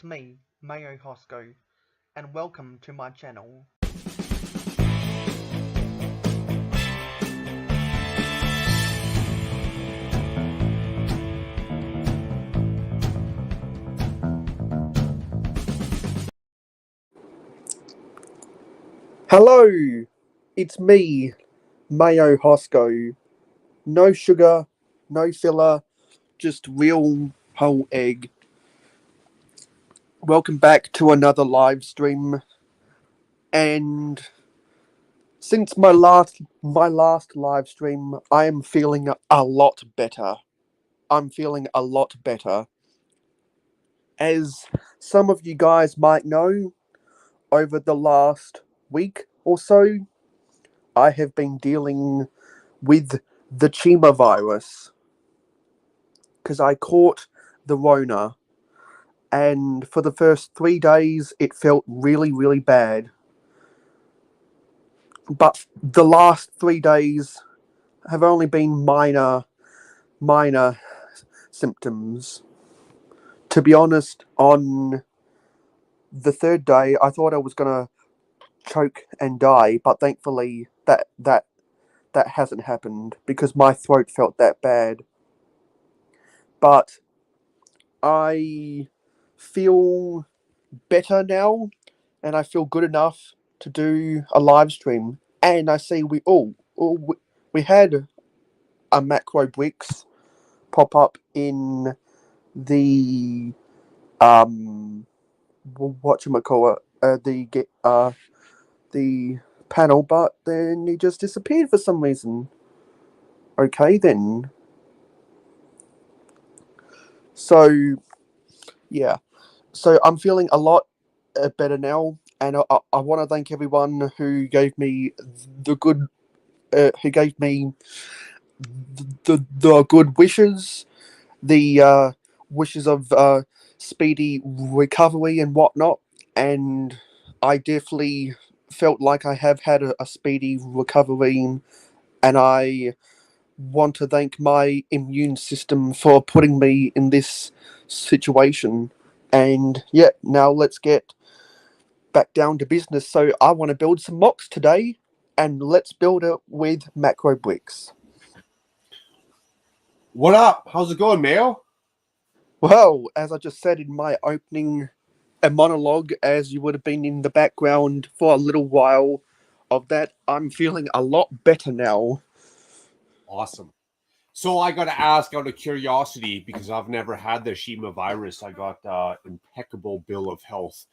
It's me, Mayo Hosko, and welcome to my channel. Hello, it's me, Mayo Hosko. No sugar, no filler, just real whole egg. Welcome back to another live stream. And since my last live stream, I am feeling a lot better. I'm feeling a lot better. As some of you guys might know, over the last week or so, I have been dealing with the Chima virus because I caught the Rona, and for the first 3 days it felt really, really bad. But the last 3 days have only been minor symptoms. To be honest, on the third day I thought I was gonna choke and die, but thankfully that hasn't happened because my throat felt that bad. But I feel better now, and I feel good enough to do a live stream. And I see we had a macro bricks pop up in the whatchamacallit, the panel, but then he just disappeared for some reason. Okay then. So yeah, so I'm feeling a lot better now, and I want to thank everyone who gave me the good, who gave me the good wishes, the wishes of speedy recovery and whatnot. And I definitely felt like I have had a speedy recovery, and I want to thank my immune system for putting me in this situation. And yeah, now let's get back down to business. So I want to build some MOCs today, and let's build it with macro bricks. What up? How's it going, Mayo? Well, as I just said in my opening monologue, as you would have been in the background for a little while of that, I'm feeling a lot better now. Awesome. So I got to ask out of curiosity, because I've never had the Shima virus. I got impeccable bill of health.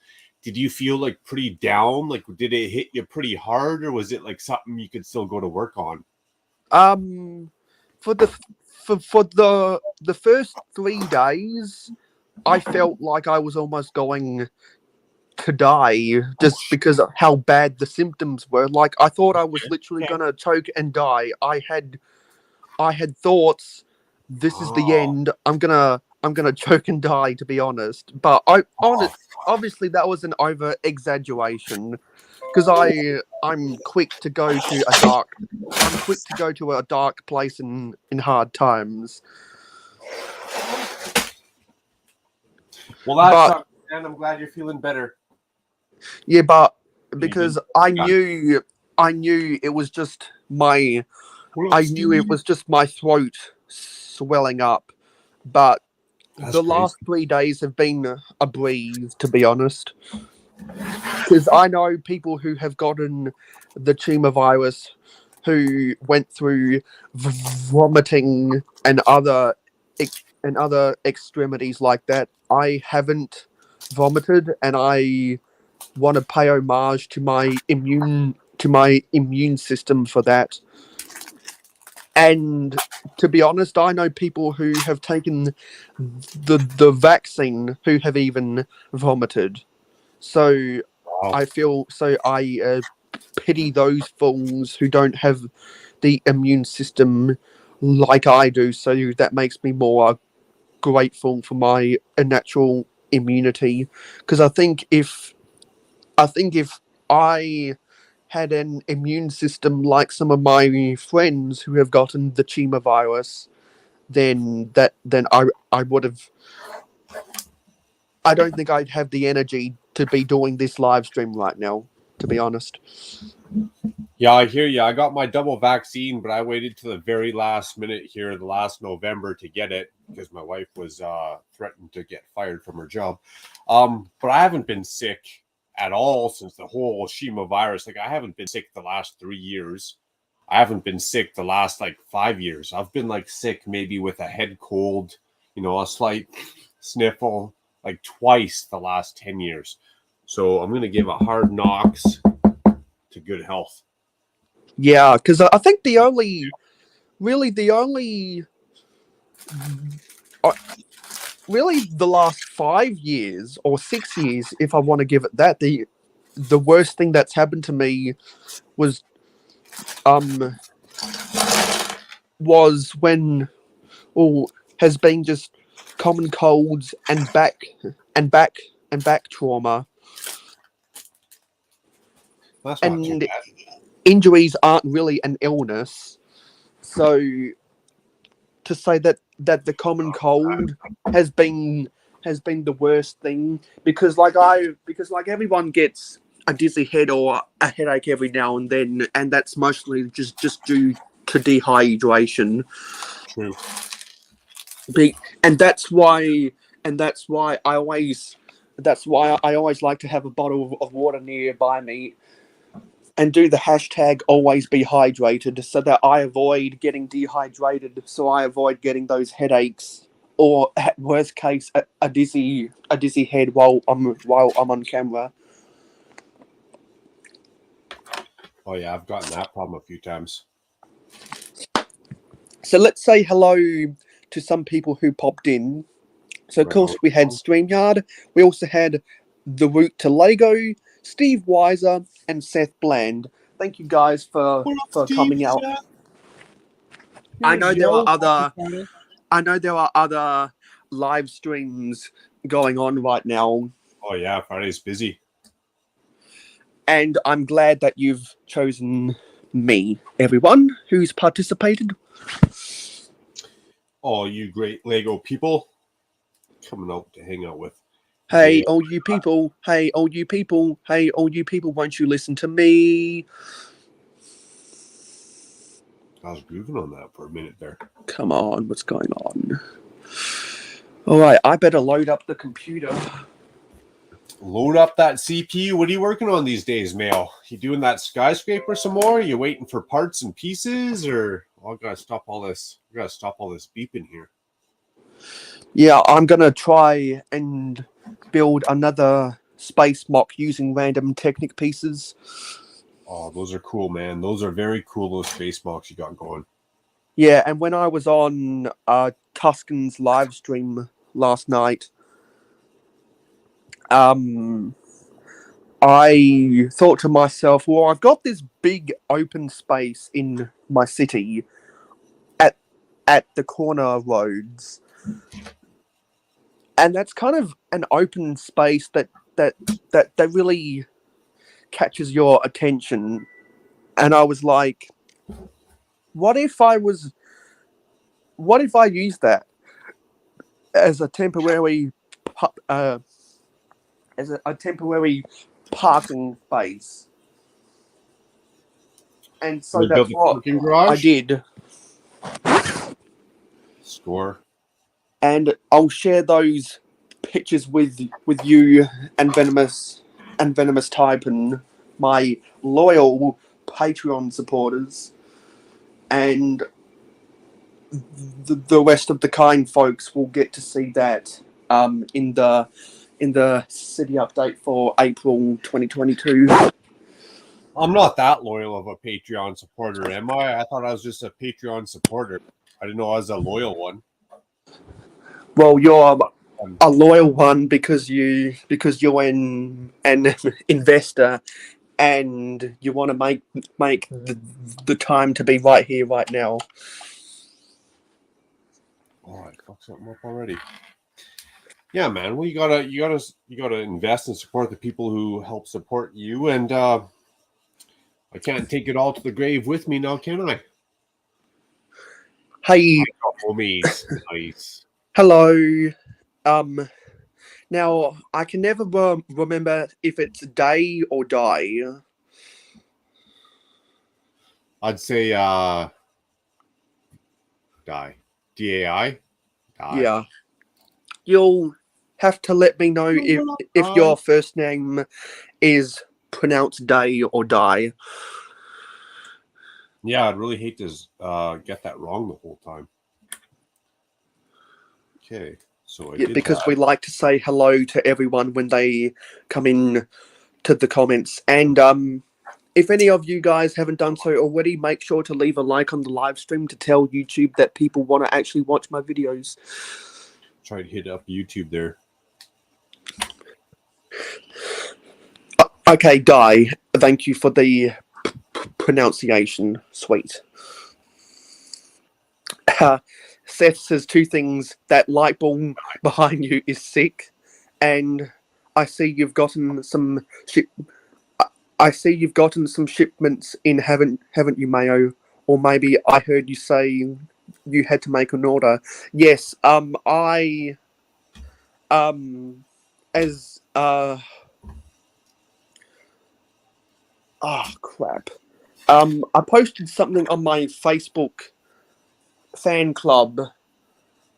Did you feel like pretty down? Like, did it hit you pretty hard, or was it like something you could still go to work on? For the first 3 days, I felt like I was almost going to die just because of how bad the symptoms were. Like, I thought I was literally gonna choke and die. I had thoughts, this is the end. I'm gonna choke and die, to be honest. But obviously that was an over exaggeration, because I'm quick to go to a dark place in hard times. Well, that's and I'm glad you're feeling better. Yeah, but because I knew it was just my throat swelling up. But the last 3 days have been a breeze, to be honest. Because I know people who have gotten the tumor virus who went through vomiting and other extremities like that. I haven't vomited, and I want to pay homage to my immune system for that. And to be honest, I know people who have taken the vaccine who have even vomited. So I pity those fools who don't have the immune system like I do. So that makes me more grateful for my natural immunity. Because I think if I had an immune system like some of my friends who have gotten the Chima virus, then I would have I don't think I'd have the energy to be doing this live stream right now, to be honest. Yeah, I hear you. I got my double vaccine, but I waited to the very last minute here, the last November, to get it because my wife was threatened to get fired from her job. But I haven't been sick at all since the whole Shima virus. Like, I haven't been sick the last 3 years. I haven't been sick the last 5 years. I've been sick maybe with a head cold, a slight sniffle, twice the last 10 years. So I'm going to give a hard knocks to good health. Yeah, because I think really the last 5 years or 6 years, if I want to give it that, the worst thing that's happened to me was when has been just common colds and back trauma. That's not too And bad. injuries aren't really an illness. So to say that the common cold has been the worst thing, because everyone gets a dizzy head or a headache every now and then, and that's mostly just due to dehydration. True. And that's why I always like to have a bottle of water nearby me and do the hashtag always be hydrated, so that I avoid getting dehydrated, so I avoid getting those headaches, or at worst case a dizzy head while I'm on camera. Oh yeah, I've gotten that problem a few times. So let's say hello to some people who popped in. So of course we had StreamYard. We also had The Route to Lego, Steve Weiser, and Seth Bland. Thank you guys for coming out. I know there are other live streams going on right now. Oh yeah, Friday's busy. And I'm glad that you've chosen me, everyone who's participated. Oh, you great Lego people coming out to hang out with. Hey, all you people, won't you listen to me? I was grooving on that for a minute there. Come on, what's going on? All right, I better load up the computer. Load up that CPU. What are you working on these days, Mayo? You doing that skyscraper some more? Are you waiting for parts and pieces, or I gotta stop all this? I gotta stop all this beeping here. Yeah, I'm gonna try and build another space mock using random Technic pieces. Oh, those are cool, man. Those are very cool, those space mocks you got going. Yeah, and when I was on Tuscan's live stream last night, I thought to myself, well, I've got this big open space in my city at the corner roads, and that's kind of an open space that really catches your attention. And I was like, what if I used that as a temporary parking space? And so that's what I did. Score. And I'll share those pictures with you and Venomous Type and my loyal Patreon supporters, and the rest of the kind folks will get to see that in the city update for April 2022. I'm not that loyal of a Patreon supporter, am I? I thought I was just a Patreon supporter. I didn't know I was a loyal one. Well, you're a loyal one because you're an investor, and you want to make the time to be right here, right now. Oh, I fucked something up already. Yeah, man. Well, you gotta invest and support the people who help support you, and I can't take it all to the grave with me now, can I? Hey, homies. Nice. hello. Now, I can never remember if it's day or die. I'd say die. DAI? Die. Yeah. You'll have to let me know if your first name is pronounced day or die. Yeah, I'd really hate to get that wrong the whole time. Okay, so I did Because that. we like to say hello to everyone when they come in to the comments. And if any of you guys haven't done so already, make sure to leave a like on the live stream to tell YouTube that people want to actually watch my videos. Try to hit up YouTube there. Okay, Die. Thank you for the pronunciation. Sweet. Seth says two things. That light bulb behind you is sick, and I see you've gotten some I see you've gotten some shipments in, haven't you, Mayo? Or maybe I heard you say you had to make an order. Yes, I as oh crap. I posted something on my Facebook fan club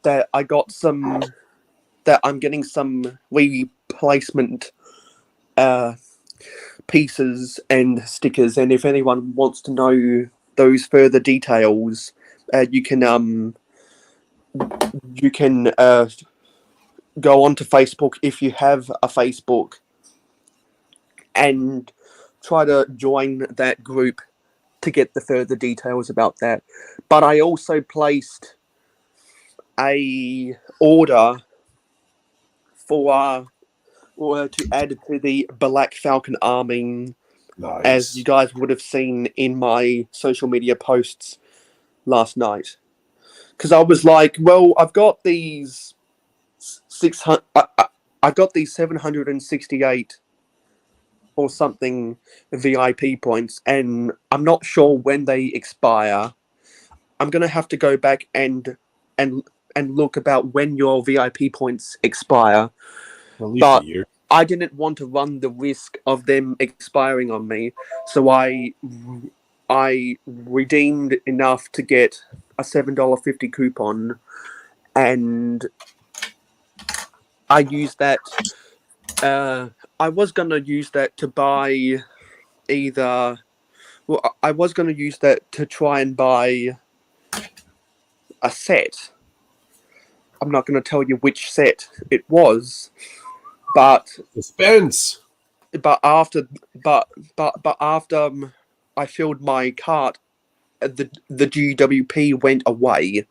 that I got some that I'm getting some replacement pieces and stickers, and if anyone wants to know those further details, you can go onto Facebook if you have a Facebook and try to join that group to get the further details about that. But I also placed a order for to add to the Black Falcon army, Nice. as you guys would have seen in my social media posts last night. Because I was like, well, I've got these 600. I got these 768 or something VIP points, and I'm not sure when they expire. I'm gonna have to go back and look about when your VIP points expire. At least But a year. I didn't want to run the risk of them expiring on me, so I redeemed enough to get a $7.50 coupon, and I used that. I was gonna use that to buy either. Well, I was gonna use that to try and buy a set. I'm not gonna tell you which set it was, but Suspense. after I filled my cart, the GWP went away.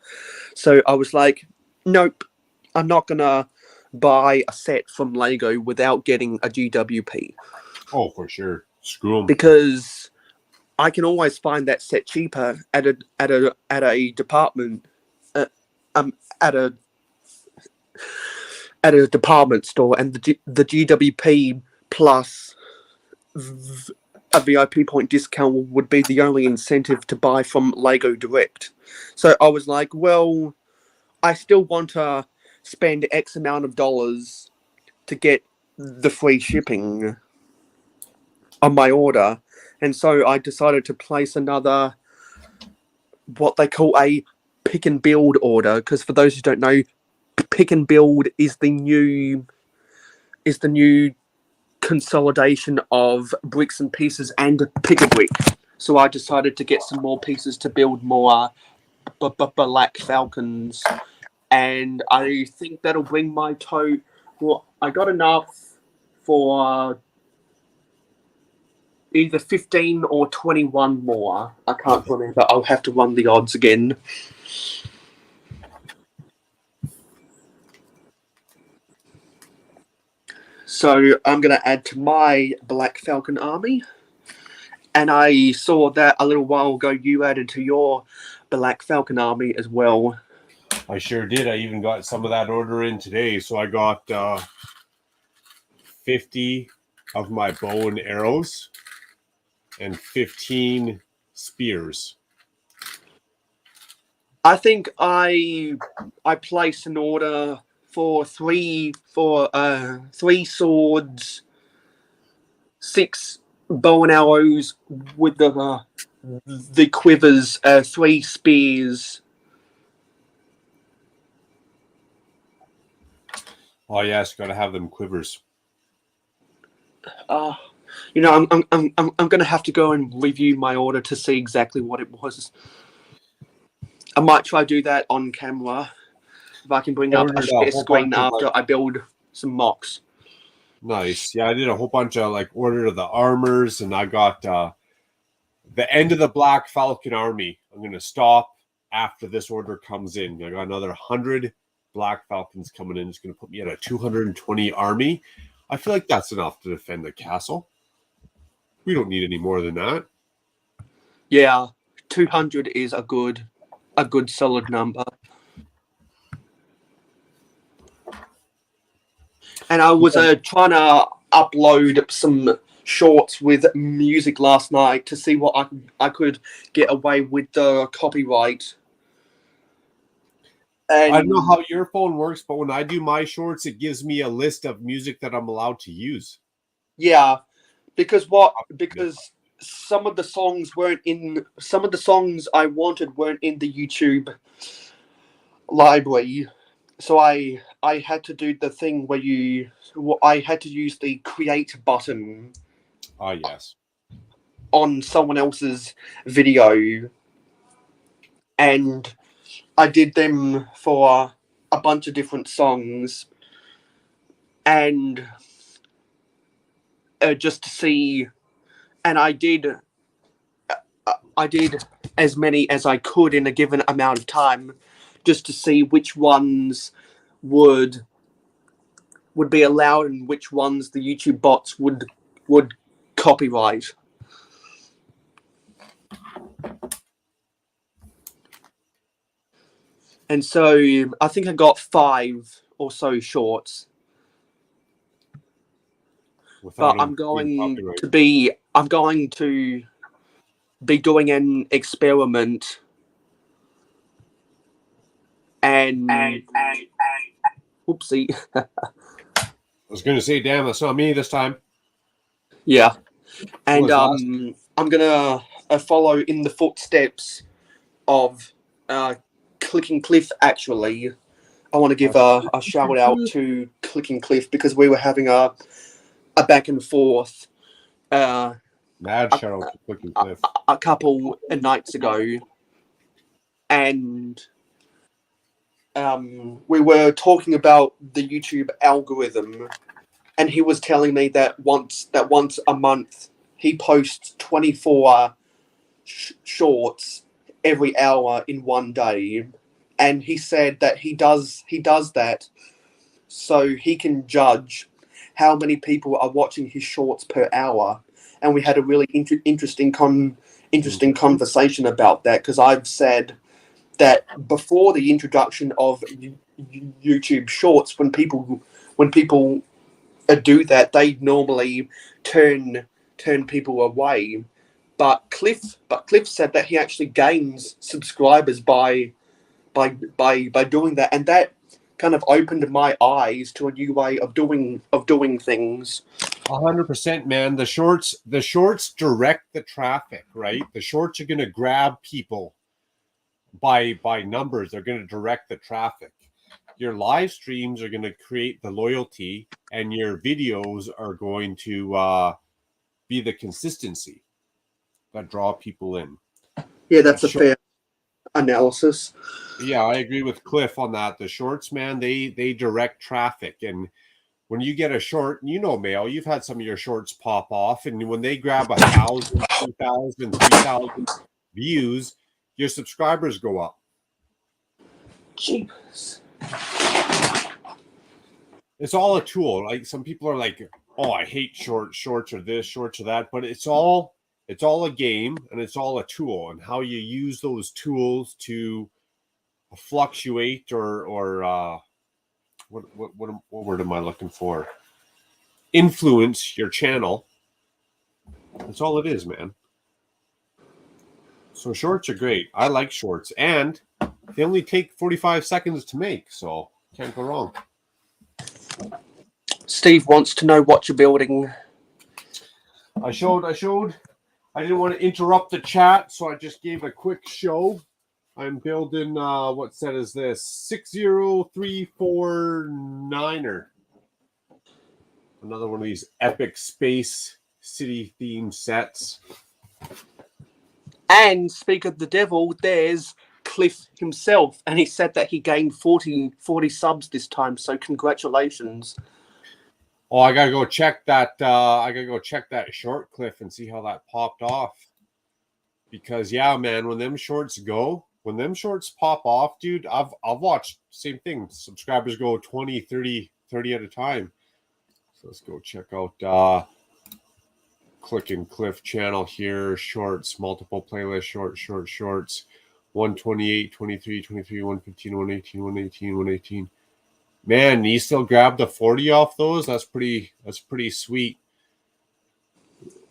So I was like, nope, I'm not gonna buy a set from Lego without getting a GWP. Oh, for sure. Screw them. Because I can always find that set cheaper at a department at a department store, and the GWP plus a VIP point discount would be the only incentive to buy from Lego Direct. So I was like, well, I still want to spend X amount of dollars to get the free shipping on my order. And so I decided to place another, what they call a pick and build order. Because for those who don't know, pick and build is the new consolidation of bricks and pieces and pick-a-brick. So I decided to get some more pieces to build more Black Falcons, and I think that'll bring my total. Well, I got enough for either 15 or 21 more. I can't remember. I'll have to run the odds again. So I'm going to add to my Black Falcon army. And I saw that a little while ago you added to your Black Falcon army as well. I sure did. I even got some of that order in today. So I got 50 of my bow and arrows and 15 spears. I think I placed an order for three swords, 6 bow and arrows with the quivers, 3 spears. Oh yes, gotta have them quivers. You know, I'm gonna have to go and review my order to see exactly what it was. I might try to do that on camera if I can bring up a share screen after I build some MOCs. Nice. Yeah, I did a whole bunch of like order of the armors, and I got the end of the Black Falcon army. I'm gonna stop after this order comes in. I got another 100 Black Falcons coming in. It's gonna put me at a 220 army. I feel like that's enough to defend the castle. We don't need any more than that. Yeah, 200 is a good solid number. And I was trying to upload some shorts with music last night to see what I could get away with the copyright. And I don't know how your phone works, but when I do my shorts, it gives me a list of music that I'm allowed to use. Yeah, because some of the songs I wanted weren't in the YouTube library. So I had to do the thing where I had to use the create button. Ah, yes. On someone else's video, and I did them for a bunch of different songs, and just to see, and I did as many as I could in a given amount of time, just to see which ones would be allowed and which ones the YouTube bots would copyright. And so I think I got 5 or so shorts. But I'm going to be doing an experiment, and whoopsie. I was going to say, damn, that's not me this time. Yeah, and I'm gonna follow in the footsteps of Clicking Cliff. Actually, I want to give a shout out to Clicking Cliff because we were having a back and forth. Mad shout out to Clicking Cliff. A couple of nights ago, and we were talking about the YouTube algorithm, and he was telling me that once a month he posts 24 shorts every hour in one day, and he said that he does that so he can judge how many people are watching his shorts per hour. And we had a really interesting conversation about that, because I've said that before the introduction of YouTube Shorts, when people do that, they normally turn people away. But Cliff said that he actually gains subscribers by doing that, and that kind of opened my eyes to a new way of doing things. 100%, man. The shorts direct the traffic, right? The shorts are going to grab people by numbers. They're going to direct the traffic. Your live streams are going to create the loyalty, and your videos are going to be the consistency that draw people in. Yeah, that's a fair analysis. Yeah, I agree with Cliff on that. The shorts, man, they direct traffic. And when you get a short, you know, Mayo, you've had some of your shorts pop off, and when they grab 1,000, 2,000, 3,000 views, your subscribers go up. Jeez. It's all a tool. Like, some people are like, "Oh, I hate shorts or this, shorts or that," but it's all a game, and it's all a tool, and how you use those tools to fluctuate or what word am I looking for? Influence your channel. That's all it is, man. So shorts are great. I like shorts, and they only take 45 seconds to make, so can't go wrong. Steve wants to know what you're building. I showed. I didn't want to interrupt the chat, so I just gave a quick show. I'm building, what set is this? 60349er. Another one of these epic space city theme sets. And speak of the devil, there's Cliff himself, and he said that he gained 40 subs this time, so congratulations. Oh, I gotta go check that. I gotta go check that short, Cliff, and see how that popped off. Because yeah, man, when them shorts pop off, dude, I've watched same thing. Subscribers go 20, 30 at a time. So let's go check out Click and Cliff channel here. Shorts, multiple playlists, shorts. 128, 23, 115, 118, 118, 118. Man, you still grabbed the 40 off those? That's pretty sweet.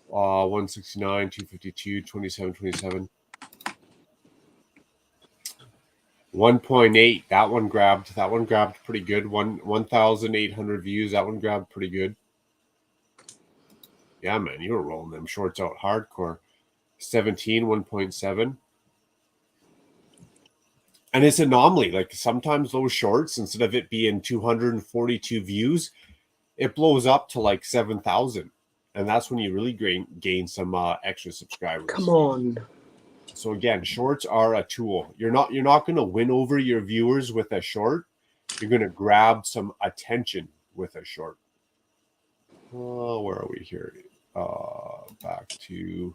169, 252, 27, 27. 1.8. That one grabbed pretty good. 1,800 views. That one grabbed pretty good. Yeah, man, you were rolling them shorts out hardcore. 17, 1.7. And it's anomaly. Like sometimes those shorts, instead of it being 242 views, it blows up to like 7,000. And that's when you really gain some extra subscribers. Come on. So again, shorts are a tool. You're not going to win over your viewers with a short. You're going to grab some attention with a short. Oh, where are we here? Back to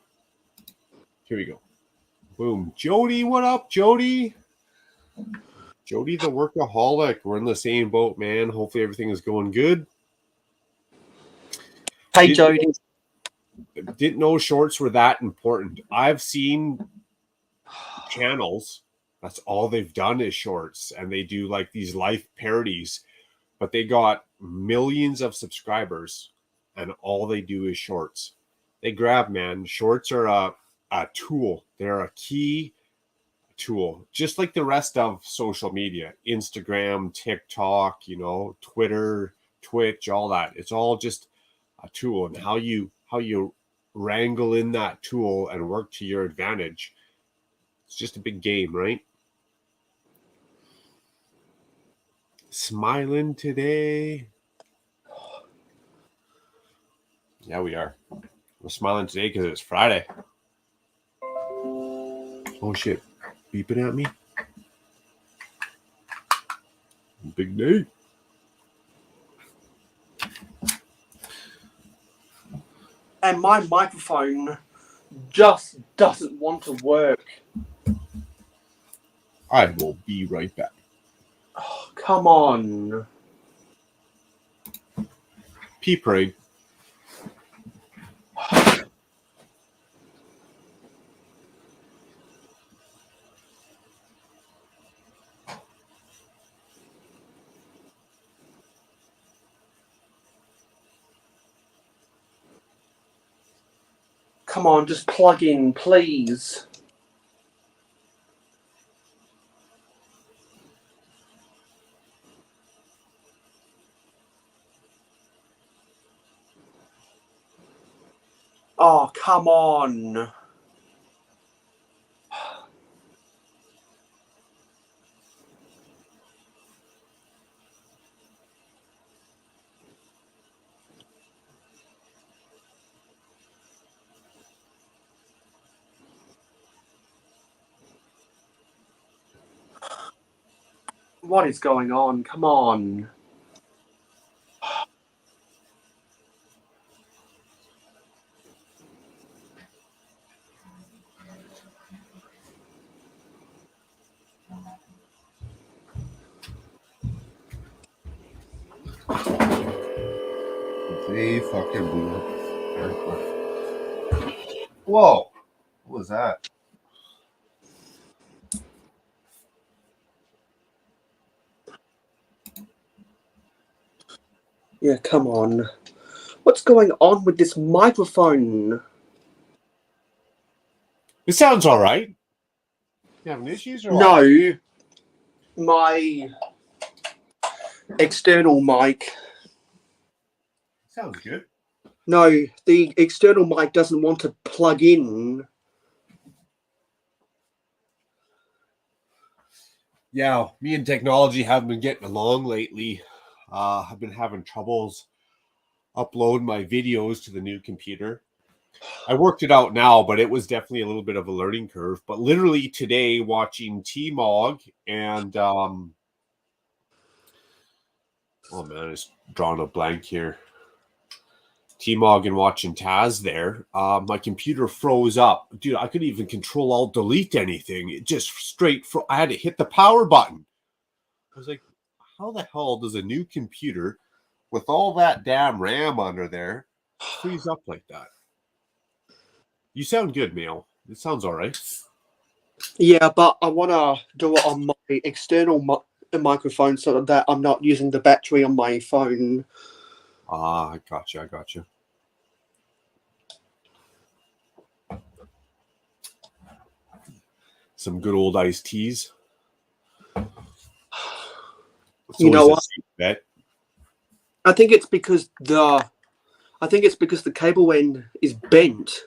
here we go. Boom. Jody, what up, Jody? Jody the workaholic. We're in the same boat, man. Hopefully everything is going good. Hey, Jody. Didn't know shorts were that important. I've seen channels, that's all they've done is shorts, and they do like these life parodies, but they got millions of subscribers and all they do is shorts. They grab, man. Shorts are a tool. They're a key tool, just like the rest of social media, Instagram, TikTok, Twitter, Twitch, all that. It's all just a tool, and how you wrangle in that tool and work to your advantage. It's just a big game, right? Smiling today. Yeah, we are. We're smiling today because it's Friday. Oh shit. Beeping at me. Big day. And my microphone just doesn't want to work. I will be right back. Oh, come on. Pea parade. Come on, just plug in, please. Oh, come on. What is going on? Come on. They fucking blew up. Whoa. What was that? Yeah, come on. What's going on with this microphone? It sounds all right. You having issues or what? No. My external mic Sounds good. No, the external mic doesn't want to plug in. Yeah, me and technology haven't been getting along lately. I've been having troubles uploading my videos to the new computer. I worked it out now, but it was definitely a little bit of a learning curve. But literally today, watching T-Mog and oh man, it's drawing a blank here. T-Mog and watching Taz there, my computer froze up. Dude, I couldn't even control alt delete anything. It just I had to hit the power button. I was like, how the hell does a new computer with all that damn RAM under there freeze up like that? You sound good, Mayo. It sounds all right. Yeah, but I want to do it on my external microphone so that I'm not using the battery on my phone. I gotcha. Some good old iced teas. You know what? Bet. I think it's because the cable end is bent.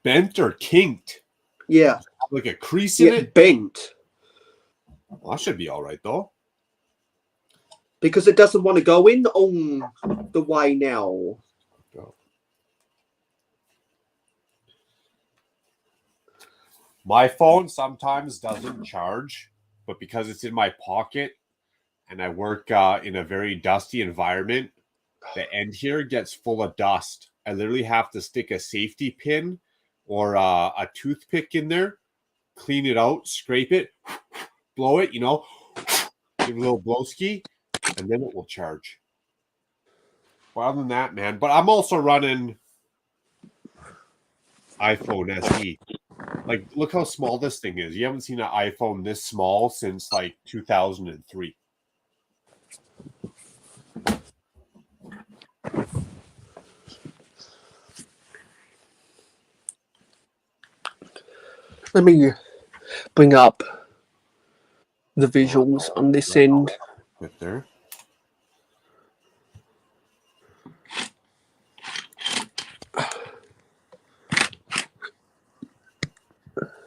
Bent or kinked? Yeah. Like a crease in it? Bent. Well, that should be all right, though. Because it doesn't want to go in on the way now. My phone sometimes doesn't charge, but because it's in my pocket and I work in a very dusty environment, the end here gets full of dust. I literally have to stick a safety pin or a toothpick in there, clean it out, scrape it, blow it, give a little blow ski, and then it will charge. Well, other than that, man. But I'm also running iPhone SE. Like, look how small this thing is. You haven't seen an iPhone this small since like 2003. Let me bring up the visuals on this end. Right there.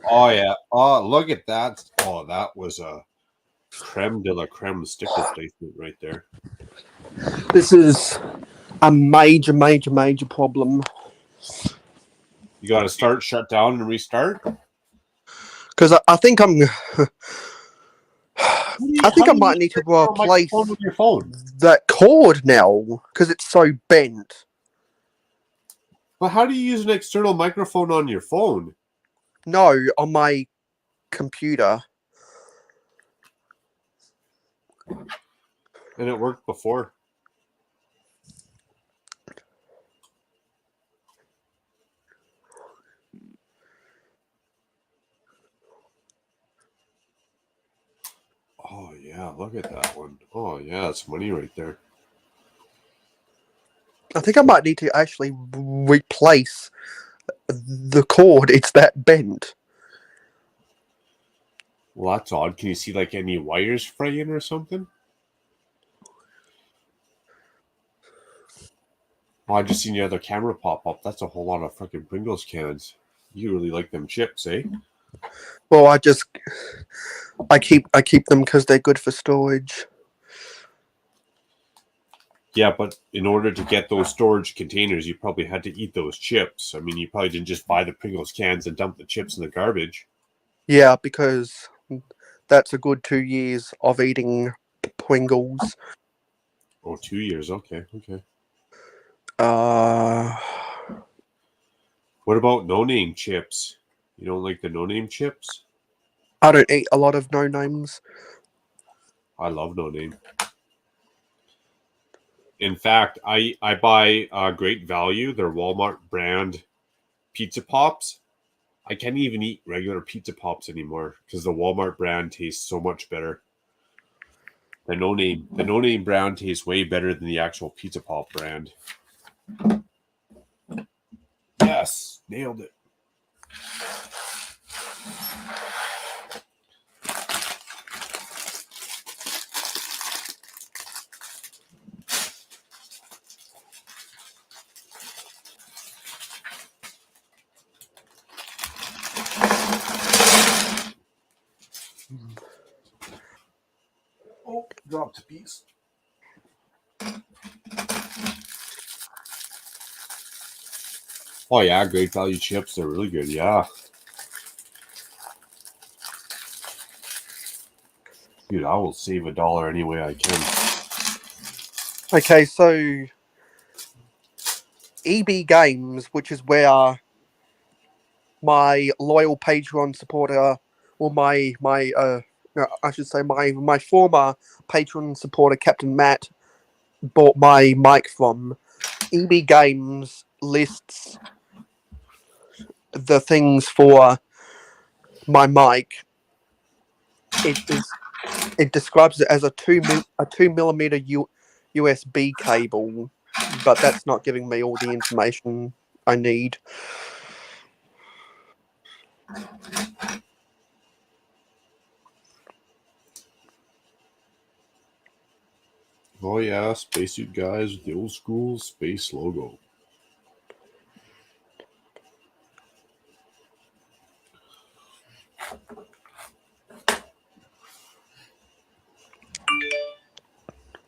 Oh, yeah. Oh, look at that. Oh, that was a creme de la creme sticker placement right there. This is a major problem. You got to start, shut down, and restart? Because I think I might need to replace your phone? that cord now because it's so bent. But how do you use an external microphone on your phone? No, on my computer. And it worked before. Oh, yeah, look at that one. Oh, yeah, that's money right there. I think I might need to actually replace the cord. It's that bent. Well, that's odd. Can you see like any wires fraying or something? Oh, I just seen the other camera pop up. That's a whole lot of freaking Pringles cans. You really like them chips, eh? Well, I keep them because they're good for storage. Yeah, but in order to get those storage containers, you probably had to eat those chips. I mean, you probably didn't just buy the Pringles cans and dump the chips in the garbage. Yeah, because that's a good 2 years of eating Pringles. Oh, 2 years. Okay. What about no-name chips? You don't like the no-name chips? I don't eat a lot of no-names. I love no-name. In fact, I buy Great Value, their Walmart brand pizza pops. I can't even eat regular pizza pops anymore because the Walmart brand tastes so much better. The no-name brand tastes way better than the actual pizza pop brand. Yes, nailed it. Oh, dropped a piece. Oh yeah, great value chips. They're really good. Yeah. Dude, I will save $1 any way I can. Okay, so EB Games, which is where my loyal Patreon supporter, or I should say my former Patreon supporter, Captain Matt, bought my mic from. EB Games lists the things for my mic. It describes it as a 2 millimeter USB cable, but that's not giving me all the information I need. Oh yeah, spacesuit guys with the old school space logo.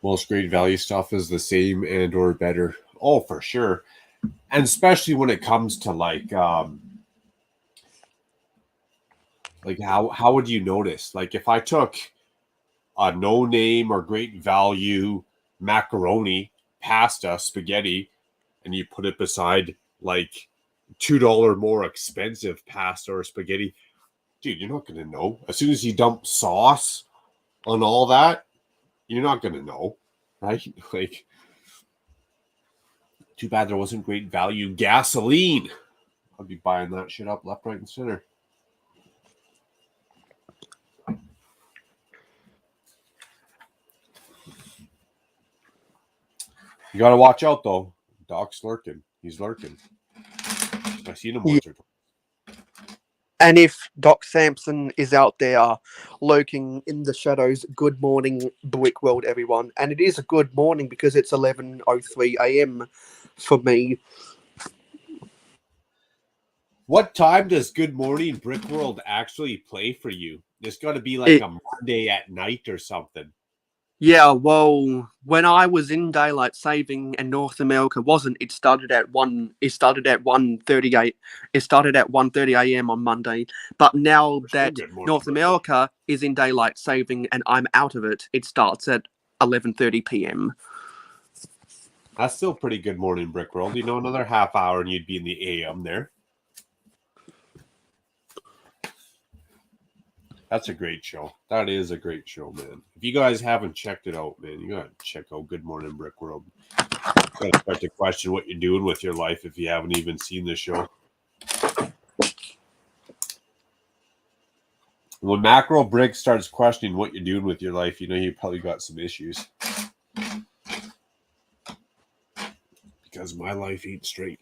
Most great value stuff is the same and or better. Oh, for sure. And especially when it comes to like how would you notice? Like if I took a no name or great value macaroni, pasta, spaghetti, and you put it beside like $2 more expensive pasta or spaghetti, dude, you're not gonna know. As soon as you dump sauce on all that, you're not gonna know, right? Like, too bad there wasn't great value gasoline. I'd be buying that shit up left, right, and center. You gotta watch out though. Doc's lurking. He's lurking. I seen him once or twice. And if Doc Sampson is out there lurking in the shadows, good morning, Brick World, everyone. And it is a good morning because it's 11:03 a.m. for me. What time does Good Morning Brick World actually play for you? It's got to be like a Monday at night or something. Yeah, well, when I was in daylight saving and North America wasn't, it started at 1:38. It started at 1:30 a.m. on Monday. But now that North America is in daylight saving and I'm out of it, it starts at 11:30 p.m. That's still pretty Good Morning Brick World. You know, another half hour and you'd be in the AM there. That's a great show. That is a great show, man. If you guys haven't checked it out, man, you gotta check out Good Morning Brick World. You gotta start to question what you're doing with your life if you haven't even seen the show. When Macro Brick starts questioning what you're doing with your life, you know you probably got some issues. Because my life ain't straight.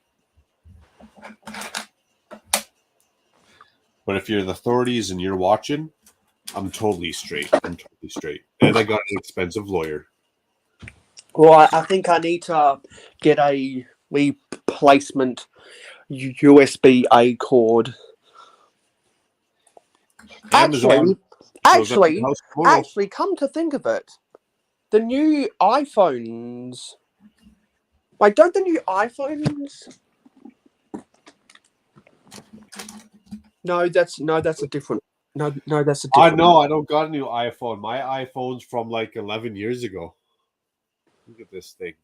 But if you're the authorities and you're watching, I'm totally straight. And I got an expensive lawyer. Well, I think I need to get a replacement USB-A cord. Actually, come to think of it, the new iPhones. Wait, don't the new iPhones? No, that's a different. No, that's a different. No, I don't got a new iPhone. My iPhone's from like 11 years ago. Look at this thing.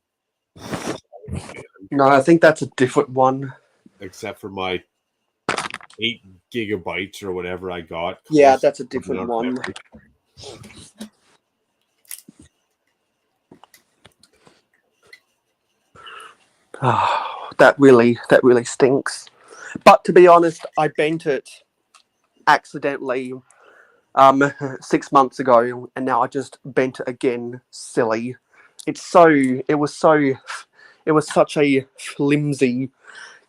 No, I think that's a different one. Except for my 8 gigabytes or whatever I got. Yeah, that's a different one. Oh, that really stinks. But to be honest, I bent it accidentally 6 months ago, and now I just bent it again. Silly. It was such a flimsy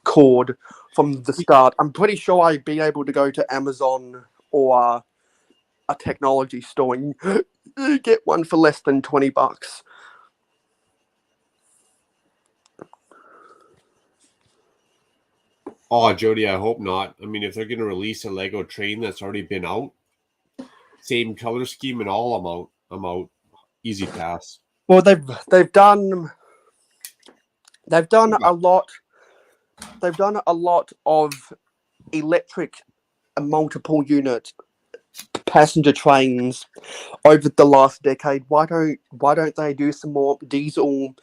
cord from the start. I'm pretty sure I'd be able to go to Amazon or a technology store and get one for less than $20. Oh, Jody, I hope not. I mean, if they're going to release a Lego train that's already been out, same color scheme and all, I'm out. I'm out. Easy pass. Well, they've done a lot. They've done a lot of electric and multiple unit passenger trains over the last decade. Why don't they do some more diesel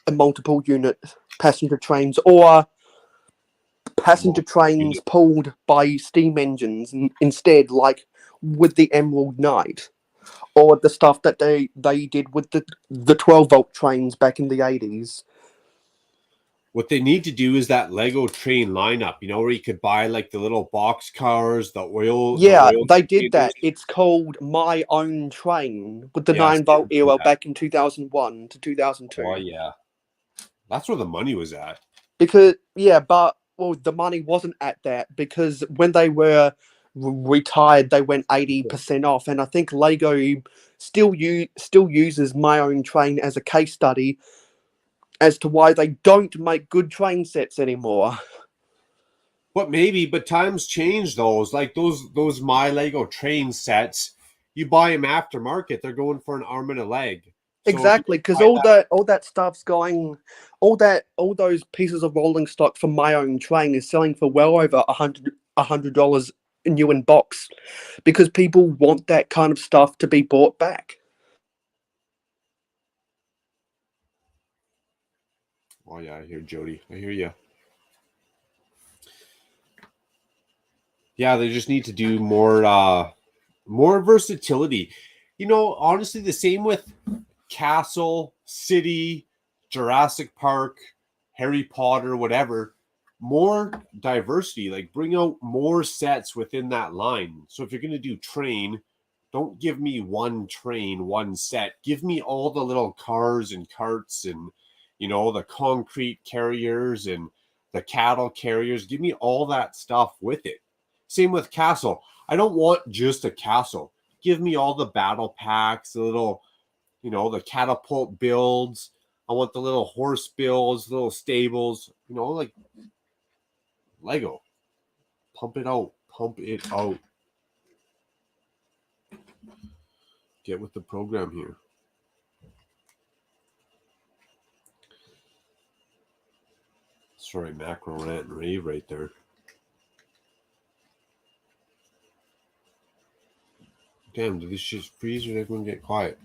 and multiple unit passenger trains, or passenger trains pulled by steam engines instead, like with the Emerald Knight, or the stuff that they did with the 12-volt trains back in the 80s. What they need to do is that Lego train lineup, where you could buy like the little box cars, the oil. Yeah, the oil they did containers. that. It's called My Own Train with the Yes, 9-volt they did era that. back in 2001 to 2002. Oh yeah, that's where the money was at. Because but the money wasn't at that, because when they were retired, they went 80% off, and I think Lego still uses My Own Train as a case study as to why they don't make good train sets anymore. But times change those. Like those My Lego train sets, you buy them aftermarket, they're going for an arm and a leg. So Exactly, because all that stuff's going, all those pieces of rolling stock from My Own Train is selling for well over $100 new in box, because people want that kind of stuff to be bought back. Oh yeah, I hear Jody. I hear you. Yeah, they just need to do more versatility. Honestly, the same with Castle, City, Jurassic Park, Harry Potter, whatever. More diversity, like bring out more sets within that line. So if you're going to do train, don't give me one train, one set. Give me all the little cars and carts and, the concrete carriers and the cattle carriers. Give me all that stuff with it. Same with Castle. I don't want just a castle. Give me all the battle packs, the little, the catapult builds. I want the little horse builds, little stables, like Lego. Pump it out. Pump it out. Get with the program here. Sorry, macro rant and rave right there. Damn, did this just freeze or did everyone get quiet?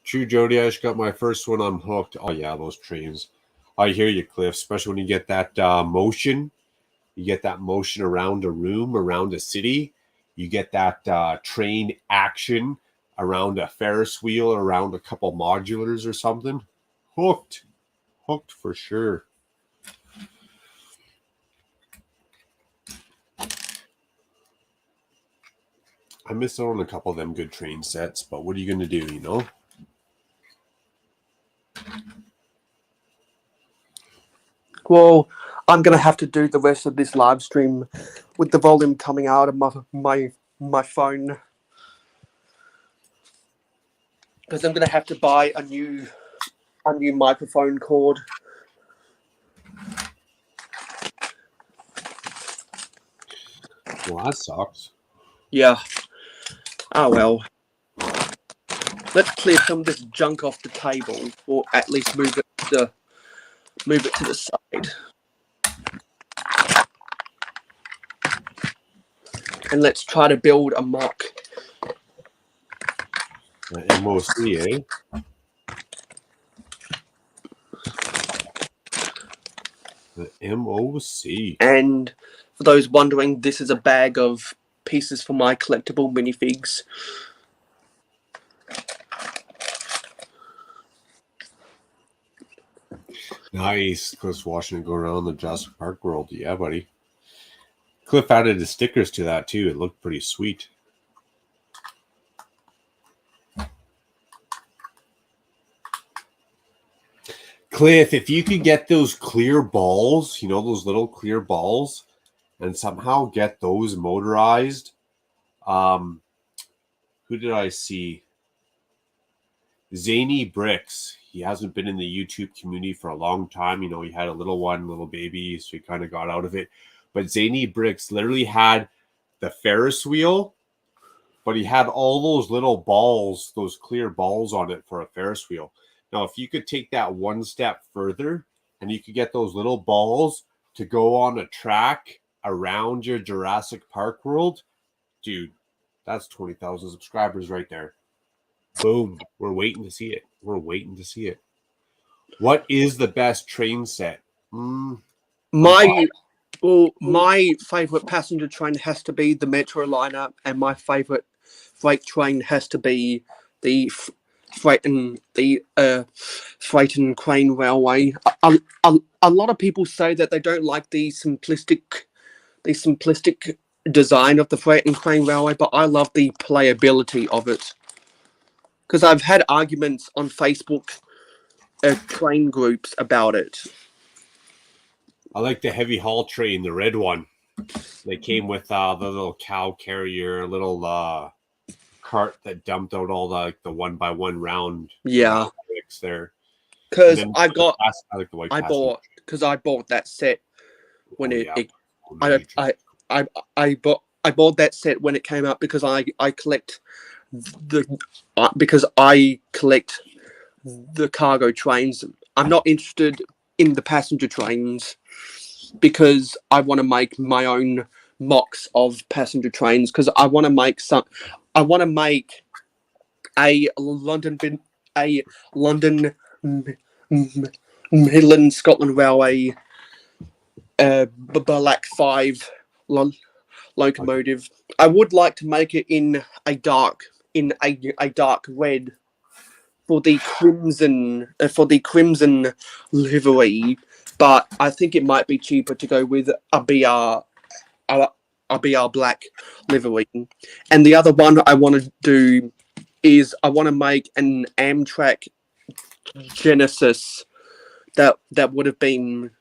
True, Jody, I just got my first one unhooked. Oh, yeah, those trains. I hear you, Cliff, especially when you get that motion. You get that motion around a room, around a city. You get that train action around a Ferris wheel, around a couple modulars or something. Hooked. Hooked for sure. I missed out on a couple of them good train sets, but what are you going to do, Well, I'm going to have to do the rest of this live stream with the volume coming out of my phone, because I'm going to have to buy a new microphone cord. Well, that sucks. Yeah. Oh well. Let's clear some of this junk off the table, or at least move it to the side. And let's try to build a mock. MOC, eh? The MOC. And for those wondering, this is a bag of pieces for my collectible minifigs. Nice. Cliff's watching it go around the Jurassic Park world. Yeah, buddy. Cliff added the stickers to that too. It looked pretty sweet. Cliff, if you could get those clear balls, those little clear balls, and somehow get those motorized. Who did I see? Zany Bricks. He hasn't been in the YouTube community for a long time. He had a little baby, so he kind of got out of it. But Zany Bricks literally had the Ferris wheel but he had all those little balls, those clear balls on it for a Ferris wheel. Now, if you could take that one step further and you could get those little balls to go on a track around your Jurassic Park world, dude, that's 20,000 subscribers right there. Boom. We're waiting to see it. We're waiting to see it. What is the best train set? My favorite passenger train has to be the Metro liner, and my favorite freight train has to be the freight and Crane Railway. A lot of people say that they don't like the simplistic design of the freight and Crane Railway, but I love the playability of it. Because I've had arguments on Facebook train groups about it. I like the heavy haul train, the red one. They came with the little cow carrier, little cart that dumped out all the 1x1 round. Yeah. There. Because I bought that set when I bought that set when it came out because I collect the cargo trains. I'm not interested in the passenger trains because I want to make my own MOCs of passenger trains because I want to make a London Midland Scotland Railway Black 5 locomotive. I would like to make it in a dark red for the crimson livery, but I think it might be cheaper to go with a BR black livery. And the other one I want to do is I want to make an Amtrak Genesis that would have been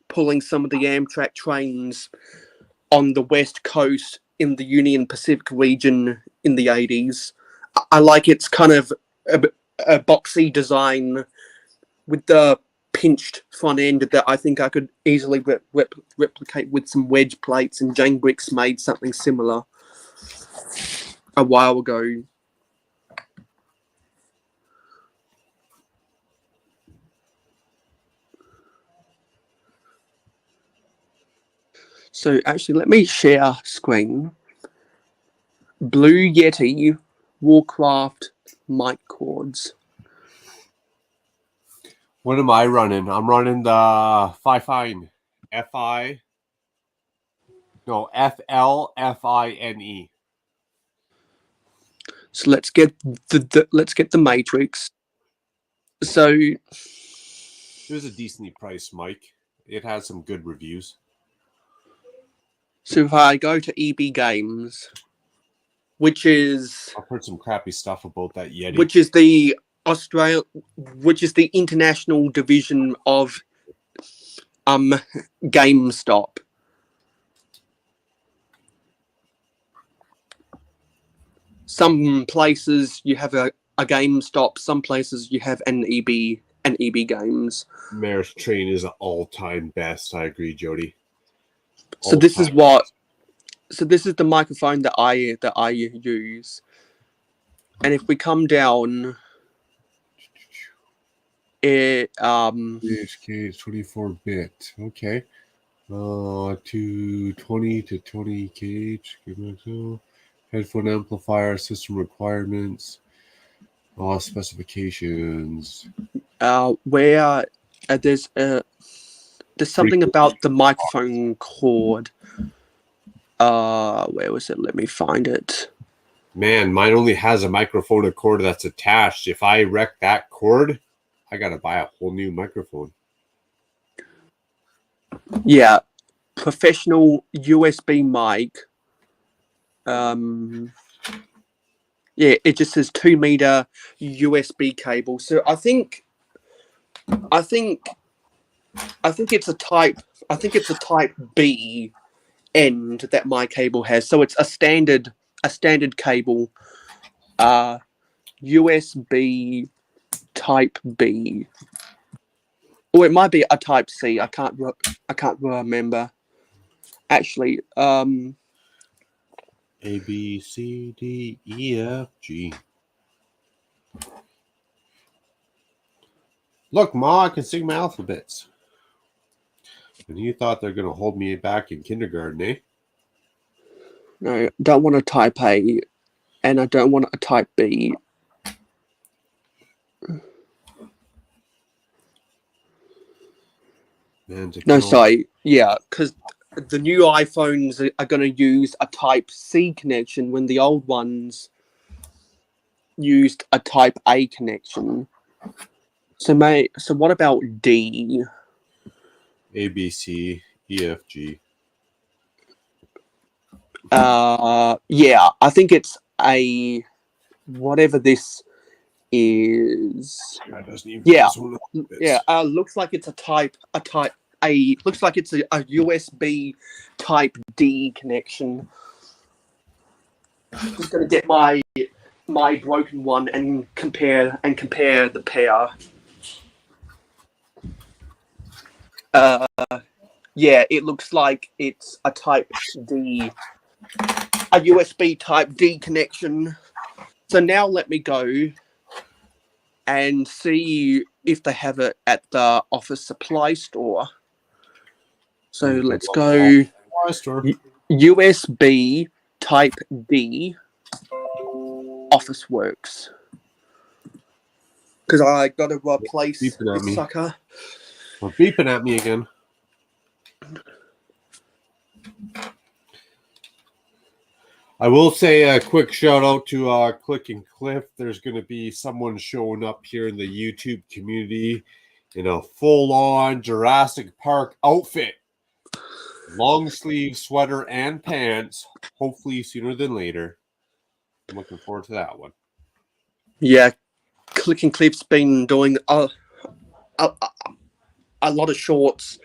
pulling some of the Amtrak trains on the West Coast in the Union Pacific region in the 80s. I like its kind of a boxy design with the pinched front end that I think I could easily replicate with some wedge plates, and Jane Bricks made something similar a while ago. So actually, let me share screen. Blue Yeti Warcraft mic cords. What am I running? I'm running the FLFINE. So let's get the Matrix. So it was a decently priced mic. It has some good reviews. So if I go to EB Games, which is I've heard some crappy stuff about that Yeti. which is the international division of GameStop. Some places you have a GameStop, some places you have an EB Games. Mayor's Train is an all-time best. I agree, Jody. So this is the microphone that I use. And if we come down, it it's 24-bit. Okay. 220 to 20 gauge. Headphone amplifier, system requirements, specifications. Where there's something about the microphone cord. Where was it? Let me find it. Man, mine only has a microphone cord that's attached. If I wreck that cord, I gotta buy a whole new microphone. Yeah, professional USB mic. Yeah, it just says 2-meter USB cable. So I think it's a type B end that my cable has. So it's a standard cable, USB type B, or it might be a type C. I can't remember. Actually, A, B, C, D, E, F, G. Look, Ma, I can sing my alphabets. And you thought they're going to hold me back in kindergarten, eh? No, don't want to type A, and I don't want to type B. No, sorry. Yeah, because the new iPhones are going to use a Type C connection when the old ones used a Type A connection. So what about D? A, B, C, E, F, G. Yeah, I think it's a whatever this is. That doesn't even Looks like it's a type A. Looks like it's a USB Type D connection. Just gonna get my broken one and compare the pair. Yeah, it looks like it's a Type D, a USB Type D connection. So now let me go and see if they have it at the office supply store. So let's go USB Type D Office Works. Because I got to replace this sucker. Well, beeping at me again. I will say a quick shout out to Click and Cliff. There's going to be someone showing up here in the YouTube community in a full-on Jurassic Park outfit. Long sleeve sweater and pants. Hopefully sooner than later. I'm looking forward to that one. Yeah, Click and Cliff's been doing a lot of shorts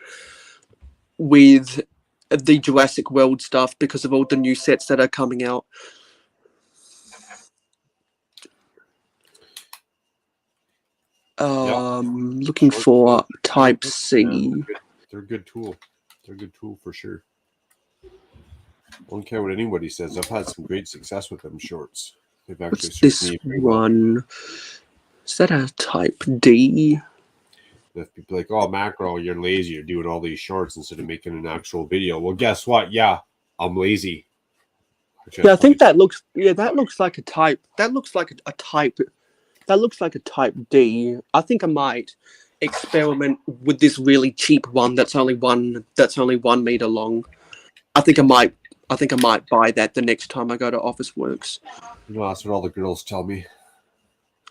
with the Jurassic World stuff because of all the new sets that are coming out. Looking for Type C. They're a good tool. They're a good tool for sure. I don't care what anybody says. I've had some great success with them shorts. They've actually What's this one? Is that a Type D? If people are like, oh, Macro, you're lazy. You're doing all these shorts instead of making an actual video. Well, guess what? Yeah, I'm lazy. Yeah, I think that looks. Yeah, that looks like a Type. That looks like a Type. That looks like a Type D. I think I might experiment with this really cheap one. That's only 1 meter long. I think I might buy that the next time I go to Office Works. No, that's what all the girls tell me.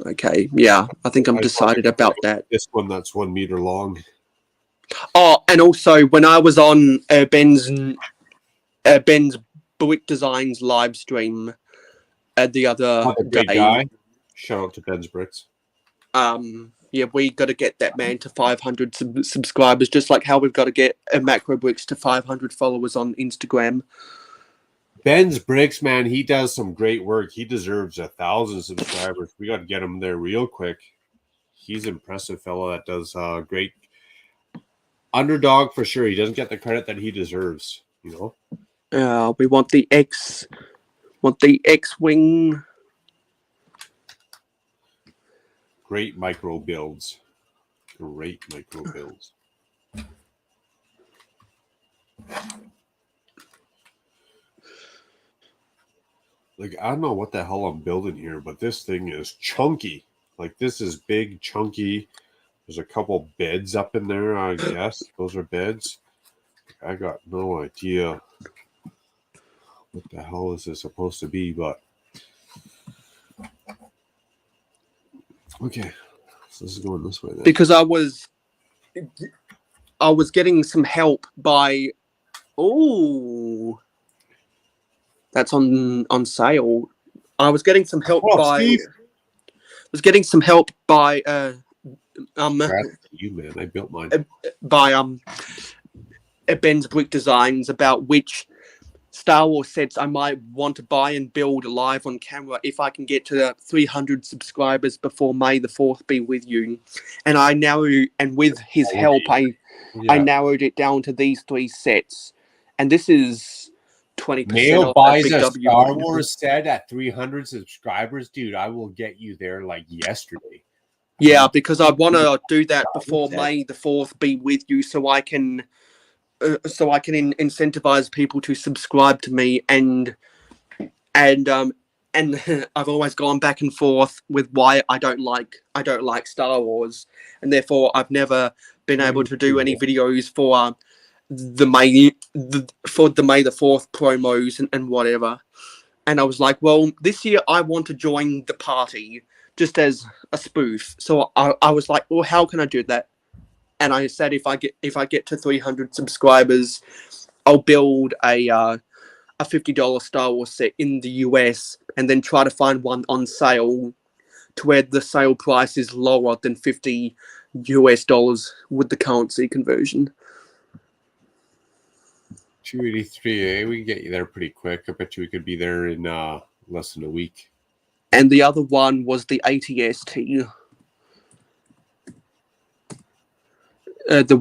Okay, yeah, I think I'm decided about that. This one that's 1 meter long. Oh, and also when I was on Ben's Brick Designs live stream the other day. Guy. Shout out to Ben's Bricks. Yeah, we got to get that man to 500 subscribers, just like how we've got to get Macro Bricks to 500 followers on Instagram. Ben's Bricks, man, he does some great work. He deserves 1,000 subscribers. We got to get him there real quick. He's an impressive fellow that does great. Underdog for sure. He doesn't get the credit that he deserves, you know. We want the X-Wing. Great micro builds. Great micro builds. Like, I don't know what the hell I'm building here, but this thing is chunky. Like, this is big, chunky. There's a couple beds up in there, I guess. Those are beds. I got no idea what the hell is this supposed to be, but... Okay. So this is going this way then. Because I was getting some help by... Oh... That's on sale. I was getting some help by. Steve. Was getting some help by. You man, I built mine. By Ben's Brick Designs about which Star Wars sets I might want to buy and build live on camera if I can get to 300 subscribers before May the 4th be with you. And with his help, I narrowed it down to these 3 sets, and this is 20% Mayo off buys Big a W. Star Wars set at 300 subscribers, dude. I will get you there like yesterday. Yeah, because I want to do that before May the 4th. Be with you, so I can incentivize people to subscribe to me, and I've always gone back and forth with why I don't like Star Wars, and therefore I've never been able to do any videos for the May the 4th promos and whatever. And I was like, well, this year I want to join the party just as a spoof. So I was like, well, how can I do that? And I said, if I get to 300 subscribers, I'll build a $50 Star Wars set in the US, and then try to find one on sale to where the sale price is lower than $50 with the currency conversion. 283, we can get you there pretty quick. I bet you we could be there in less than a week. And the other one was the ATST. The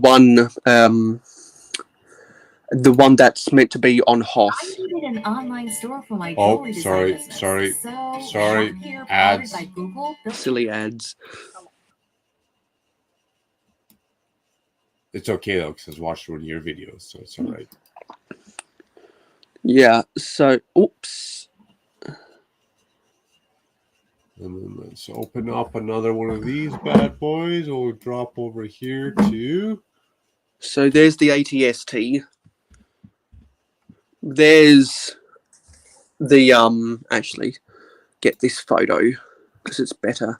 one that's meant to be on Hoth. I needed an online store for my Oh, jewelry design sorry, business. sorry, So, sorry. here, Ads. powered by Google, Silly ads. It's okay though, because I was watching one of your videos, so it's all right. Yeah, so, oops. And then let's open up another one of these bad boys. We'll drop over here to... So there's the ATST. There's the, actually, get this photo, because it's better.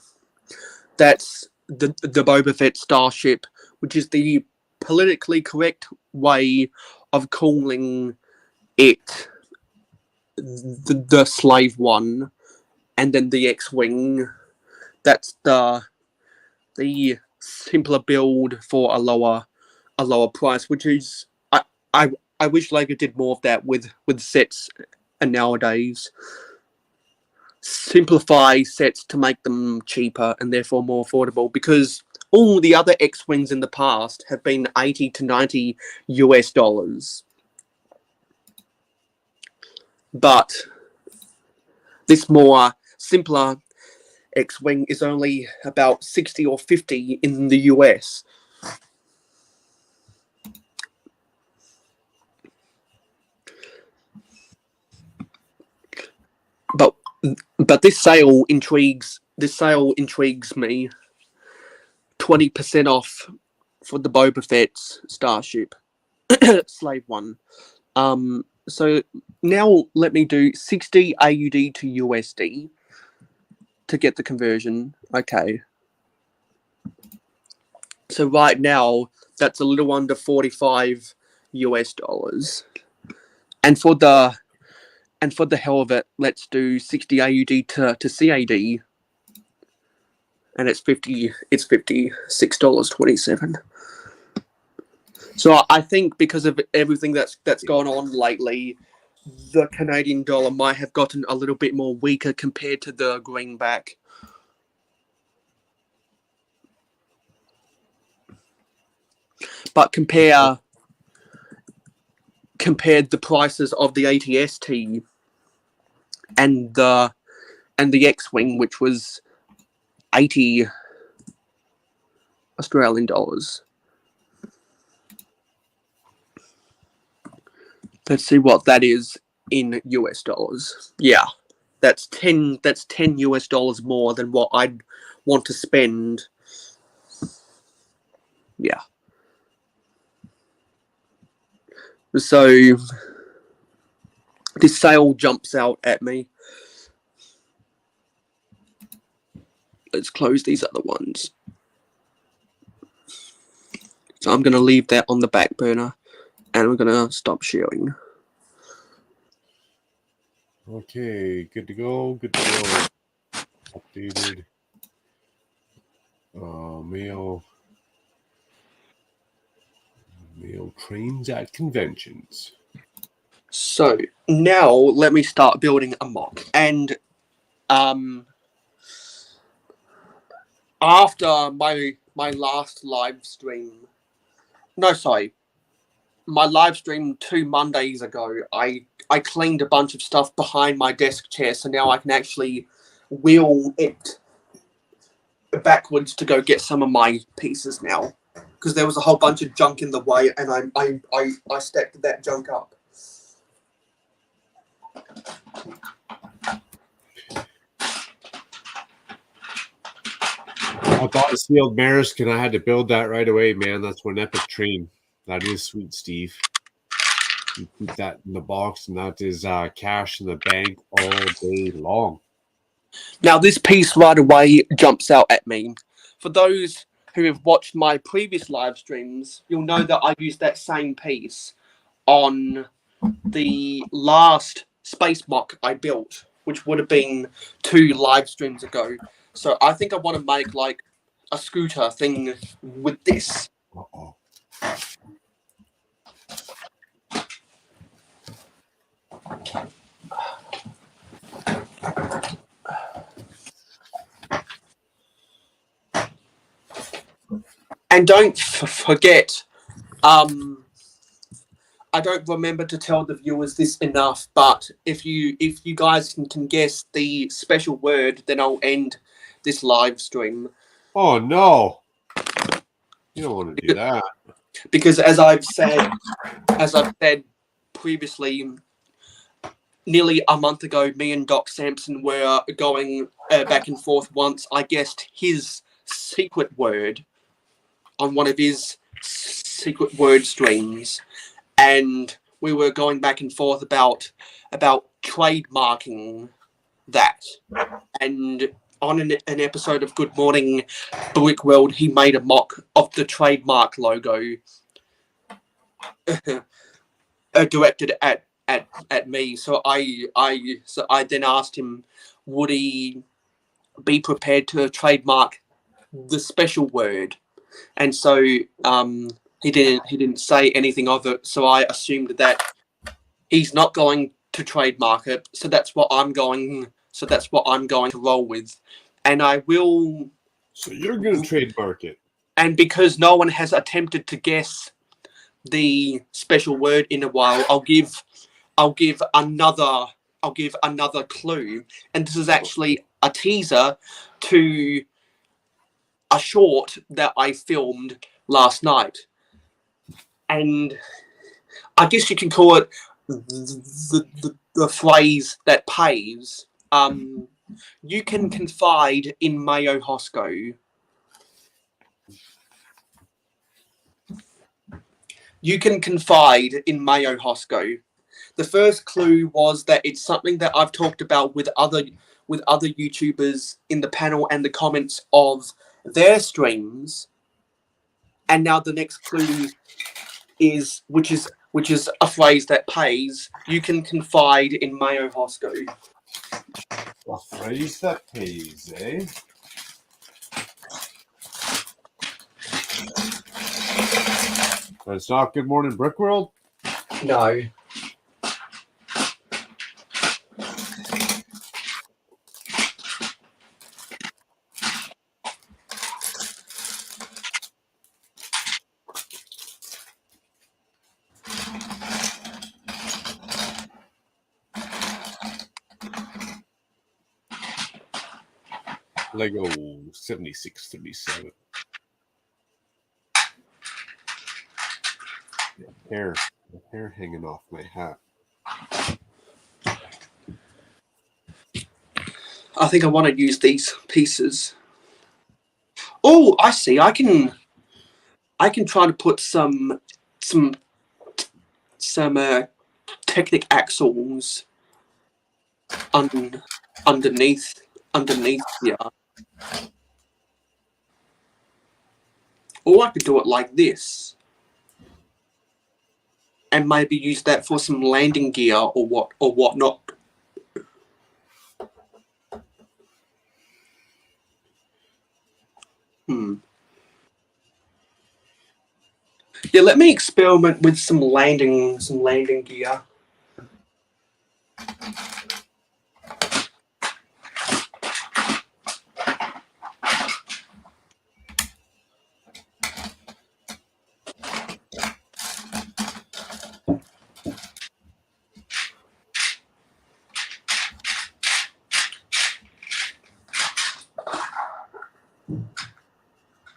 That's the Boba Fett starship, which is the politically correct way of calling it the slave one, and then the X-wing. That's the simpler build for a lower price, which is I wish Lego did more of that with sets and nowadays. Simplify sets to make them cheaper and therefore more affordable, because all the other X-wings in the past have been $80 to $90. But this more simpler X-wing is only about 60 or 50 in the US. But this sale intrigues me. 20% off for the Boba Fett's starship, slave one. So now let me do 60 AUD to USD to get the conversion. Okay. So right now that's a little under $45. And for the hell of it, let's do 60 AUD to CAD. And it's $56.27. So I think because of everything that's gone on lately, the Canadian dollar might have gotten a little bit more weaker compared to the greenback. But compared the prices of the ATST and the X-wing, which was 80 Australian dollars. Let's see what that is in US dollars. Yeah, that's 10 US dollars more than what I'd want to spend. Yeah. So this sale jumps out at me. Let's close these other ones. So I'm going to leave that on the back burner, and we're going to stop sharing. Okay, good to go. Good to go. Updated. Mayo trains at conventions. So now let me start building a mock. And after my last live stream, my live stream 2 Mondays ago, I I cleaned a bunch of stuff behind my desk chair, so now I can actually wheel it backwards to go get some of my pieces now, because there was a whole bunch of junk in the way, and I stacked that junk up. I bought a sealed Maersk and I had to build that right away, man. That's one epic train. That is sweet, Steve. You keep that in the box, and that is cash in the bank all day long. Now, this piece right away jumps out at me. For those who have watched my previous live streams, you'll know that I used that same piece on the last space mock I built, which would have been 2 live streams ago. So I think I want to make like a scooter thing with this. Uh-oh. And don't forget, I don't remember to tell the viewers this enough, but if you guys can guess the special word, then I'll end this live stream. Oh no! You don't want to do that. Because as I've said previously, nearly a month ago, me and Doc Sampson were going back and forth once. I guessed his secret word on one of his secret word streams, and we were going back and forth about trademarking that. And on an episode of Good Morning Brick World, he made a mock of the trademark logo directed at me. So I then asked him, would he be prepared to trademark the special word? And so he didn't say anything of it. So I assumed that he's not going to trademark it. So that's what I'm going to roll with, and I will. So you're going to trademark it. And because no one has attempted to guess the special word in a while, I'll give another clue, and this is actually a teaser to a short that I filmed last night, and I guess you can call it the phrase that pays. You can confide in Mayo Hosko. You can confide in Mayo Hosko. The first clue was that it's something that I've talked about with other YouTubers in the panel and the comments of their streams. And now the next clue is which is a phrase that pays. You can confide in Mayo Hosko. A phrase that pays, eh? But it's not Good Morning Brick World? No. Lego 7637. The hair hanging off my hat. I think I want to use these pieces. Oh, I see. I can try to put some Technic axles underneath here. Or I could do it like this. And maybe use that for some landing gear or whatnot. Yeah, let me experiment with some landing gear.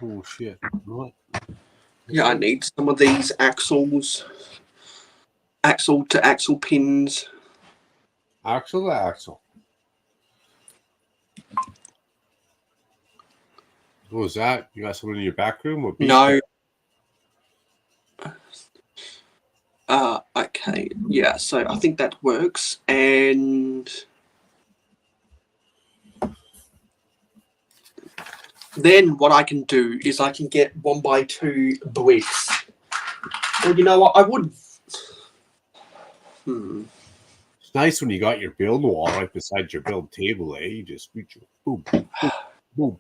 Oh shit! What? Yeah, I need some of these axles. Axle to axle pins. Axle to axle. What was that? You got someone in your back room? What beat No. that? Okay. Yeah, so I think that works. And then what I can do is I can get 1x2 bricks. Well, you know what? I would. It's nice when you got your build wall right beside your build table, eh? You just reach, boom, boom, boom.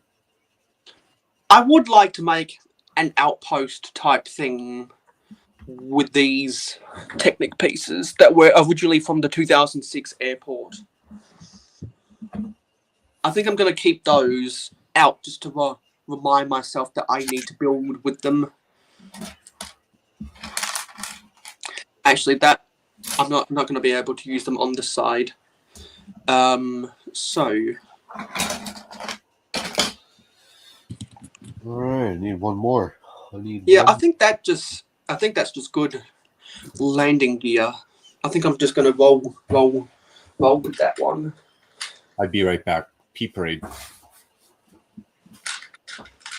I would like to make an outpost type thing with these Technic pieces that were originally from the 2006 airport. I think I'm going to keep those out just to remind myself that I need to build with them. Actually, that I'm not going to be able to use them on the side. So. All right, I need one more. I think that's just good landing gear. I think I'm just going to roll with that one. I'd be right back. Pea parade.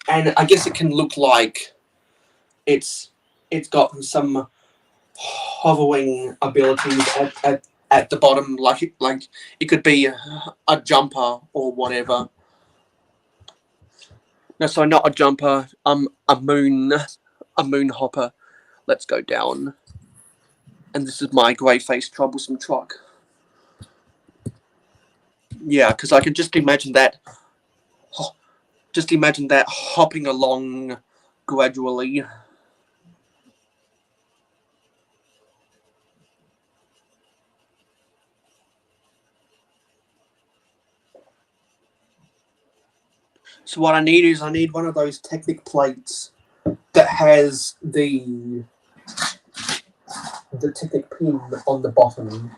And I guess it can look like it's got some hovering abilities at the bottom, like it could be a jumper or whatever. No, sorry, not a jumper. A moon hopper. Let's go down. And this is my grey-faced troublesome truck. Yeah, because I can just imagine that. Just imagine that hopping along gradually. So what I need one of those Technic plates that has the Technic pin on the bottom.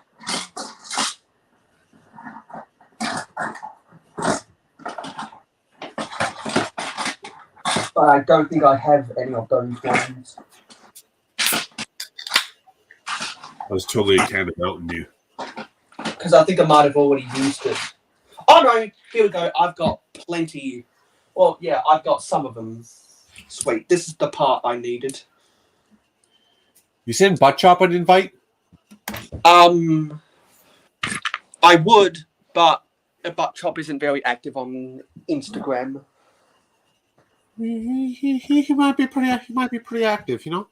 But I don't think I have any of those ones. I was totally kind of outing you. Because I think I might have already used it. Oh no, here we go. I've got plenty. Well, yeah, I've got some of them. Sweet, this is the part I needed. You send Butt Chop an invite? I would, but Butt Chop isn't very active on Instagram. He might be pretty active, you know.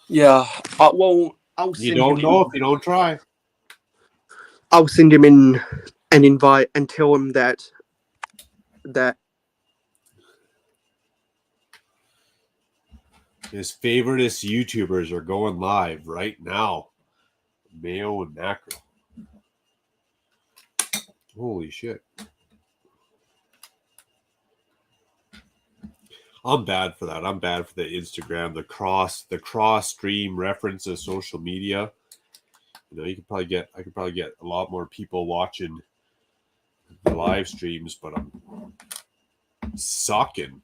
Yeah. Well, I'll send You don't him know in. if you don't try. I'll send him in an invite and tell him that His favoriteest YouTubers are going live right now. Mayo and Macro. Holy shit. I'm bad for that. I'm bad for the Instagram, the cross stream references, social media. You know, I could probably get a lot more people watching the live streams, but I'm sucking.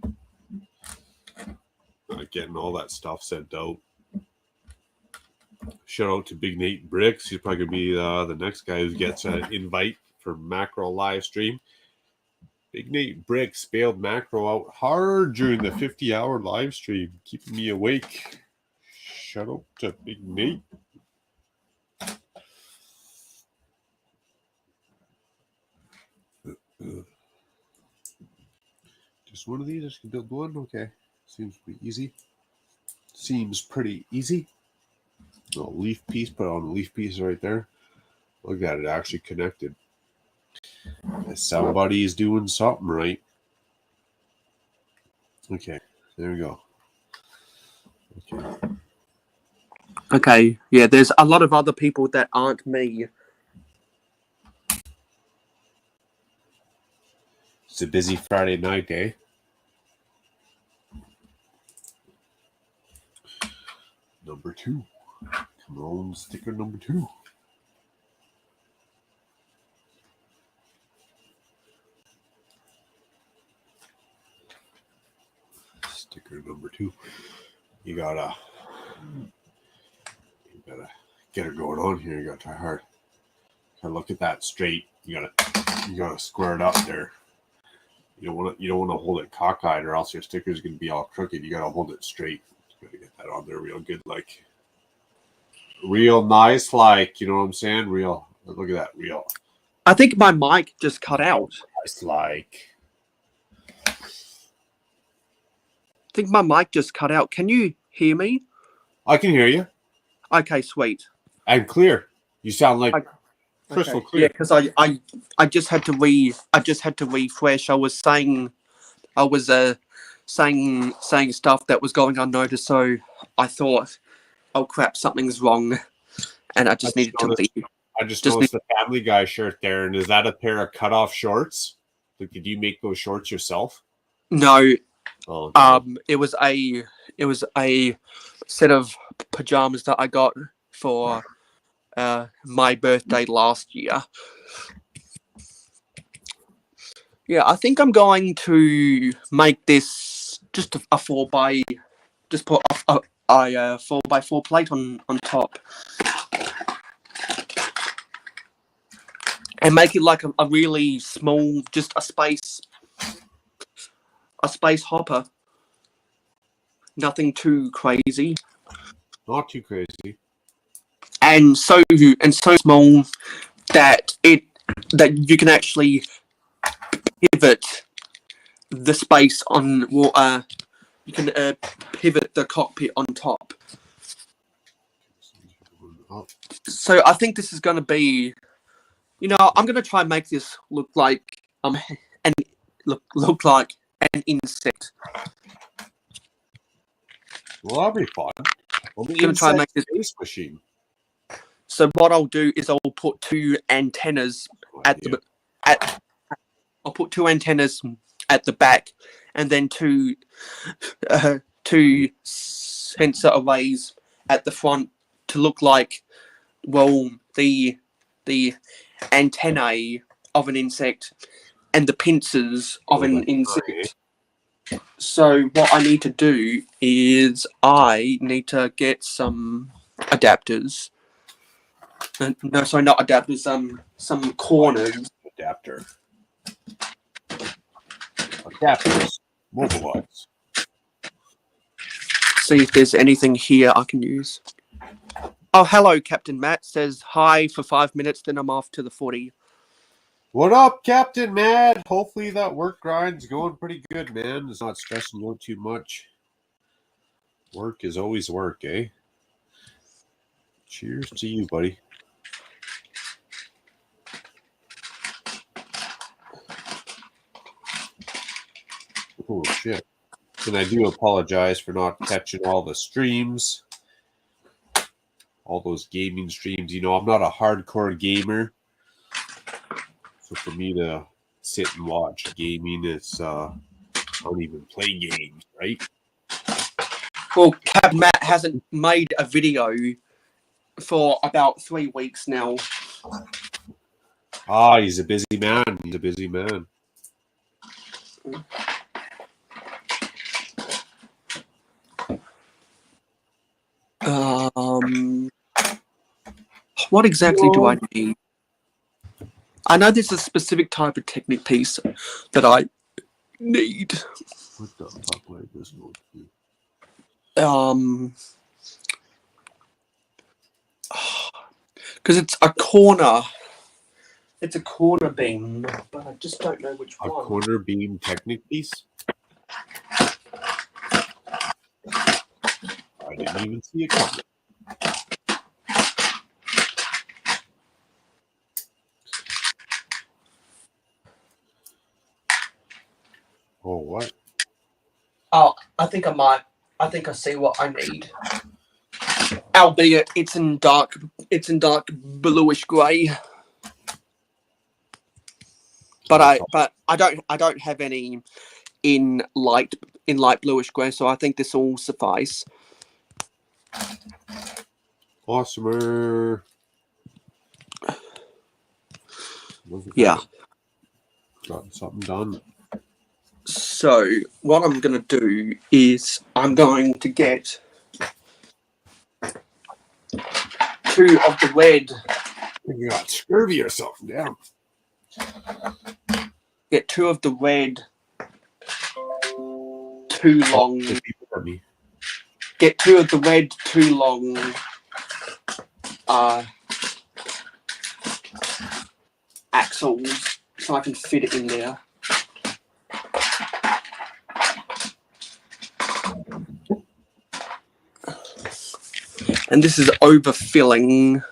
Not getting all that stuff sent out. Shout out to Big Nate Bricks. He's probably gonna be the next guy who gets an invite for Macro live stream. Big Nate Bricks bailed Macro out hard during the 50-hour live stream, keeping me awake. Shout out to Big Nate. Just one of these. I just can build one. Okay, seems pretty easy. Oh, leaf piece. Put on the leaf piece right there. Look at it, actually connected. Somebody's doing something right. Okay, there we go. Okay, yeah, there's a lot of other people that aren't me. It's a busy Friday night, eh? Number 2. Come on, sticker number 2. sticker number 2. You gotta get her going on here. You gotta try hard. Gotta look at that straight. You gotta square it up there. You don't wanna hold it cockeyed, or else your sticker's gonna be all crooked. You gotta hold it straight. You gotta get that on there real good, like real nice, like, you know what I'm saying? Real. Look at that, real. I think my mic just cut out. Nice, like. I think my mic just cut out. Can you hear me? I can hear you. Okay, sweet. And clear. You sound like crystal clear. Yeah, because I just had to refresh. I was saying stuff that was going unnoticed, so I thought, oh crap, something's wrong, and I just needed to leave. I just noticed the Family Guy shirt there, and is that a pair of cutoff shorts? Like, did you make those shorts yourself? No. Oh, okay. It was a set of pajamas that I got for my birthday last year. Yeah, I think I'm going to make this just a 4x, just put a 4x4 plate on top, and make it like a really small, just a space hopper. Nothing too crazy. Not too crazy. And so small that you can actually pivot the space on water. You can pivot the cockpit on top. So I think this is going to be, I'm going to try and make this look like look like an insect. Well, that'll be fun. I'm going to try and make this space machine. So what I'll do is I'll put 2 antennas I'll put 2 antennas at the back, and then two sensor arrays at the front to look like, well, the antennae of an insect and the pincers of an insect. So what I need to do is I need to get some adapters. No, sorry, not adapters. Some corners. Adapters. Mobile ones. See if there's anything here I can use. Oh, hello, Captain Matt. Says hi for 5 minutes, then I'm off to the footy. What up, Captain Matt? Hopefully that work grind's going pretty good, man. It's not stressing you out too much. Work is always work, eh? Cheers to you, buddy. Oh, shit. And I do apologize for not catching all the streams. All those gaming streams. I'm not a hardcore gamer. So for me to sit and watch gaming, it's I don't even play games, right? Well, Cap Matt hasn't made a video for about 3 weeks now. Ah, he's a busy man. He's a busy man. What exactly do I need? I know there's a specific type of Technic piece that I need. What the fuck like this one? Because it's a corner. It's a corner beam, but I just don't know which one. A corner beam Technic piece? I didn't even see it coming. Oh, what? Oh, I think I see what I need. Albeit it's in dark bluish grey. But I don't have any in light bluish grey, so I think this will suffice. Awesomer. Yeah. Got something done. So what I'm going to do is I'm going to get 2 of the red. You got scurvy or something. Yeah. Get 2 of the red. 2 long. Get 2 of the red, 2 long. Axles, so I can fit it in there. And this is overfilling.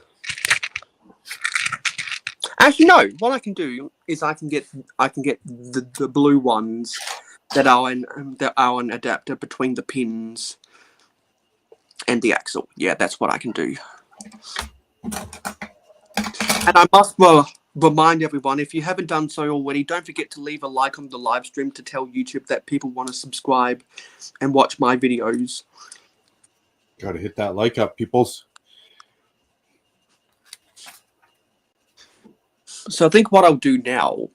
Actually, no. What I can do is I can get the blue ones that are an adapter between the pins and the axle. Yeah, that's what I can do. And I must remind everyone, if you haven't done so already, don't forget to leave a like on the live stream to tell YouTube that people want to subscribe and watch my videos. Gotta hit that like up, peoples. So I think what I'll do now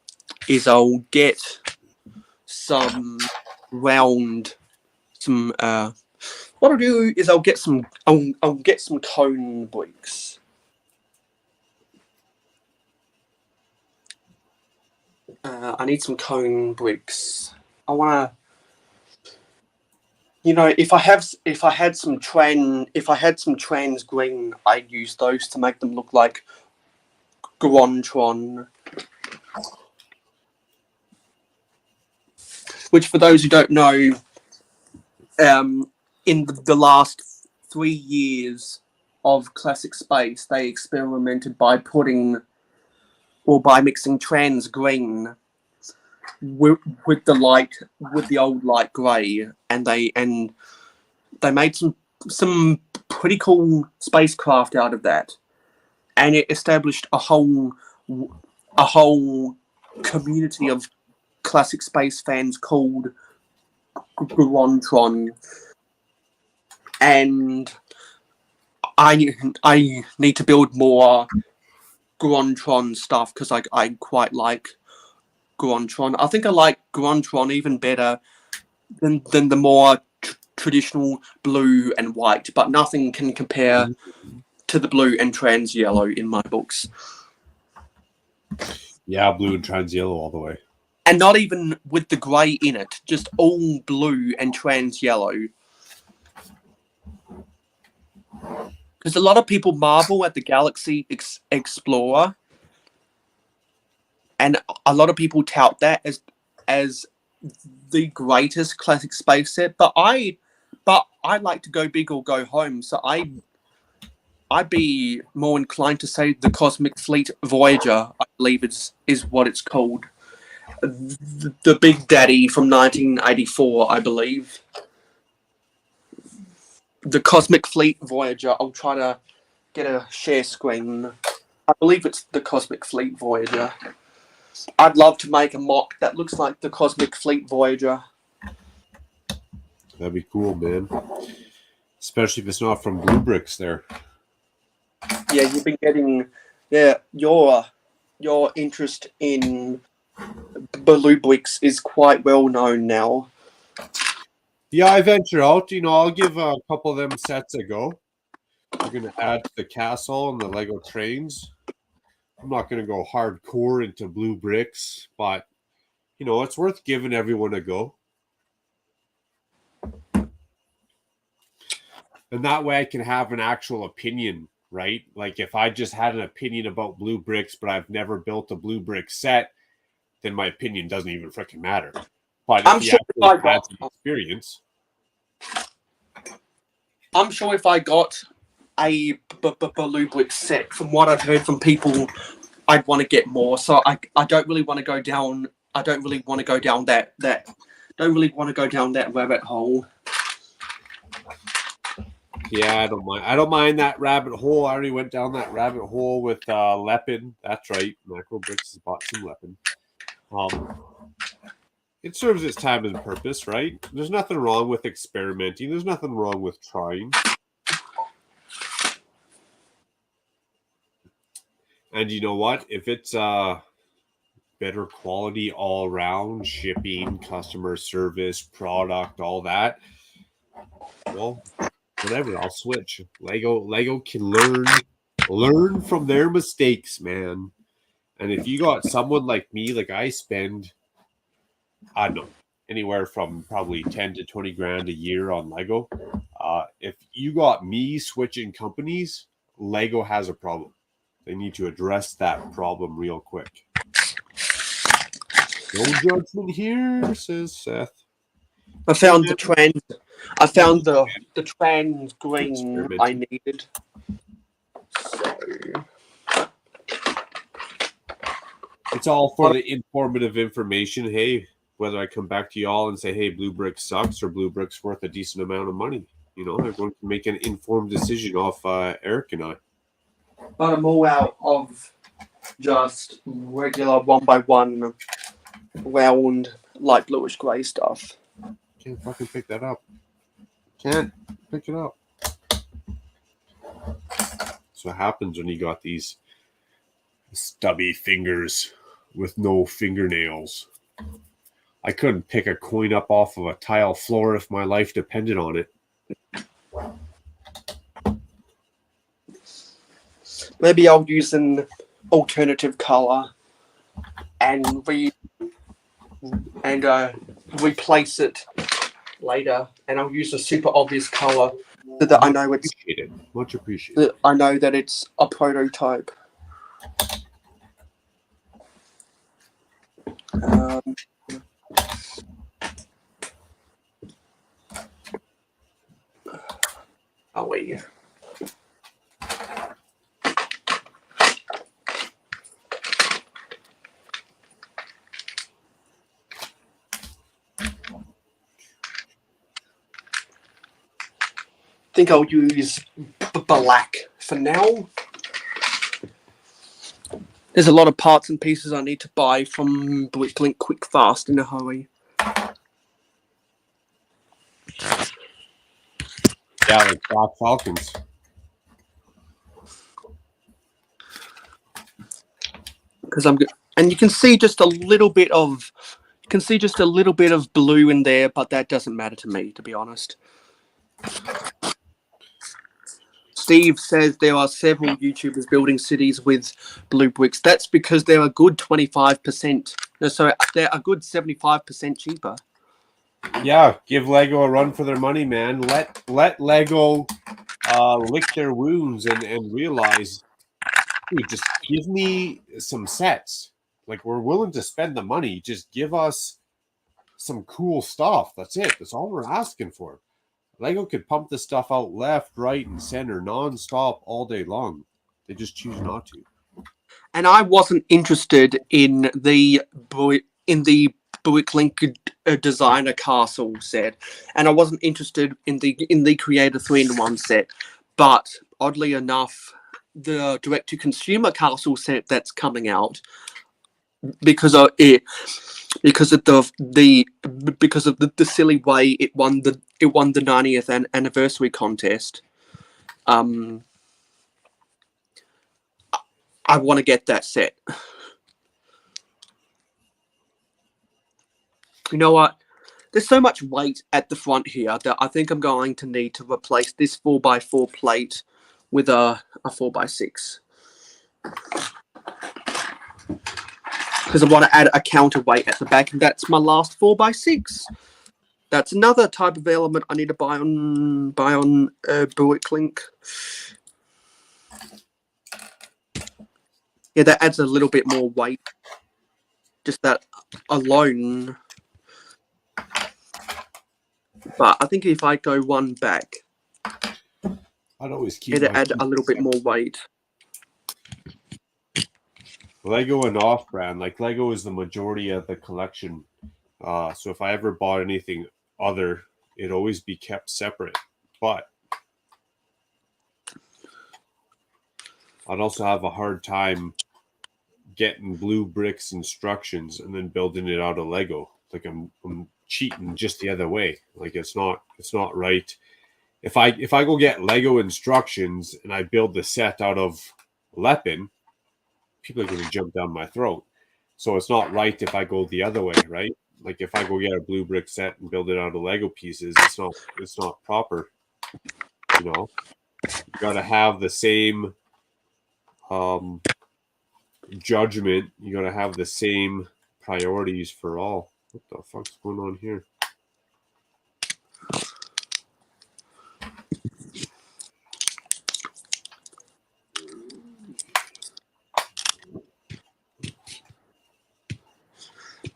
is I'll get some what I'll do is I'll get some cone bricks. I need some cone bricks. I wanna, if I had some trans green, I'd use those to make them look like Grontron. Which, for those who don't know, in the last 3 years of Classic Space, they experimented by mixing trans green with the old light grey, and they made some pretty cool spacecraft out of that, and it established a whole community of Classic Space fans called Grontron. And I need to build more Grontron stuff because I quite like Grontron. I think I like Grontron even better than the more traditional blue and white, but nothing can compare to the blue and trans yellow in my books. Yeah, blue and trans yellow all the way. And not even with the grey in it, just all blue and trans yellow. Because a lot of people marvel at the Galaxy Explorer, and a lot of people tout that as the greatest Classic Space set. But I like to go big or go home, so I'd be more inclined to say the Cosmic Fleet Voyager, I believe is what it's called. The Big Daddy from 1984, I believe. The Cosmic Fleet Voyager. I'll try to get a share screen. I believe it's the Cosmic Fleet Voyager. I'd love to make a mock that looks like the Cosmic Fleet Voyager. That'd be cool, man. Especially if it's not from Blue Bricks there. Yeah, you've been getting your interest in Blue Bricks is quite well known now. Yeah, I venture out. I'll give a couple of them sets a go. We're going to add to the castle and the Lego trains. I'm not going to go hardcore into Blue Bricks, but, it's worth giving everyone a go. And that way I can have an actual opinion, right? Like if I just had an opinion about Blue Bricks, but I've never built a Blue Brick set, then my opinion doesn't even freaking matter. But I'm sure if I got experience. I'm sure if I got a Blue Brick set, from what I've heard from people, I'd want to get more. So I don't really want to go down. I don't really want to go down that rabbit hole. Yeah, I don't mind that rabbit hole. I already went down that rabbit hole with Lepin. That's right. Macro Bricks has bought some Lepin. It serves its time and purpose, right? There's nothing wrong with experimenting. There's nothing wrong with trying. And you know what? If it's better quality all around, shipping, customer service, product, all that, well, whatever, I'll switch. Lego can learn from their mistakes, man. And if you got someone like me, like I spend, I don't know, anywhere from probably 10 to 20 grand a year on Lego. If you got me switching companies, Lego has a problem. They need to address that problem real quick. No judgment here, says Seth. I found the trans. I found the trans green I needed. So it's all for the informative information. Hey, whether I come back to y'all and say, hey, blue brick sucks or blue brick's worth a decent amount of money. You know, everyone can make an informed decision off Eric and I. But I'm all out of just regular 1x1 round light bluish grey stuff. Can't fucking pick that up. Can't pick it up. That's what happens when you got these stubby fingers with no fingernails. I couldn't pick a coin up off of a tile floor if my life depended on it. Maybe I'll use an alternative color and replace it later, and I'll use a super obvious color so that I know it's much appreciated. That I know that it's a prototype. Are we? I think I'll use black for now. There's a lot of parts and pieces I need to buy from Bricklink quick fast in a hurry. Yeah, like Black Falcons. Because I'm good, and you can see just a little bit of, blue in there, but that doesn't matter to me, to be honest. Steve says there are several YouTubers building cities with blue bricks. That's because they're a good 25%. No, sorry, they're a good 75% cheaper. Yeah, give Lego a run for their money, man. Let Lego lick their wounds and realize, dude, just give me some sets. Like, we're willing to spend the money. Just give us some cool stuff. That's it. That's all we're asking for. Lego could pump this stuff out left, right, and center non-stop all day long. They just choose not to. And I wasn't interested in the Bricklink designer castle set, and I wasn't interested in the Creator 3-in-1 set. But oddly enough, the direct-to-consumer castle set that's coming out, because of the silly way it won the 90th anniversary contest. I want to get that set. You know what? There's so much weight at the front here that I think I'm going to need to replace this 4x4 plate with a 4x6. Because I want to add a counterweight at the back, and that's my last 4x6. That's another type of element I need to buy on Bricklink. Yeah, that adds a little bit more weight. Just that alone. But I think if I go one back, I'd always keep it'd add a little bit more weight. Lego and off-brand, like Lego is the majority of the collection. So if I ever bought anything other, it'd always be kept separate. But I'd also have a hard time getting blue bricks instructions and then building it out of Lego. Like I'm cheating just the other way. Like it's not right. If I go get Lego instructions and I build the set out of Lepin, people are going to jump down my throat. So it's not right if I go the other way, right? Like if I go get a blue brick set and build it out of Lego pieces, it's not proper. You know, you gotta have the same judgment. You gotta have the same priorities for all. What the fuck's going on here?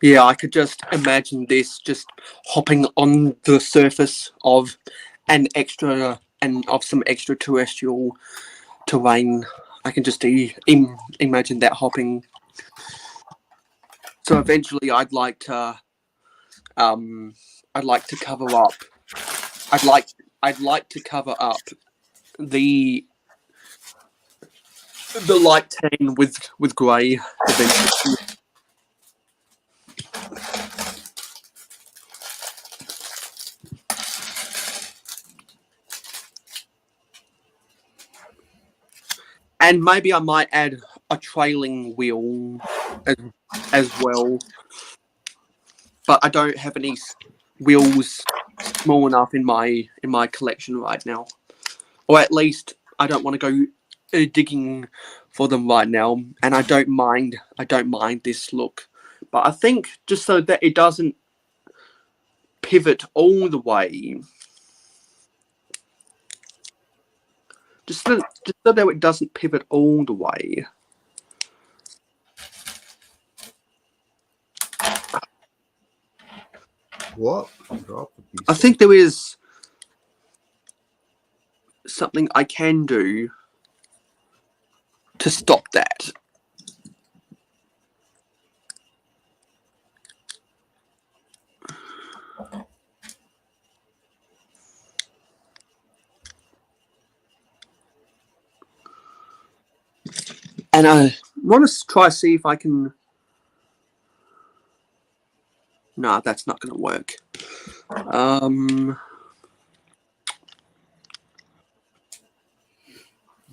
Yeah, I could just imagine this just hopping on the surface of some extraterrestrial terrain. I can just imagine that hopping. So eventually, I'd like to cover up. I'd like to cover up the light tan with grey eventually. And maybe I might add a trailing wheel as well. But I don't have any wheels small enough in my collection right now. Or at least I don't want to go digging for them right now. And I don't mind this look. But I think just so that it doesn't pivot all the way. Just so that it doesn't pivot all the way. What? I think there is something I can do to stop that. And I want to try see if I can... Nah, that's not going to work.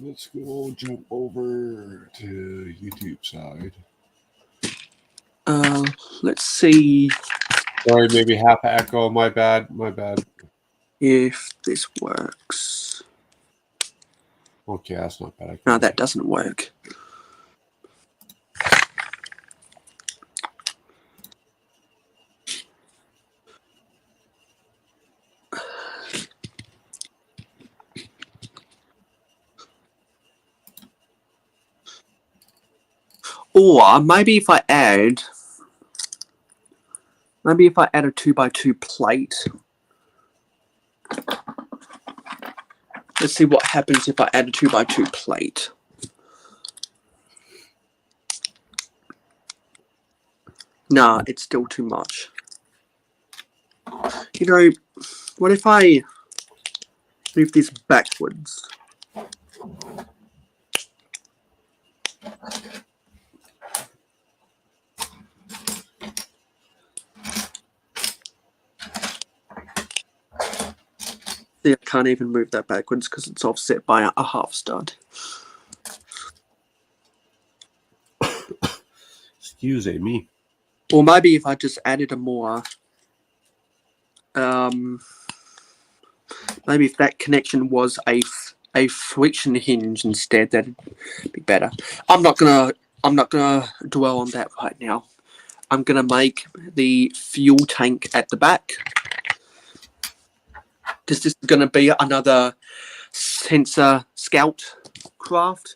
Let's go jump over to YouTube side. Let's see. Sorry, maybe half echo. My bad. If this works. Okay, that's not bad. No, that doesn't work. Or maybe if I add a 2x2 plate. Let's see what happens if I add a 2x2 plate. Nah, it's still too much. You know, what if I move this backwards? See, I can't even move that backwards because it's offset by a half stud. Excuse me. Or maybe if I just added a more... maybe if that connection was a friction hinge instead, that'd be better. I'm not gonna dwell on that right now. I'm gonna make the fuel tank at the back. This is gonna be another sensor scout craft.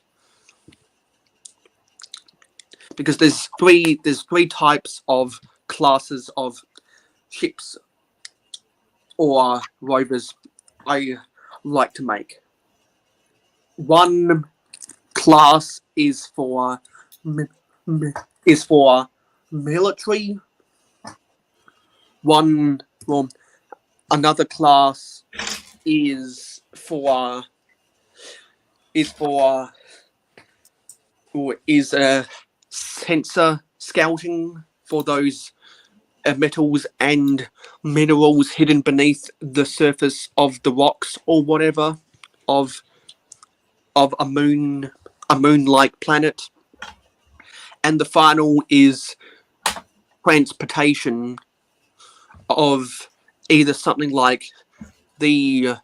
Because there's three types of classes of ships or rovers I like to make. One class is for military. Another class is sensor scouting for those metals and minerals hidden beneath the surface of the rocks or whatever of a moon-like planet. And the final is transportation of either something like the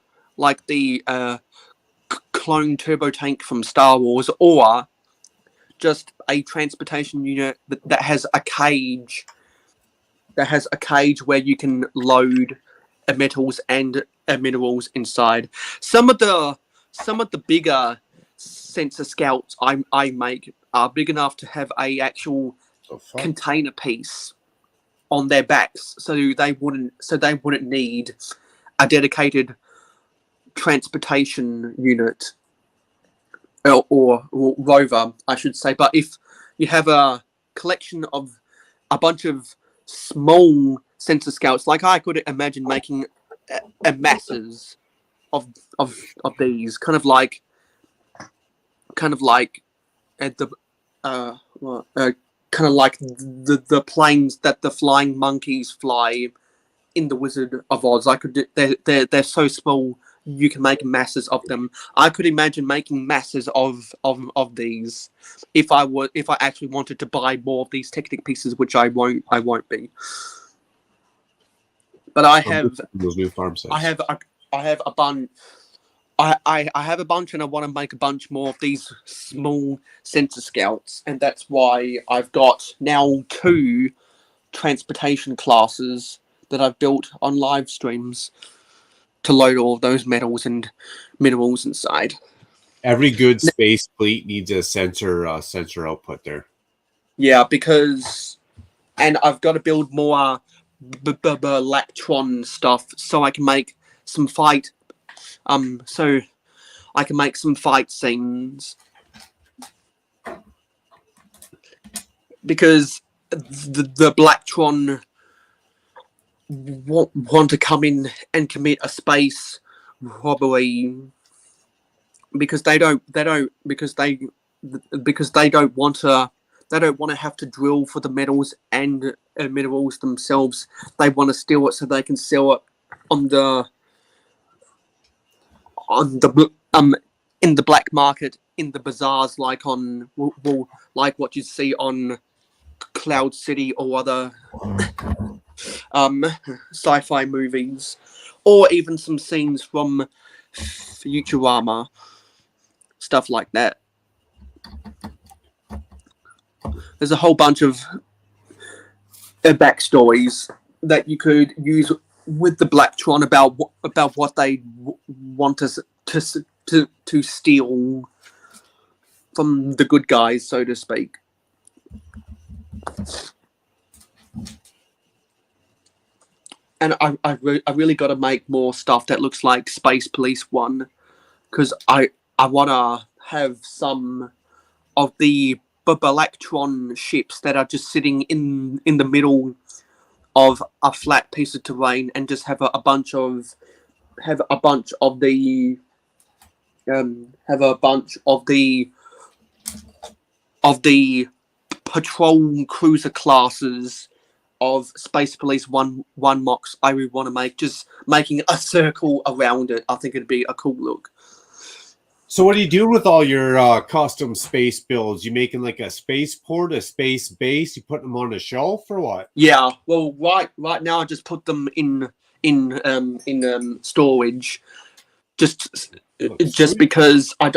clone turbo tank from Star Wars, or just a transportation unit that has a cage. That has a cage where you can load metals and minerals inside. Some of the bigger sensor scouts I make are big enough to have a actual container piece on their backs, so they wouldn't need a dedicated transportation unit or rover, I should say. But if you have a collection of a bunch of small sensor scouts, like I could imagine making masses of these, kind of like at the kind of like the planes that the flying monkeys fly in the Wizard of Oz. They're so small you can make masses of them. I could imagine making masses of these if I actually wanted to buy more of these Technic pieces, which I won't be. But I have those new farm sites. I have a bunch. I have a bunch, and I want to make a bunch more of these small sensor scouts, and that's why I've got now 2 transportation classes that I've built on live streams to load all of those metals and minerals inside. Every good space fleet needs a sensor output there. Yeah, and I've got to build more Electron stuff so I can make some fight scenes, because the Blacktron want to come in and commit a space robbery because they don't want to have to drill for the metals and minerals themselves. They want to steal it so they can sell it in the black market, in the bazaars, like what you see on Cloud City or other sci-fi movies, or even some scenes from Futurama, stuff like that. There's a whole bunch of backstories that you could use with the Blacktron about what they want us to steal from the good guys, so to speak. And I really got to make more stuff that looks like Space Police 1, because I want to have some of the Electron ships that are just sitting in the middle of a flat piece of terrain, and just have a bunch of the patrol cruiser classes of Space Police 1 MOCs. I would want to make, just making a circle around it. I think it'd be a cool look. So what do you do with all your custom space builds? You making like a spaceport, a space base? You putting them on a shelf or what? Yeah, well, right now I just put them in storage, just because I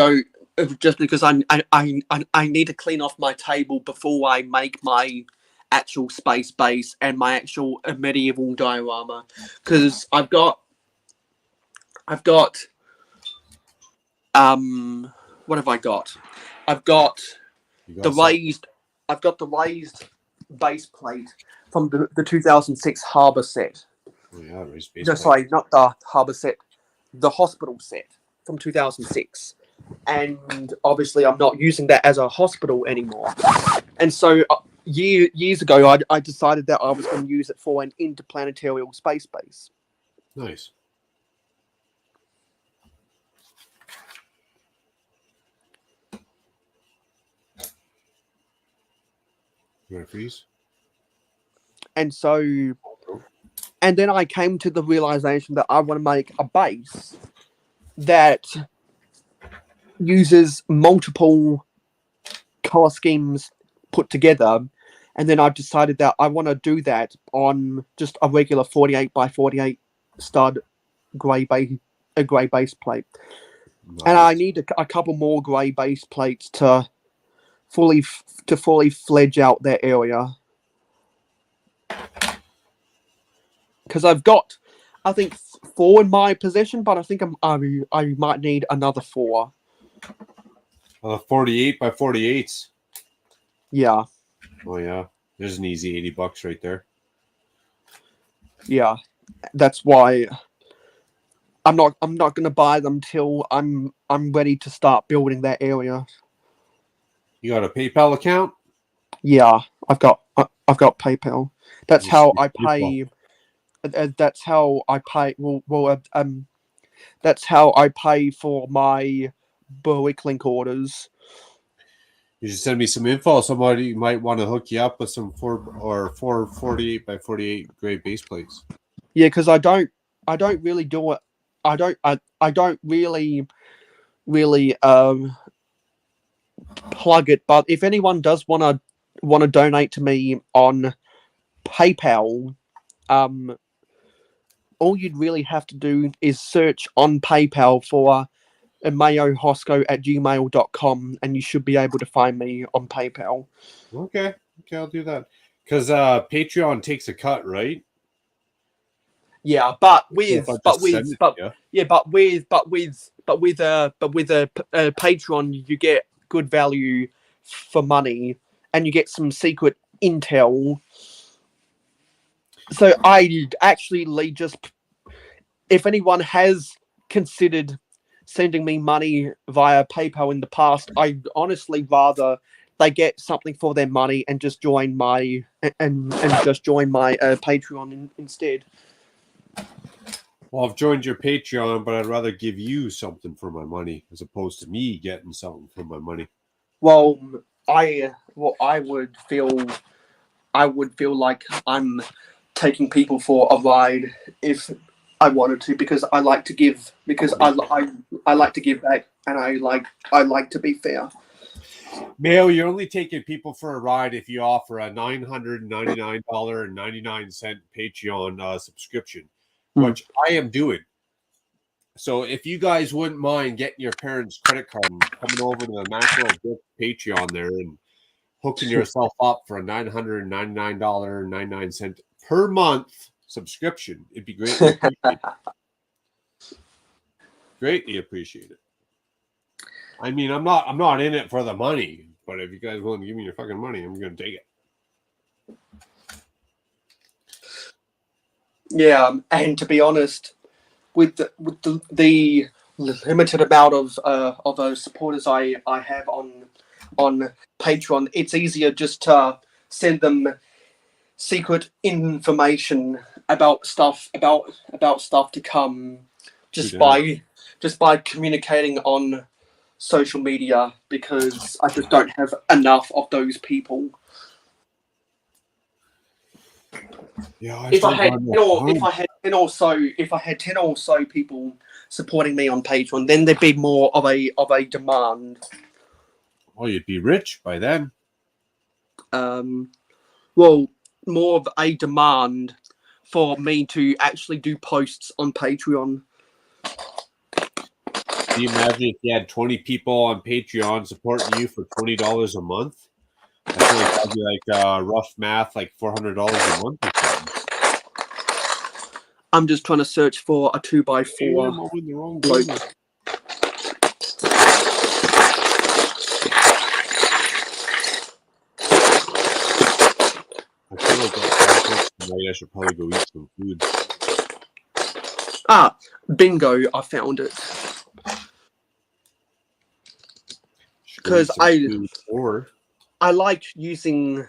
need to clean off my table before I make my actual space base and my actual medieval diorama, because I've got what have I got? I've got the raised base plate from the 2006 Harbour set. Oh yeah, raised base No, plate. sorry, not the Harbour set, the hospital set from 2006. And obviously I'm not using that as a hospital anymore. And so years ago, I decided that I was going to use it for an interplanetary space base. Nice. You want to freeze? And then I came to the realization that I want to make a base that uses multiple color schemes put together, and then I've decided that I want to do that on just a regular 48x48 stud grey base plate, and I need a couple more grey base plates to fully fledge out that area. Because I've got, I think, 4 in my possession, but I think I might need another 4. 48x48s. Yeah. Oh yeah, there's an easy $80 right there. Yeah, that's why I'm not going to buy them till I'm ready to start building that area. You got a PayPal account? Yeah, I've got PayPal. That's how I pay. That's how I pay. That's how I pay for my Berwicklink orders. You should send me some info. Somebody might want to hook you up with some 4 48x48 gray base plates. Yeah, because I don't really do it. I don't really plug it. But if anyone does want to donate to me on PayPal, all you'd really have to do is search on PayPal for mayohosko@gmail.com, and you should be able to find me on PayPal. Okay, I'll do that. Because Patreon takes a cut, right? Yeah, but with Patreon, you get good value for money, and you get some secret intel. So I actually just, if anyone has considered sending me money via PayPal in the past, I honestly rather they get something for their money and just join my Patreon instead. Well, I've joined your Patreon, but I'd rather give you something for my money as opposed to me getting something for my money. Well, I would feel like I'm taking people for a ride if I wanted to, because I like to give, because I like to give back, and I like to be fair. Mayo, you're only taking people for a ride if you offer a $999.99 Patreon subscription, which I am doing. So if you guys wouldn't mind getting your parents' credit card and coming over to the Macro Patreon there and hooking yourself up for a $999.99 per month subscription, it'd be greatly appreciated. Greatly appreciated. I mean, I'm not in it for the money, but if you guys willing to give me your fucking money, I'm gonna take it. Yeah, and to be honest, with the limited amount of supporters I have on Patreon, it's easier just to send them secret information about stuff to come, just by communicating on social media, because I just don't have enough of those people. Yeah, If I had 10 or so people supporting me on Patreon, then there'd be more of a demand. Oh, you'd be rich by then. Well, more of a demand for me to actually do posts on Patreon. Can you imagine if you had 20 people on Patreon supporting you for $20 a month? I feel like that'd be like rough math, like $400 a month or something. I'm just trying to search for a 2x4 bloke. I feel like I should probably go eat some food. Ah, bingo! I found it. Because I like using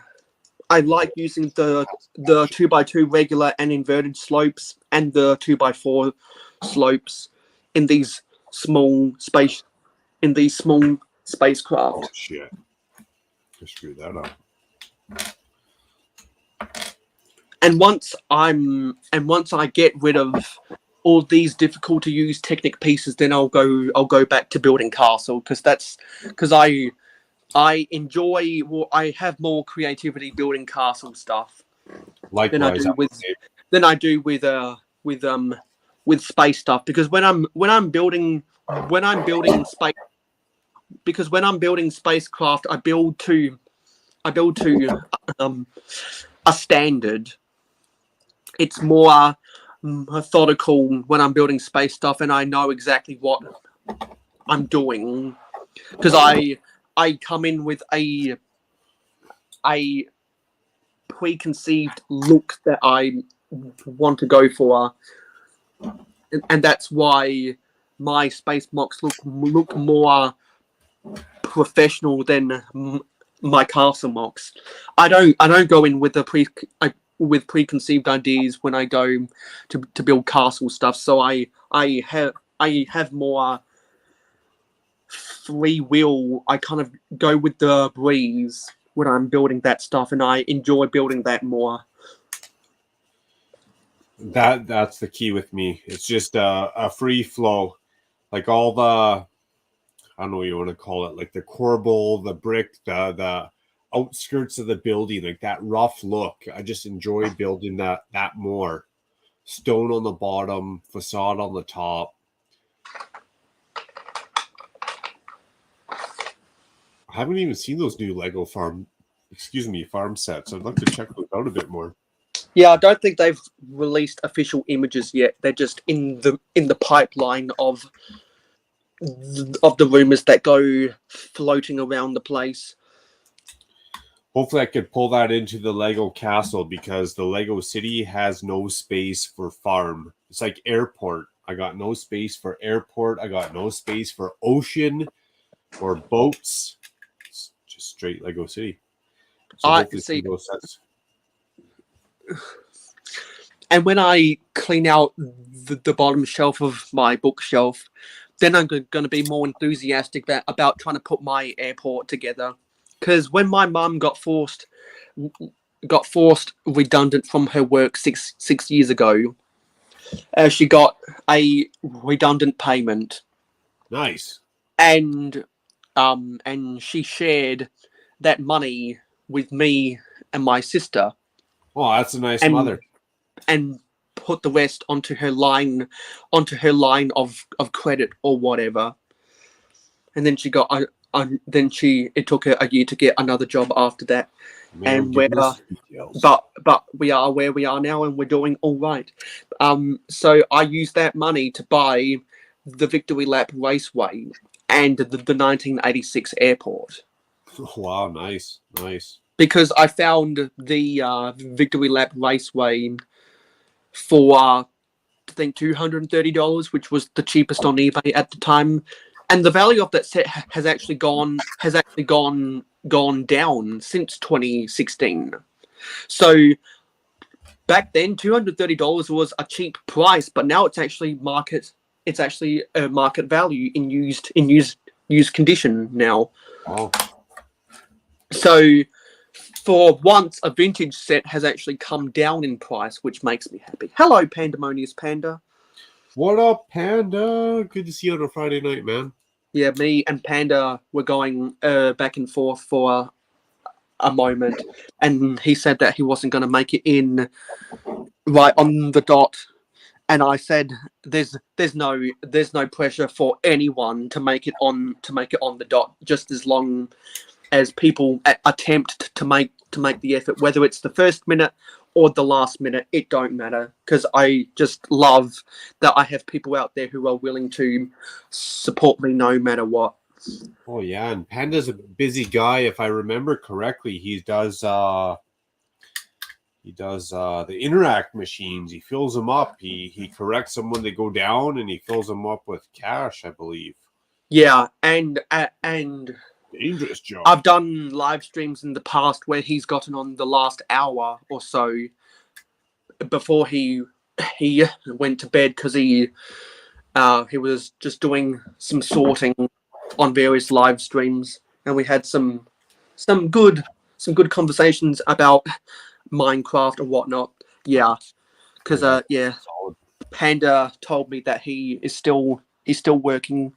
the 2x2 regular and inverted slopes and the 2x4 slopes in these small spacecraft. Oh shit! I screwed that up. And once I get rid of all these difficult to use Technic pieces, then I'll go back to building castle, because I enjoy. Well, I have more creativity building castle stuff than I Likewise, do with with space stuff, because when I'm building space, because when I'm building spacecraft, I build to um, a standard. It's more methodical when I'm building space stuff, and I know exactly what I'm doing, because I come in with a preconceived look that I want to go for, and that's why my space mocks look more professional than my castle mocks. I don't go in with with preconceived ideas when I go to build castle stuff. So I have more free will. I kind of go with the breeze when I'm building that stuff, and I enjoy building that more. that's the key with me. It's just a free flow, like all the, I don't know what you want to call it, like the corbel, the brick, the outskirts of the building, like that rough look. I just enjoy building that more. Stone on the bottom, facade on the top. I haven't even seen those new Lego farm sets. I'd like to check those out a bit more. Yeah, I don't think they've released official images yet. They're just in the pipeline of the rumors that go floating around the place. Hopefully I could pull that into the Lego castle, because the Lego city has no space for farm. It's like airport. I got no space for airport. I got no space for ocean or boats. It's just straight Lego city. So I hopefully see. those sets. And when I clean out the bottom shelf of my bookshelf, then I'm going to be more enthusiastic about trying to put my airport together. Because when my mum got forced redundant from her work six years ago, she got a redundant payment, Nice. and she shared that money with me and my sister, Oh, that's a nice and mother. and put the rest onto her line of credit or whatever. And then she got it took her a year to get another job after that. And but we are where we are now, and we're doing all right. So I used that money to buy the Victory Lap Raceway and the 1986 airport, Wow, nice. because I found the Victory Lap Raceway for I think $230, which was the cheapest on eBay at the time, and the value of that set has actually gone down since 2016. So back then, $230 was a cheap price, but now it's actually a market value in used condition now. Oh. So for once, a vintage set has actually come down in price, which makes me happy. Hello, Pandemonious Panda. What up, Panda? Good to see you on a Friday night, man. Yeah, me and Panda were going back and forth for a moment, and he said that he wasn't going to make it in right on the dot, and I said there's no pressure for anyone to make it on the dot, just as long as people attempt to make the effort, whether it's the first minute or the last minute. It don't matter, because I just love that I have people out there who are willing to support me no matter what. Oh yeah, and Panda's a busy guy. If I remember correctly, he does the interact machines. He fills them up. He corrects them when they go down, and he fills them up with cash, I believe. Yeah, and dangerous job. I've done live streams in the past where he's gotten on the last hour or so before he went to bed, because he was just doing some sorting on various live streams, and we had some good conversations about Minecraft and whatnot. Yeah, because Panda told me that he's still working.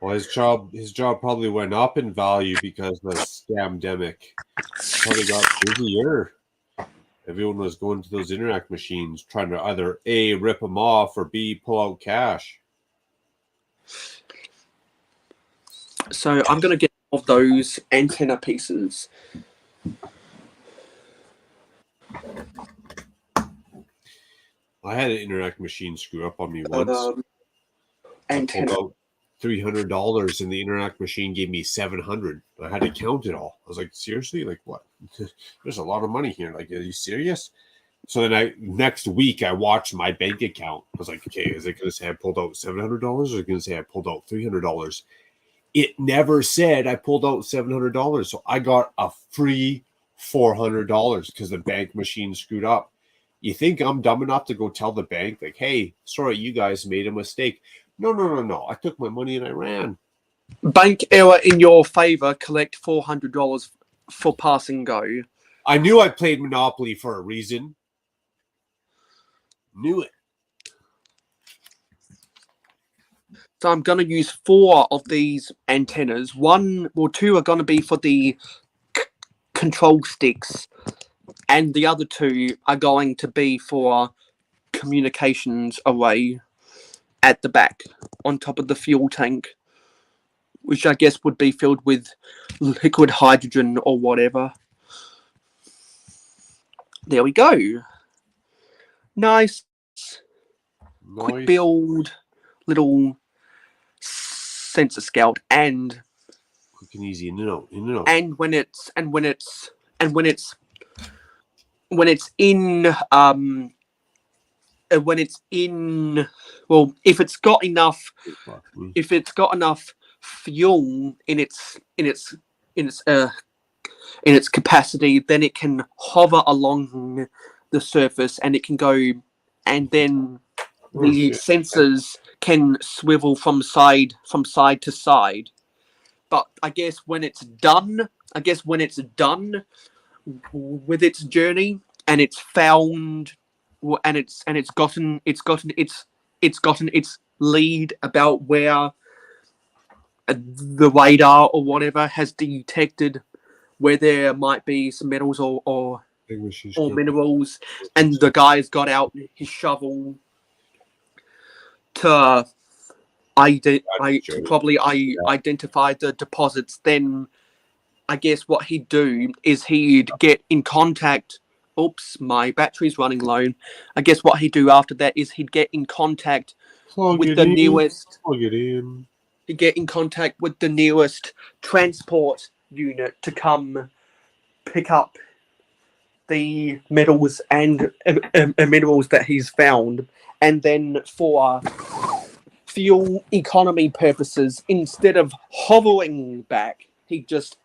Well, his job probably went up in value because of the scamdemic. Probably got busier. Everyone was going to those Interac machines trying to either A, rip them off, or B, pull out cash. So I'm going to get of those antenna pieces. I had an Interac machine screw up on me once. Antenna. I pulled out $300 and the Interac machine gave me $700. I had to count it all. I was like, seriously? Like, what? There's a lot of money here. Like, are you serious? So then next week I watched my bank account. I was like, okay, is it going to say I pulled out $700 or is it going to say I pulled out $300? It never said I pulled out $700. So I got a free $400 because the bank machine screwed up. You think I'm dumb enough to go tell the bank, like, hey, sorry, you guys made a mistake? No. I took my money and I ran. Bank error in your favor. Collect $400 for pass and go. I knew I played Monopoly for a reason. Knew it. So I'm going to use 4 of these antennas. 2 are going to be for the control sticks, and the other 2 are going to be for communications array at the back on top of the fuel tank, which I guess would be filled with liquid hydrogen or whatever. There we go. Nice. Quick build, little sensor scout, and quick and easy. No. And when it's in well, if it's got enough fuel in its capacity, then it can hover along the surface and it can go, and then the sensors can swivel from side to side. But I guess when it's done with its journey and it's found and it's gotten its lead about where the radar or whatever has detected where there might be some metals or minerals, and the guy's got out his shovel to identify the deposits, then I guess what he'd do is he'd get in contact. Oops, my battery's running low. I guess what he'd do after that is he'd get in contact with the newest. He'd get in contact with the newest transport unit to come pick up the metals and minerals that he's found, and then for fuel economy purposes, instead of hovering back, he just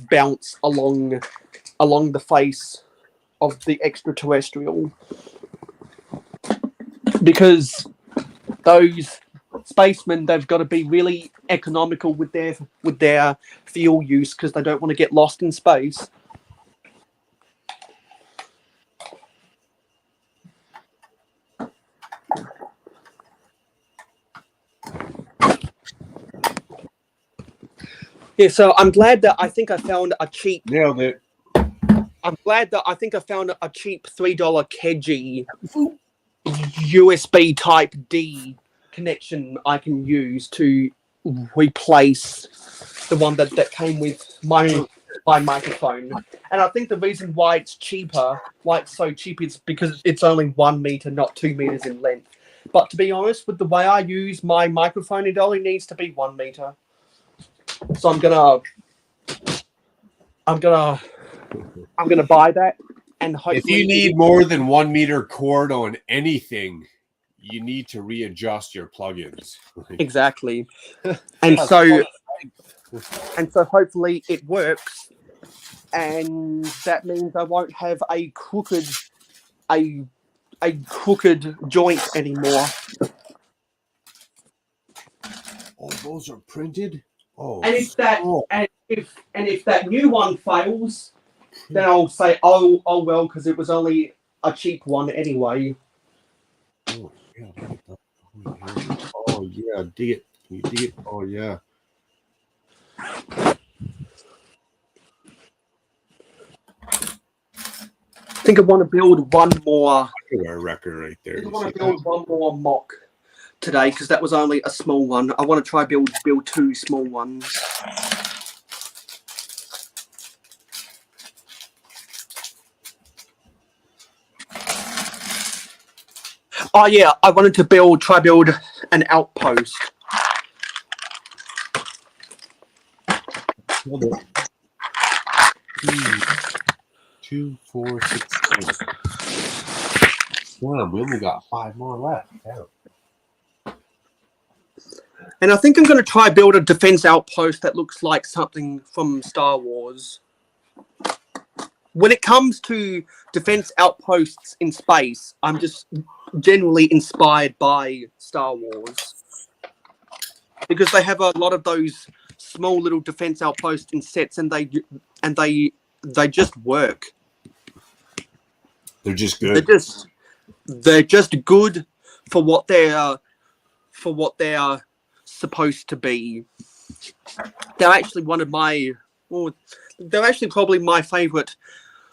bounce along the face of the extraterrestrial, because those spacemen, they've got to be really economical with their fuel use because they don't want to get lost in space. Yeah, so I'm glad that I think I found a cheap. Nailed it. I'm glad that I think I found a cheap $3 Keji USB Type D connection I can use to replace the one that came with my microphone. And I think the reason why it's so cheap, is because it's only 1 meter, not 2 meters in length. But to be honest, with the way I use my microphone, it only needs to be 1 meter. So I'm gonna buy that, and hopefully, if you need more than 1 meter cord on anything, you need to readjust your plugins. Exactly. And so hopefully it works, and that means I won't have a crooked joint anymore. Oh, those are printed. Oh, and if that new one fails, then I'll say, oh well, because it was only a cheap one anyway. Oh yeah, dig it. Can you dig it? Oh yeah. I think I want to build one more. Underwear record right there. I think I You want see to build one more mock today because that was only a small one. I want to try build 2 small ones. Oh yeah, I wanted to try build an outpost. Hold it. 2, 4, 6, 8. Damn, we only got 5 more left. Damn. And I think I'm going to try build a defense outpost that looks like something from Star Wars. When it comes to defense outposts in space, I'm just generally inspired by Star Wars. Because they have a lot of those small little defense outposts in sets and they just work. They're just good. They're just good for what they are supposed to be. They're actually they're actually probably my favorite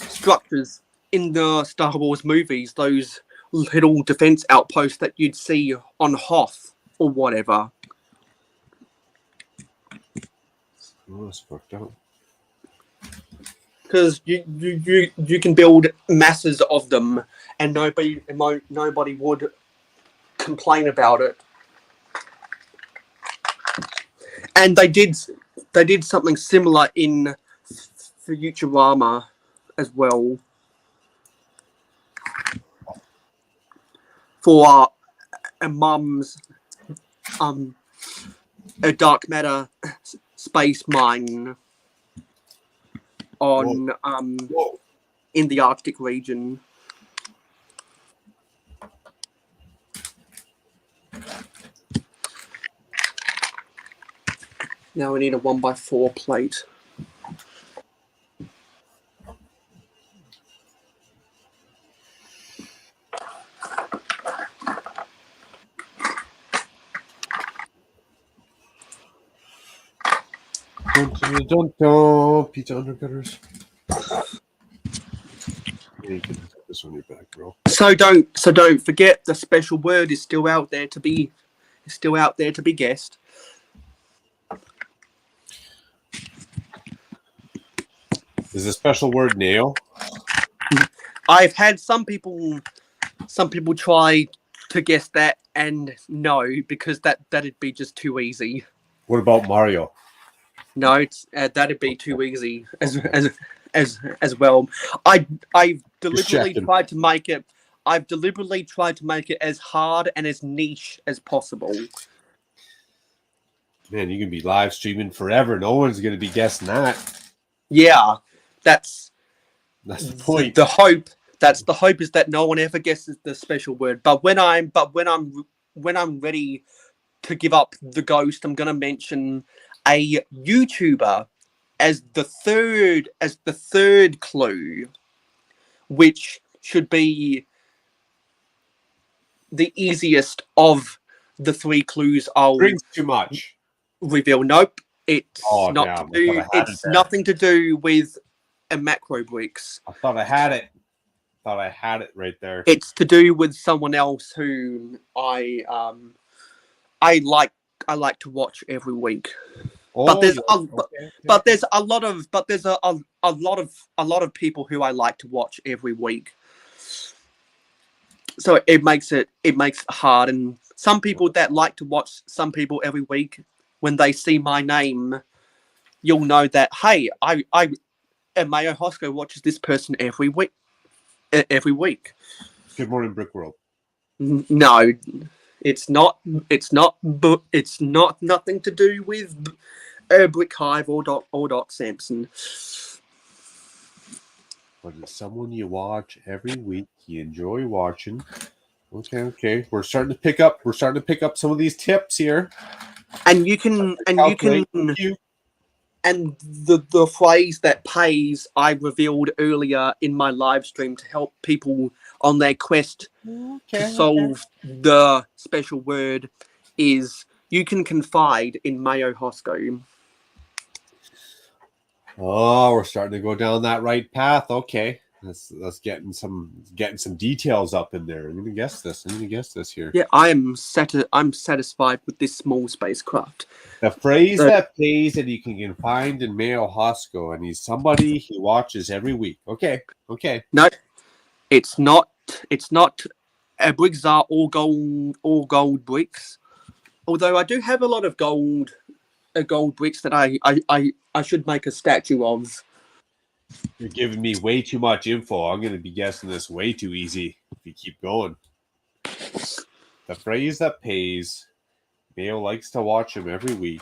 structures in the Star Wars movies. Those little defense outposts that you'd see on Hoth or whatever. Oh, that's fucked up. Because you can build masses of them and nobody would complain about it. And they did something similar in Futurama as well. For a mum's a dark matter space mine on in the Arctic region. Now we need a 1x4 plate. Dun, dun, dun. Pizza undercutters. Yeah, you can put this on your back, bro. So don't forget the special word is still out there to be guessed. Is the special word nail? I've had some people try to guess that and no, because that'd be just too easy. What about Mario? No, it's that'd be too easy as well. I've deliberately tried to make it. I've deliberately tried to make it as hard and as niche as possible. Man, you can be live streaming forever. No one's going to be guessing that. Yeah, that's the point. The hope. That's the hope is that no one ever guesses the special word. But when I'm ready to give up the ghost, I'm gonna mention a YouTuber as the third clue, which should be the easiest of the 3 clues I'll Drinks too much. reveal. Nope, it's Damn, it's nothing to do with a macro bricks. I thought I had it. I had it right there. It's to do with someone else who I like to watch every week. But there's a lot of people who I like to watch every week. So it makes it hard. And some people that like to watch some people every week, when they see my name, you'll know that hey, I Mayo Hosko watches this person every week. Good morning, Brick World. No, it's not. But it's not nothing to do with Brick Hive or Doc Sampson. But it's someone you watch every week. You enjoy watching. Okay. We're starting to pick up some of these tips here. And you can. And the phrase that pays I revealed earlier in my live stream to help people on their quest to solve the special word is you can confide in Mayo Hosko. Oh, we're starting to go down that right path. Okay. That's getting some details up in there. I'm gonna guess this here. Yeah, I'm satisfied with this small spacecraft. The phrase that pays and you can find in Mayo Hosko, and he's somebody he watches every week. Okay. No, it's not. It's not. Bricks are all gold bricks. Although I do have a lot of gold bricks that I should make a statue of. You're giving me way too much info. I'm going to be guessing this way too easy if you keep going. The phrase that pays. Mayo likes to watch him every week.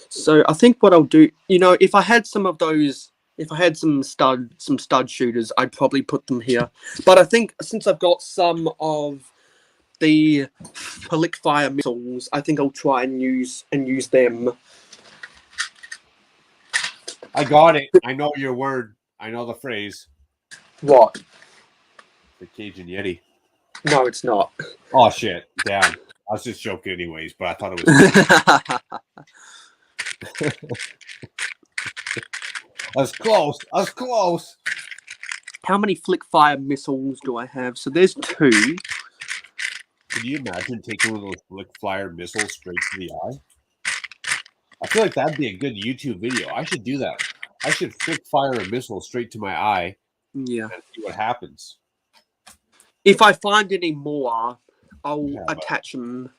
So I think what I'll do, if I had some of those, if I had some stud shooters, I'd probably put them here. But I think since I've got some of the flick fire missiles, I think I'll try and use them. I got it. I know your word. I know the phrase. What? The Cajun Yeti. No, it's not. Oh shit! Damn. I was just joking, anyways. But I thought it was. I was close. How many flick fire missiles do I have? So there's 2. Can you imagine taking one of those flick fire missiles straight to the eye? I feel like that'd be a good YouTube video. I should do that. I should flick fire a missile straight to my eye. Yeah. And see what happens. If I find any more, I'll attach them.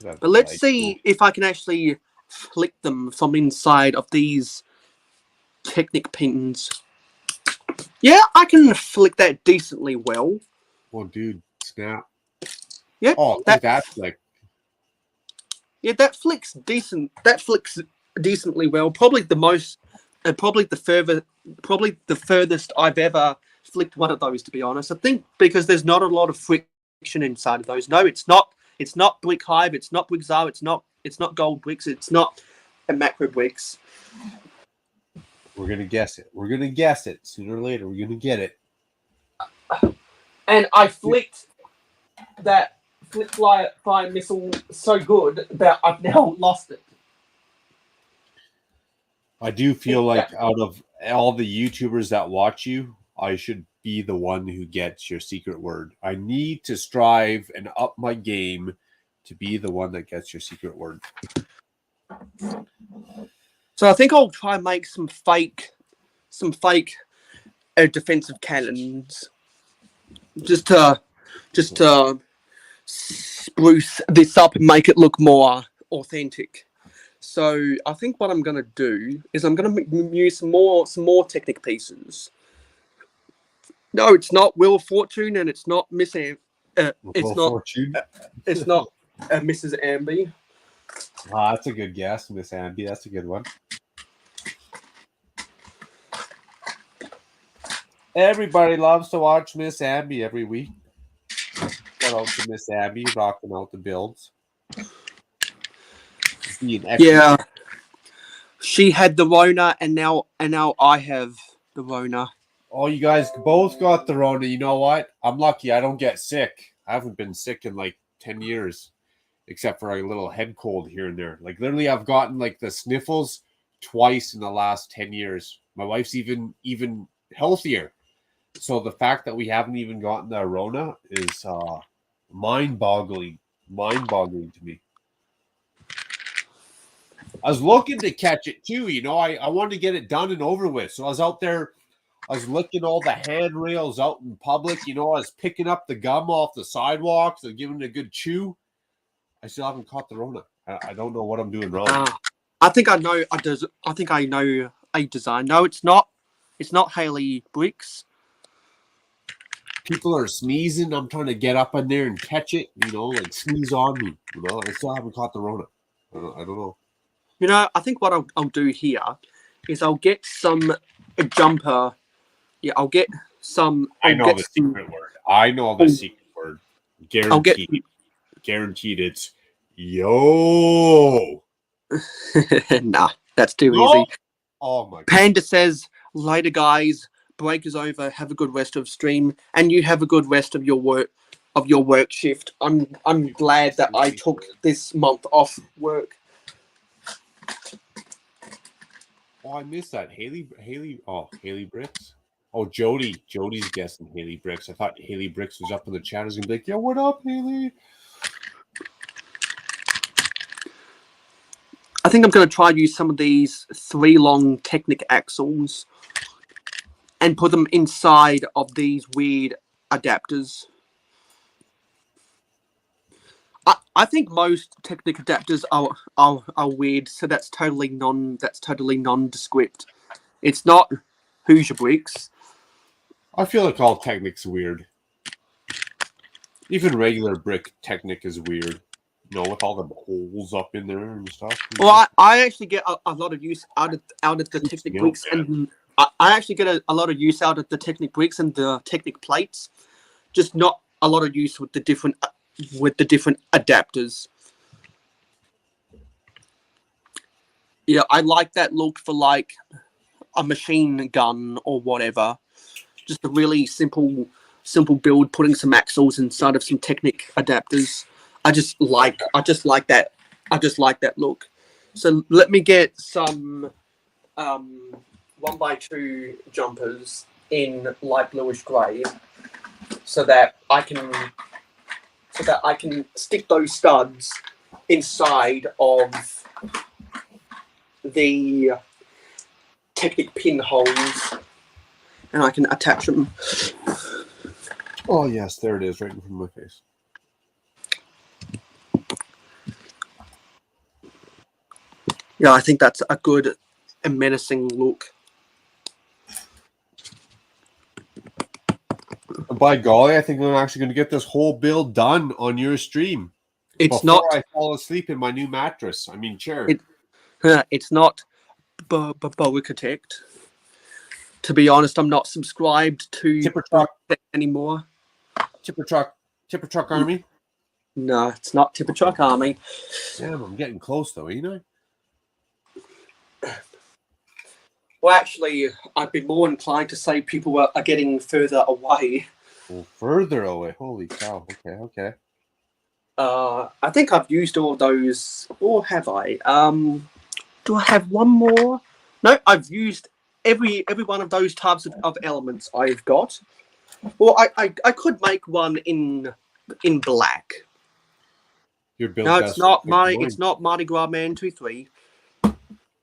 But let's see if I can actually flick them from inside of these Technic pins. Yeah, I can flick that decently well. Well, dude, snap. Yeah. Oh, that's like. Yeah, that flicks decent. That flicks decently well. Probably the most, probably the furthest I've ever flicked one of those. To be honest, I think because there's not a lot of friction inside of those. No, it's not. It's not Brick Hive. It's not Brickzar. It's not Gold Bricks. It's not a Macro Bricks. We're gonna guess it. Sooner or later, we're gonna get it. And I flicked that flick fire missile so good that I've now lost it. I do feel like out of all the YouTubers that watch you, I should be the one who gets your secret word. I need to strive and up my game to be the one that gets your secret word. So I think I'll try and make some fake defensive cannons, just to spruce this up and make it look more authentic. So I think what I'm gonna do is I'm gonna use some more Technic pieces. No, it's not Wheel of Fortune, and it's not Mrs. Amby. Ah, that's a good guess, Miss Amby. That's a good one. Everybody loves to watch Miss Amby every week. Shout out to Miss Abby rocking out the builds. Yeah, she had the Rona, and now I have the Rona. Oh, you guys both got the Rona. You know what? I'm lucky. I don't get sick. I haven't been sick in like 10 years, except for a little head cold here and there. Like literally, I've gotten like the sniffles twice in the last 10 years. My wife's even healthier. So the fact that we haven't even gotten the Rona is mind-boggling to me. I was looking to catch it too. You know, I wanted to get it done and over with. So I was out there. I was licking all the handrails out in public. You know, I was picking up the gum off the sidewalks and giving it a good chew. I still haven't caught the Rona. I don't know what I'm doing wrong. I think I know. I think I know a design. No, it's not. It's not Haley Bricks. People are sneezing. I'm trying to get up in there and catch it. You know, like sneeze on me. You know, I still haven't caught the Rona. I don't know. You know, I think what I'll do here is I'll get some jumper. Yeah, I'll get some. I know the secret word. I know the secret word. Guaranteed. Guaranteed it's yo. Nah, that's too easy. Oh my God. Panda says, later guys, break is over. Have a good rest of stream. And you have a good rest of your work. your work shift. I'm glad that I took this month off work. Oh, I missed that. Haley Bricks. Oh, Jody's guessing Haley Bricks. I thought Haley Bricks was up in the chat. I was gonna be like, "Yo, what up, Haley?" I think I'm going to try use some of these 3 long Technic axles and put them inside of these weird adapters. I think most Technic adapters are weird, so that's totally nondescript. It's not Hoosier Bricks. I feel like all Technic's weird. Even regular brick Technic is weird. You know, with all the holes up in there and stuff. Well, I actually get a lot of use out of the Technic bricks, and I actually get a lot of use out of the Technic bricks and the Technic plates. Just not a lot of use with the different adapters. Yeah, I like that look for like a machine gun or whatever. Just a really simple build, putting some axles inside of some Technic adapters. I just like that look. So let me get some 1x2 jumpers in light bluish grey, so that I can stick those studs inside of the Technic pinholes, and I can attach them. Oh yes, there it is, right in front of my face. Yeah, I think that's a good and menacing look. By golly, I think I'm actually going to get this whole build done on your stream. It's before not. I fall asleep in my new mattress. I mean, chair. It's not Architect. To be honest, I'm not subscribed to Tipper Truck anymore. Tipper Truck Army. No, it's not Tipper Truck Army. Damn, I'm getting close though, ain't I? Well, actually, I'd be more inclined to say people are getting further away. Well, further away. Holy cow. Okay. I think I've used all those, or have I? Do I have one more? No, I've used every one of those types of elements I've got. Well, I could make one in black. Your build No, it's not Mardi Gras Man 2-3.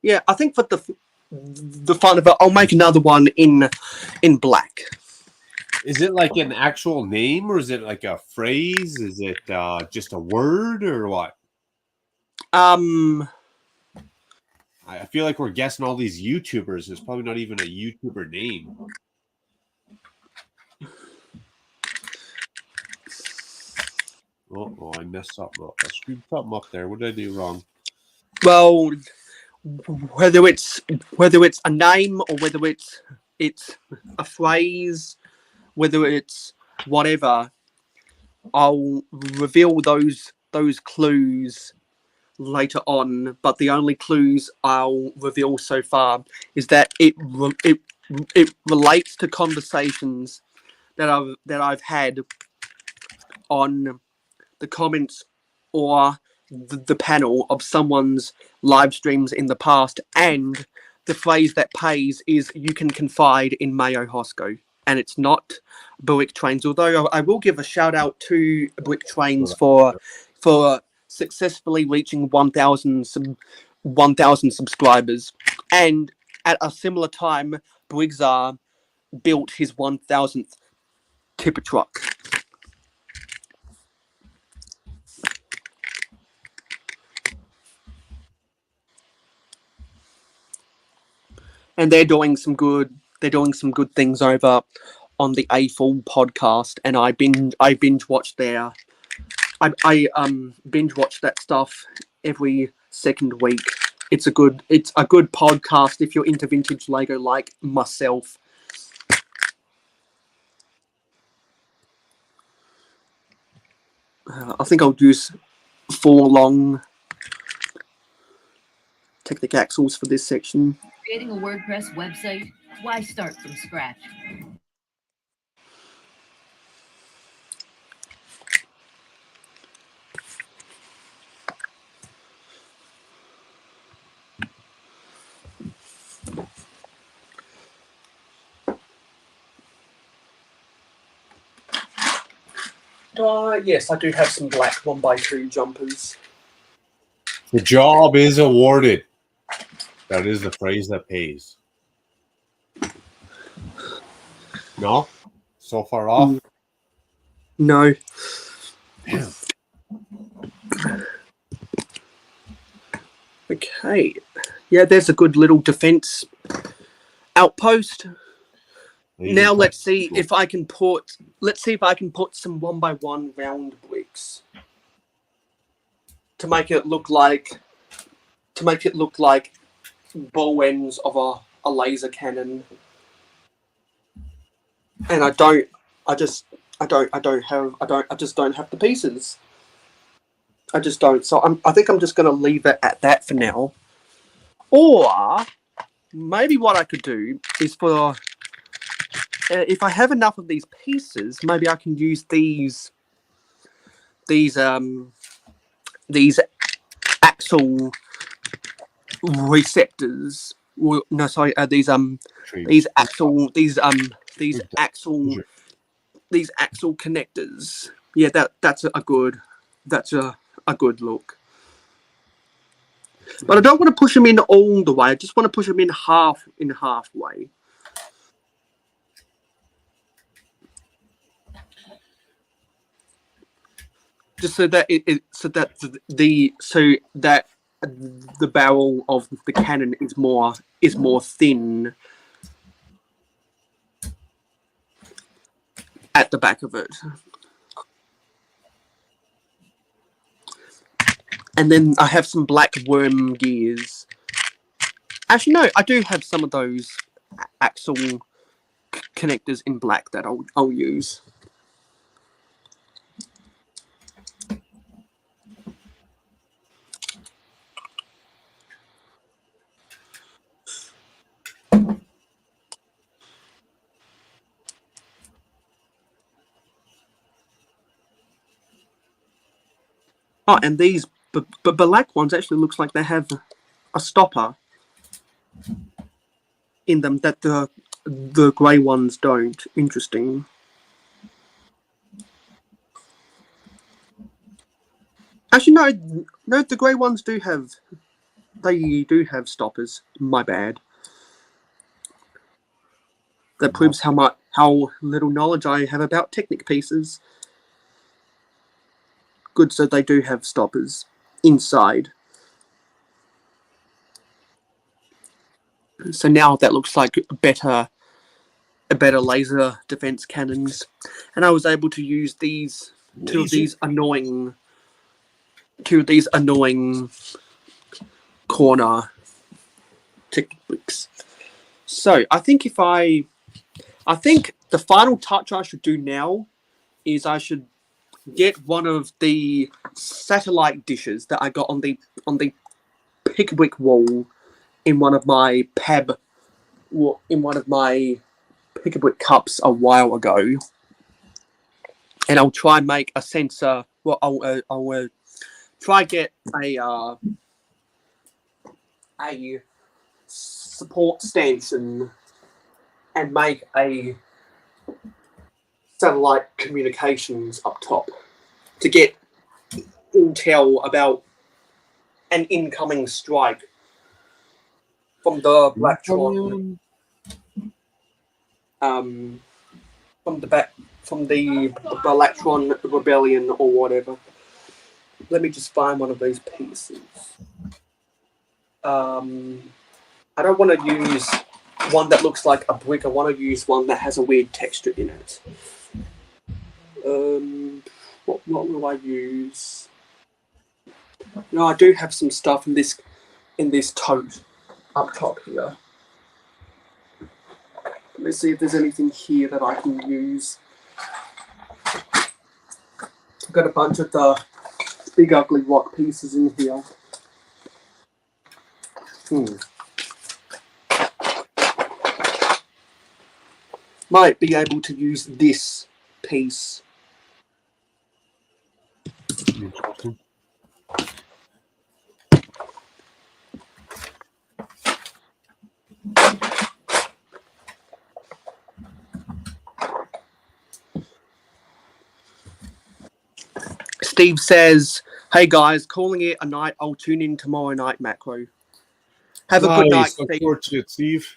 Yeah, I think for the fun of it, I'll make another one in black. Is it like an actual name, or is it like a phrase? Is it just a word, or what? I I feel like we're guessing all these YouTubers. It's probably not even a YouTuber name. Oh, I messed something up. I screwed something up there. What did I do wrong? Well, whether it's a name or whether it's a phrase, whether it's whatever, I'll reveal those clues later on. But the only clues I'll reveal so far is that it relates to conversations that I've had on the comments or the panel of someone's live streams in the past, and the phrase that pays is "you can confide in Mayo Hosko," and it's not Brick Trains. Although I will give a shout out to Brick Trains for successfully reaching 1,000 subscribers, and at a similar time, Briggsar built his 1,000th tipper truck. And they're doing some good things over on the A-Full podcast, and I binge watch their binge watch that stuff every second week. It's a good podcast if you're into vintage Lego like myself. I think I'll use 4 long Technic axles for this section. Creating a WordPress website, why start from scratch? Yes, I do have some black 1x2 jumpers. The job is awarded. That is the phrase that pays. No? So far off? No. Damn. Okay. Yeah, there's a good little defense outpost. Now let's see if I can put some 1x1 round bricks to make it look like bow ends of a laser cannon. And I just don't have the pieces. I just don't. So I think I'm just going to leave it at that for now. Or maybe what I could do is if I have enough of these pieces, maybe I can use these axle receptors. Well, no, sorry, these axle connectors. Yeah, that's a good look. But I don't want to push them in all the way. I just want to push them in halfway. Just so that the barrel of the cannon is more thin at the back of it. And then I have some black worm gears. Actually, no, I do have some of those axle connectors in black that I'll use. Oh, and these black ones actually looks like they have a stopper in them that the grey ones don't. Interesting. Actually, no, the grey ones do have stoppers. My bad. That proves how little knowledge I have about Technic pieces. Good, so they do have stoppers inside. So now that looks like better laser defense cannons, and I was able to use two of these annoying corner techniques. So I think the final touch I should do now is I should get one of the satellite dishes that I got on the pick-a-brick wall in one of my pick-a-brick cups a while ago, and I'll try and make a sensor. Well, I'll try get a support stanchion and make a satellite communications up top to get intel about an incoming strike from the Blacktron, from the Blacktron Rebellion or whatever. Let me just find one of these pieces. I don't want to use one that looks like a brick. I want to use one that has a weird texture in it. What will I use? No, I do have some stuff in this tote up top here. Let me see if there's anything here that I can use. I've got a bunch of the big ugly rock pieces in here. Might be able to use this piece. Interesting. Steve says, "Hey guys, calling it a night. I'll tune in tomorrow night, macro. Have a good night, Look Steve. forward to it, Steve.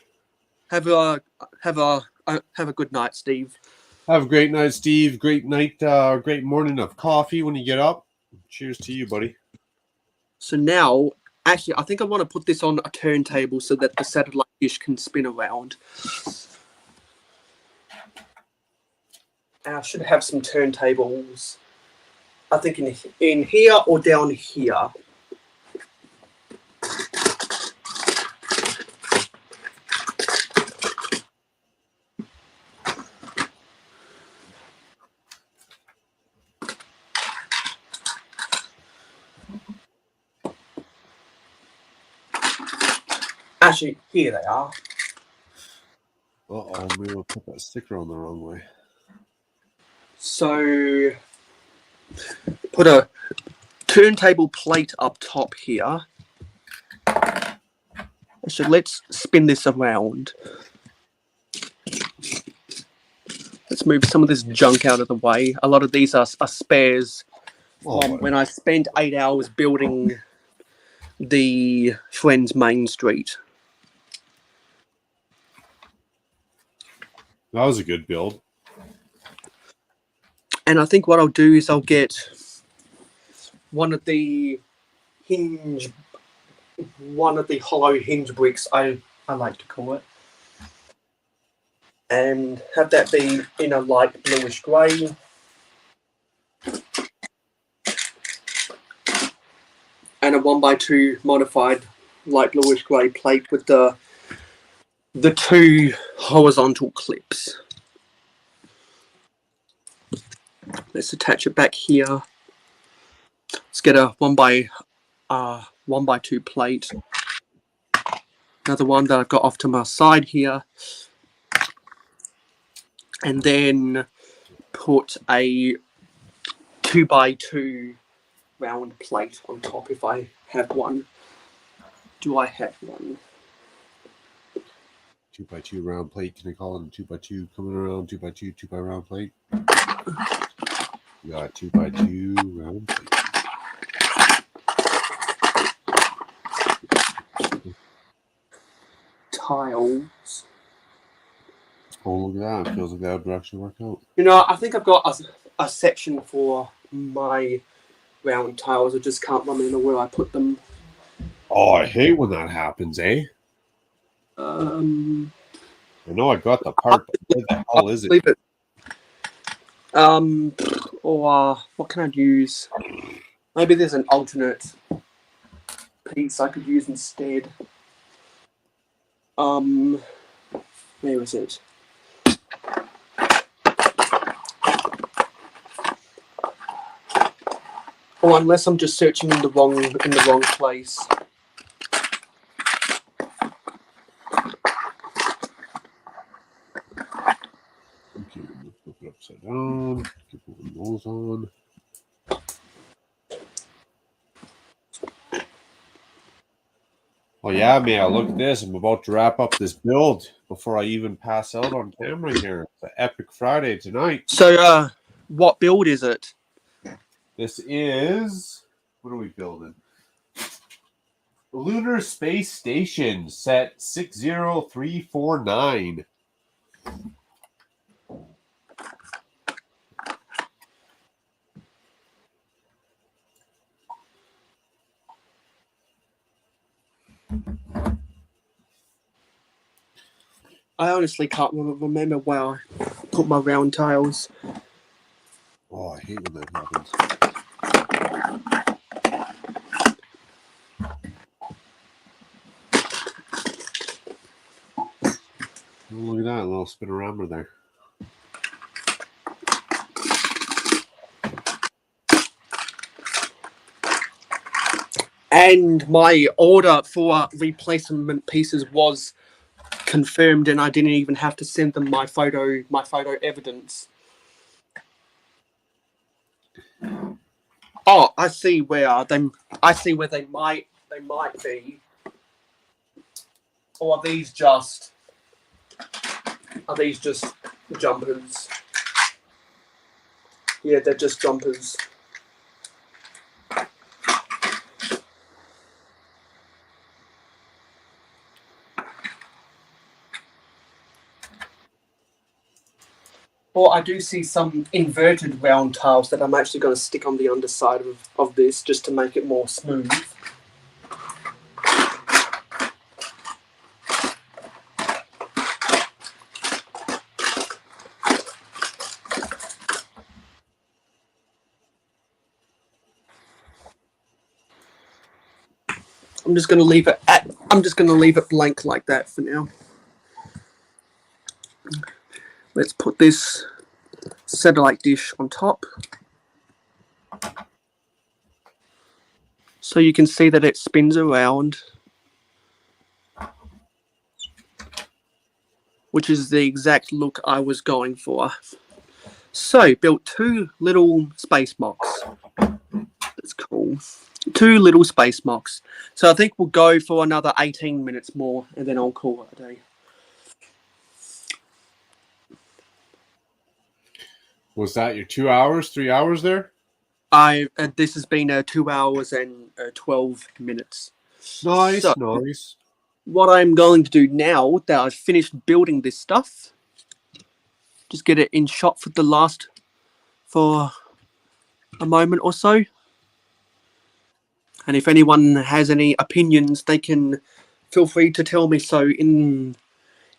Have a good night, Steve." Have a great night, Steve. Great night, great morning of coffee when you get up. Cheers to you, buddy. So now, actually, I think I want to put this on a turntable so that the satellite dish can spin around. And I should have some turntables. I think in here or down here. Actually, here they are. Uh-oh, maybe I'll put that sticker on the wrong way. So, put a turntable plate up top here. So let's spin this around. Let's move some of this junk out of the way. A lot of these are spares from when I spent 8 hours building the Friends Main Street. That was a good build. And I think what I'll do is I'll get one of the hollow hinge bricks, I like to call it, and have that be in a light bluish grey. And a 1x2 modified light bluish grey plate with the two horizontal clips. Let's attach it back here. Let's get a 1x2 plate. Another one that I've got off to my side here. And then put a 2x2 round plate on top if I have one. Do I have one? 2x2 round plate. Can I call it a 2x2 coming around? 2x2, 2x round plate. You got a 2x2 round plate. Tiles. Oh, look at that. It feels like that would actually work out. You know, I think I've got a section for my round tiles. I just can't remember where I put them. Oh, I hate when that happens, eh? I I know I got the part, but where the hell is it? leave it. Or what can I use? Maybe there's an alternate piece I could use instead. Where is it? Or unless I'm just searching in the wrong place. Okay, flip it upside down. Keep putting those on. Oh yeah, man, look at this. I'm about to wrap up this build before I even pass out on camera here. It's an epic Friday tonight. So, what build is it? This is... What are we building? Lunar Space Station, set 60349. I honestly can't remember where I put my round tiles. Oh, I hate when that happens. Oh, look at that, a little spinorama there. And my order for replacement pieces was confirmed, and I didn't even have to send them my photo evidence. Oh, I see where they might be. Or are these just jumpers? Yeah, they're just jumpers. Or I do see some inverted round tiles that I'm actually going to stick on the underside of this just to make it more smooth. I'm just going to leave it blank like that for now. Let's put this satellite dish on top. So you can see that it spins around, which is the exact look I was going for. So, built 2 little space mocks. That's cool. 2 little space mocks. So I think we'll go for another 18 minutes more, and then I'll call it a day. Was that your 2 hours, 3 hours there? This has been 2 hours and 12 minutes. Nice, So, nice. what I'm going to do now that I've finished building this stuff, just get it in shot for a moment or so. And if anyone has any opinions, they can feel free to tell me so in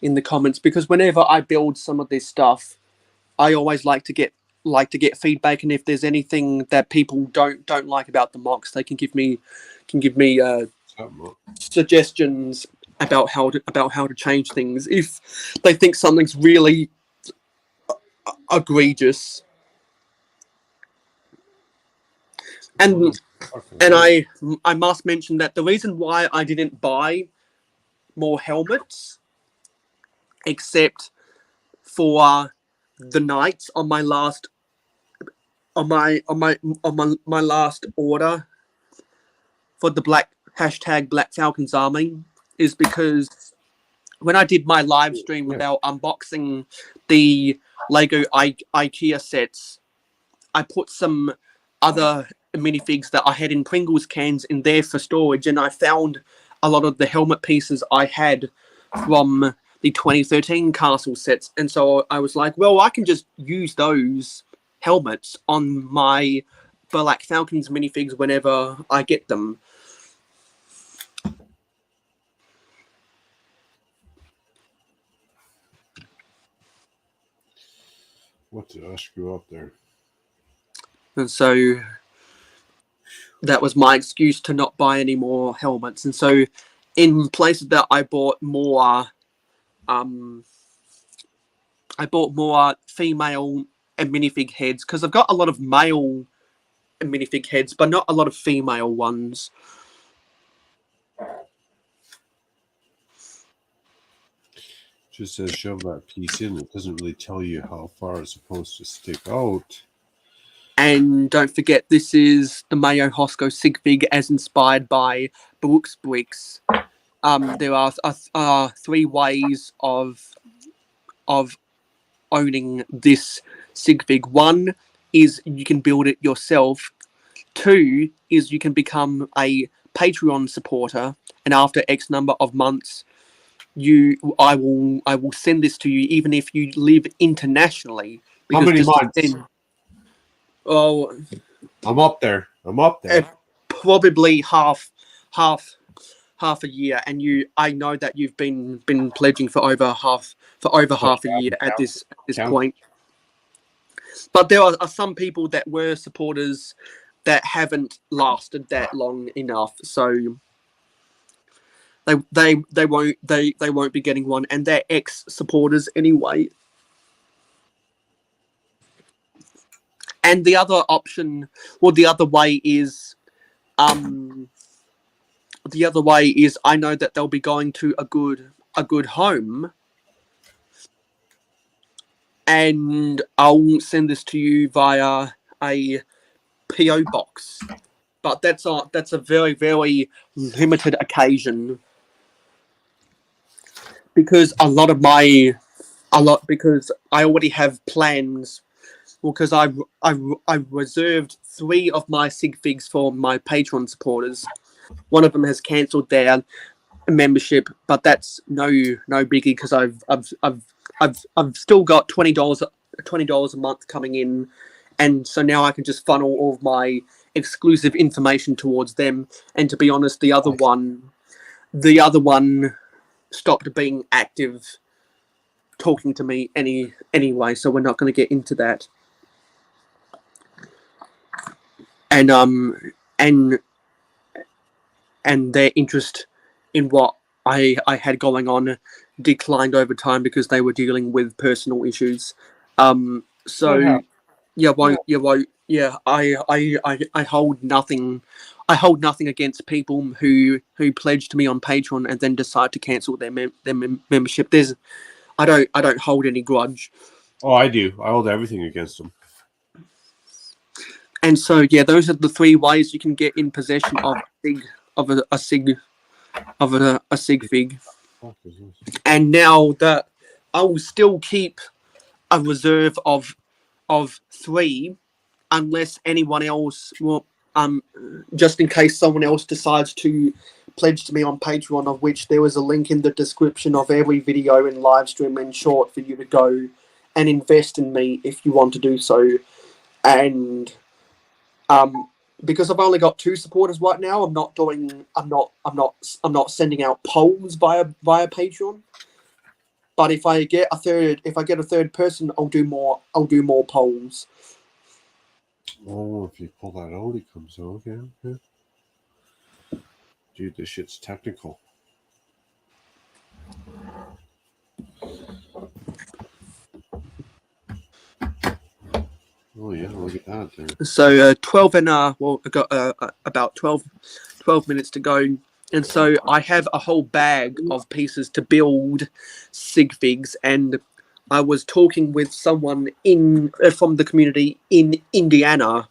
the comments, because whenever I build some of this stuff, I always like to get feedback, and if there's anything that people don't like about the mocks, they can give me suggestions about how to change things if they think something's really egregious. And I must mention that the reason why I didn't buy more helmets, except for the knights on my last order for the Black Falcons Army, is because when I did my live stream about unboxing the Lego IKEA sets, I put some other minifigs that I had in Pringles cans in there for storage, and I found a lot of the helmet pieces I had from the 2013 castle sets, and so I was like, well, I can just use those helmets on my Black Falcons minifigs whenever I get them. What did I screw up there? And so that was my excuse to not buy any more helmets. And so in places that I bought more female and minifig heads, because I've got a lot of male minifig heads, but not a lot of female ones. Just says shove that piece in. It doesn't really tell you how far it's supposed to stick out. And don't forget, this is the Mayo Hosko sig fig as inspired by Brooks Bricks. There are 3 ways of owning this sig fig. 1 is you can build it yourself. 2 is you can become a Patreon supporter, and after X number of months, I will send this to you, even if you live internationally. How many months? I'm up there. Probably half a year, and I know that you've been pledging for over half a year at this point. But there are some people that were supporters that haven't lasted that long enough, so they won't be getting one, and they're ex-supporters anyway. And the other option, or the other way is, I know that they'll be going to a good home, and I'll send this to you via a PO box. But that's a very, very limited occasion, because because I already have plans. Well, because I reserved 3 of my sig figs for my Patreon supporters. One of them has cancelled their membership, but that's no biggie, because I've still got $20 $20 a month coming in, and so now I can just funnel all of my exclusive information towards them. And to be honest, the other one stopped being active, talking to me anyway. So we're not going to get into that. And their interest in what I had going on declined over time because they were dealing with personal issues. So I hold nothing. I hold nothing against people who pledge to me on Patreon and then decide to cancel their membership. I don't hold any grudge. Oh, I do. I hold everything against them. And so those are the 3 ways you can get in possession of a sig fig. And now that I will still keep a reserve of 3, unless anyone else will, just in case someone else decides to pledge to me on Patreon, of which there was a link in the description of every video and live stream and short for you to go and invest in me if you want to do so. And because I've only got 2 supporters right now, I'm not sending out polls via Patreon. But if I get a third person, I'll do more polls. Oh, if you pull that out, he comes out. Okay. Dude, this shit's technical. Oh yeah, look at that there. So 12 and I got about 12 minutes to go, and so I have a whole bag of pieces to build sig figs. And I was talking with someone from the community in Indiana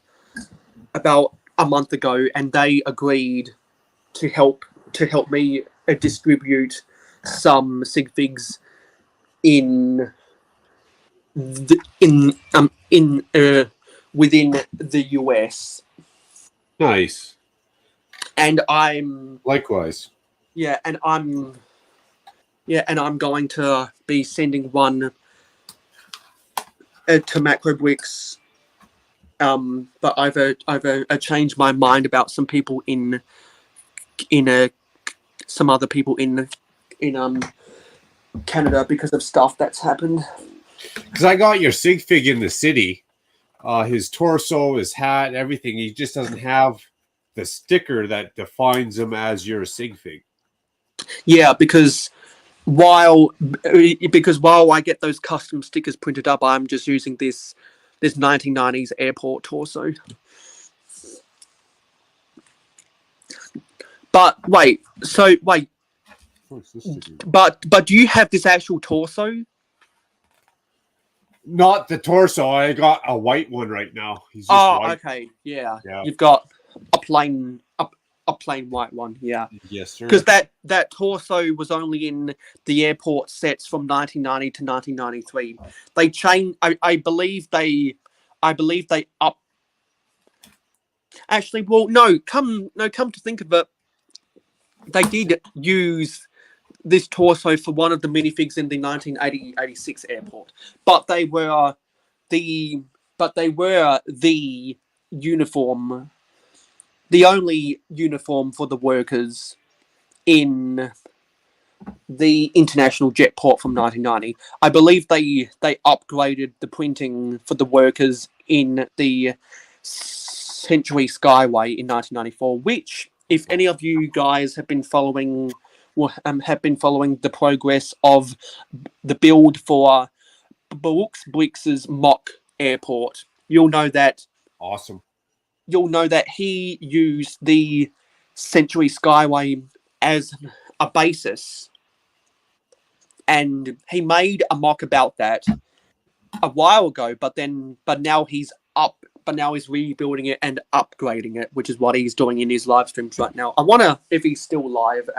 about a month ago, and they agreed to help me distribute some sig figs within the US. Nice. And I'm likewise. And I'm going to be sending one to MacroBricks. But I've changed my mind about some people some other people in Canada because of stuff that's happened. Because I got your sig fig in the city, his torso, his hat, everything. He just doesn't have the sticker that defines him as your sig fig. Yeah, because while I get those custom stickers printed up, I'm just using this 1990s airport torso. But wait, but do you have this actual torso? Not the torso. I got a white one right now. He's just white. Okay, yeah. You've got a plain white one, yeah. Yes, sir. Because that torso was only in the airport sets from 1990 to 1993. They changed. I believe they up. Actually, well, no. Come to think of it, they did use this torso for one of the minifigs in the 1986 airport, but they were the uniform, the only uniform for the workers in the international jet port from 1990. I believe they upgraded the printing for the workers in the Century Skyway in 1994, which, if any of you guys have been following the progress of the build for Brooks Mock Airport, you'll know that. Awesome. You'll know that he used the Century Skyway as a basis, and he made a mock about that a while ago. But now he's rebuilding it and upgrading it, which is what he's doing in his live streams right now. I wonder if he's still live.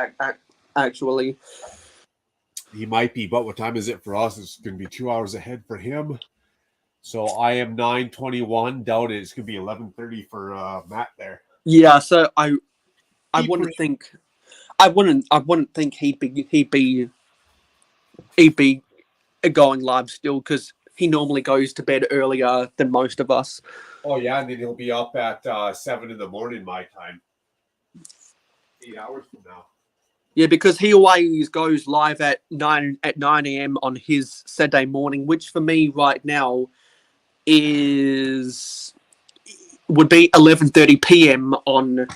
Actually, he might be, but what time is it for us? It's going to be 2 hours ahead for him. So I am 9:21. Doubt it. It's going to be 11:30 for Matt there. Yeah. So I wouldn't think he'd be going live still, because he normally goes to bed earlier than most of us. Oh yeah, and then he'll be up at 7 in the morning my time. 8 hours from now. Yeah, because he always goes live at 9 a.m. on his Saturday morning, which for me right now would be 11:30 p.m. on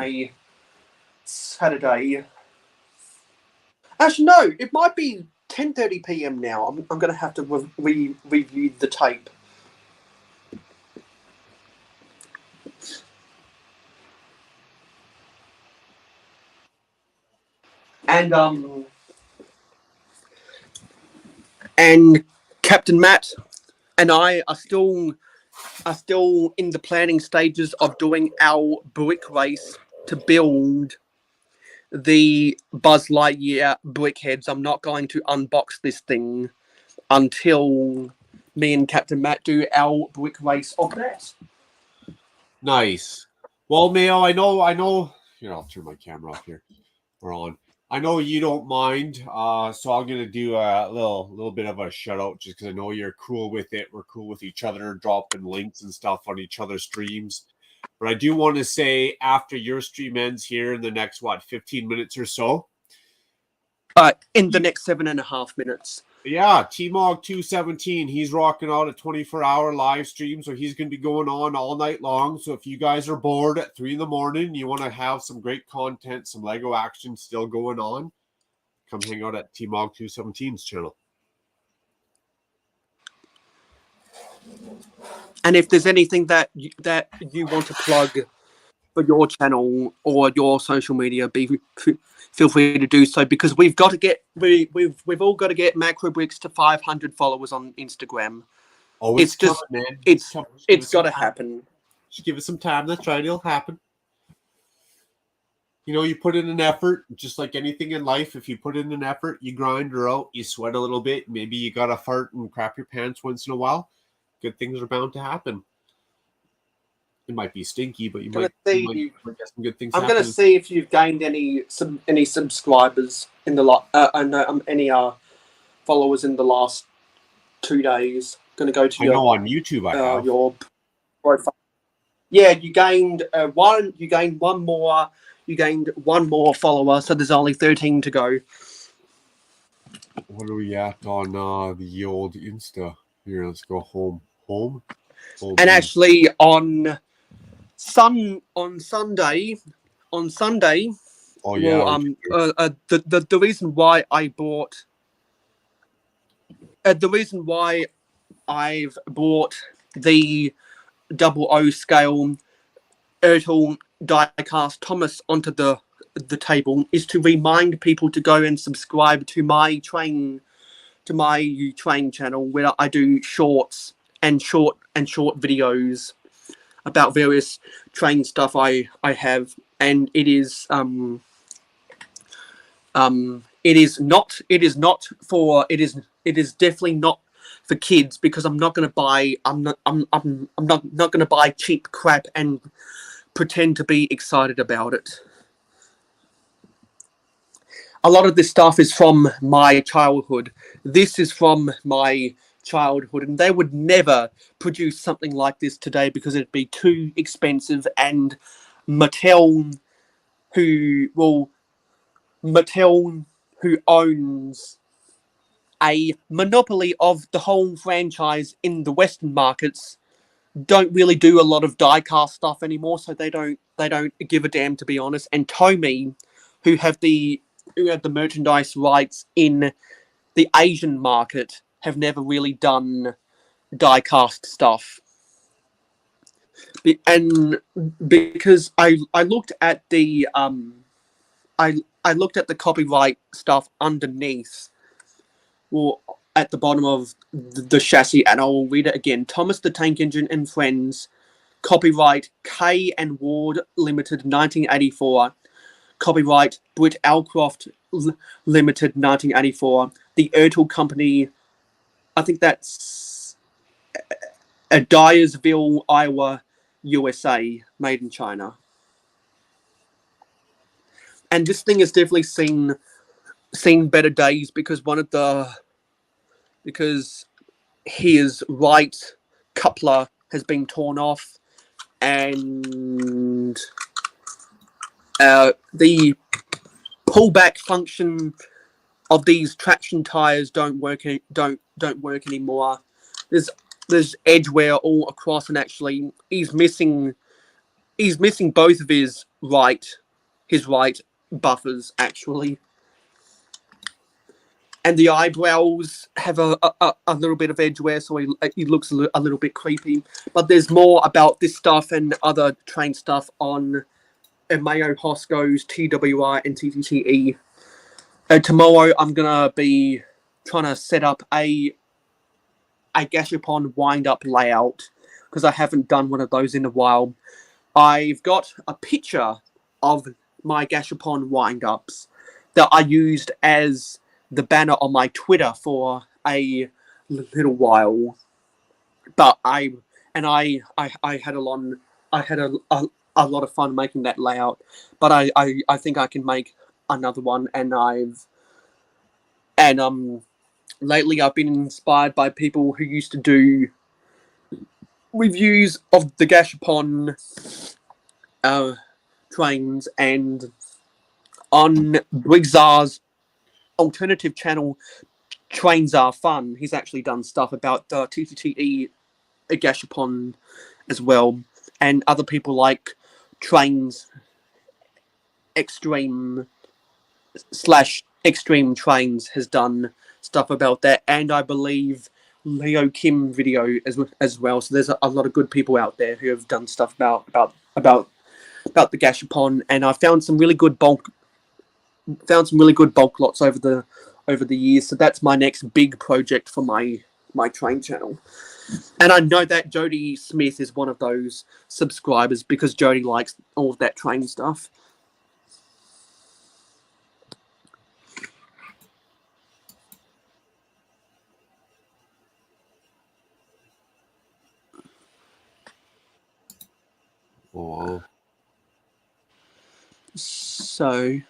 a Saturday. Actually, no, it might be 10:30 p.m. now. I'm going to have to review the tape. And Captain Matt and I are still in the planning stages of doing our brick race to build the Buzz Lightyear brick heads. I'm not going to unbox this thing until me and Captain Matt do our brick race of that. Nice. Well, Mayo, I know. Here, I'll turn my camera off here. We're on. I know you don't mind, so I'm gonna do a little bit of a shout out just because I know you're cool with it. We're cool with each other, dropping links and stuff on each other's streams. But I do want to say after your stream ends here in the next 15 minutes or so. In the next 7.5 minutes. Yeah, T-Mog 217, he's rocking out a 24-hour live stream, so he's going to be going on all night long. So if you guys are bored at 3 in the morning, you want to have some great content, some Lego action still going on, come hang out at T-Mog 217's channel. And if there's anything that you want to plug for your channel or your social media, feel free to do so, because we've got to get we've all got to get Macro Bricks to 500 followers on Instagram. Oh, it's just coming, man. It's got to happen. Just give it some time. That's right. It'll happen. You know, you put in an effort, just like anything in life. If you put in an effort, you grind her out, you sweat a little bit. Maybe you got to fart and crap your pants once in a while. Good things are bound to happen. It might be stinky, but you might get some good things. I'm going to see if you've gained any subscribers in the any followers in the last 2 days. Going to go to on YouTube. I have your profile. Yeah, you gained one. You gained one more. You gained one more follower. So there's only 13 to go. What are we at on the old Insta? Here, let's go home. And actually on Sunday. Oh yeah. Well, the reason why I bought. The reason why I've brought the 00 scale Ertl diecast Thomas onto the table is to remind people to go and subscribe to my train channel, where I do short videos about various train stuff I have, and it is definitely not for kids, because I'm not going to buy cheap crap and pretend to be excited about it. A lot of this stuff is from my childhood. This is from my childhood, and they would never produce something like this today because it'd be too expensive, and Mattel, who owns a monopoly of the whole franchise in the Western markets, don't really do a lot of die-cast stuff anymore, so they don't give a damn, to be honest. And Tomy, who have the merchandise rights in the Asian market, have never really done die-cast stuff. And because I looked at the I looked at the copyright stuff underneath, or at the bottom of the chassis, and I will read it again. Thomas the Tank Engine and Friends, copyright K and Ward Limited, 1984. Copyright Britt Alcroft Limited, 1984. The Ertl Company, I think that's Dyersville, Iowa, USA, made in China. And this thing has definitely seen better days, because one of the because his right coupler has been torn off, and the pullback function of these traction tires don't work anymore. There's edge wear all across, and actually he's missing both of his right buffers actually, and the eyebrows have a little bit of edge wear, so he looks a little bit creepy. But there's more about this stuff and other train stuff on Mayo Hosko's TWR and TTTE. Tomorrow I'm gonna be trying to set up a Gashapon wind-up layout, because I haven't done one of those in a while. I've got a picture of my Gashapon wind-ups that I used as the banner on my Twitter for a little while, but I had a lot of fun making that layout. But I think I can make another one, and lately I've been inspired by people who used to do reviews of the Gashapon trains, and on Briggsar's alternative channel, Trains Are Fun, he's actually done stuff about the TTTE Gashapon as well, and other people like Trains Extreme / Extreme Trains has done stuff about that, and I believe Leo Kim video as well. So there's a lot of good people out there who have done stuff about the Gashapon, and I found some really good bulk lots over the years. So that's my next big project for my train channel. And I know that Jody Smith is one of those subscribers, because Jody likes all of that train stuff. Oh. So,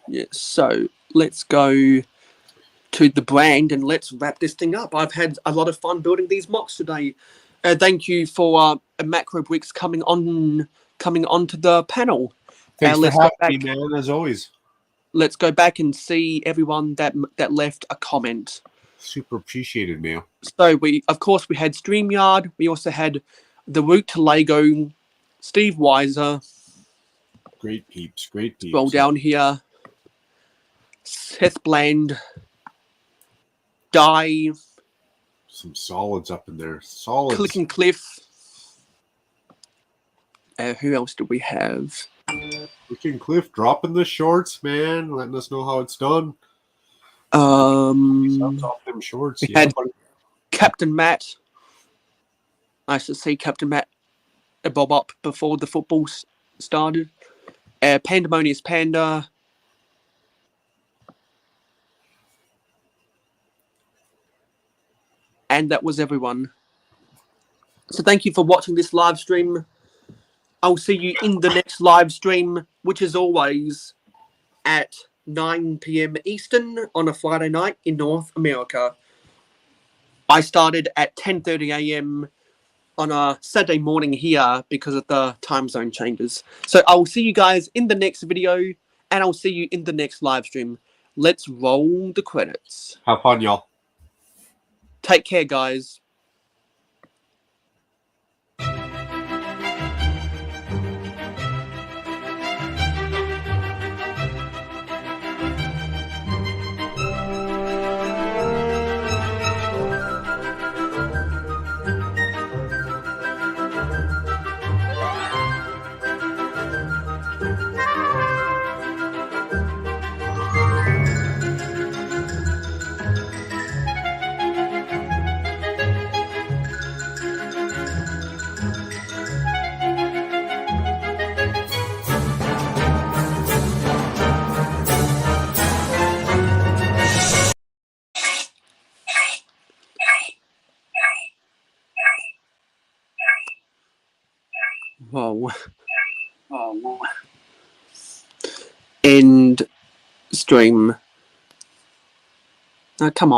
yeah. So let's go to the brand and let's wrap this thing up. I've had a lot of fun building these MOCs today. Thank you for Macro Bricks coming on to the panel. Thanks for having me, man, as always. Let's go back and see everyone that left a comment. Super appreciated, Mayo. So we had StreamYard. We also had The Route to Lego, Steve Weiser. Great peeps. Scroll down here. Seth Bland. Die. Some solids up in there. Solids. Clicking Cliff. Who else do we have? Clicking Cliff dropping the shorts, man. Letting us know how it's done. Off them shorts. We had Captain Matt. Nice to see Captain Matt bob up before the football started. Pandemonious Panda. And that was everyone. So thank you for watching this live stream. I'll see you in the next live stream, which is always at 9 p.m. Eastern on a Friday night in North America. I started at 10:30 a.m. on a Saturday morning here because of the time zone changes. So I will see you guys in the next video, and I'll see you in the next live stream. Let's roll the credits. Have fun, y'all. Take care, guys. Whoa. And stream. Come on.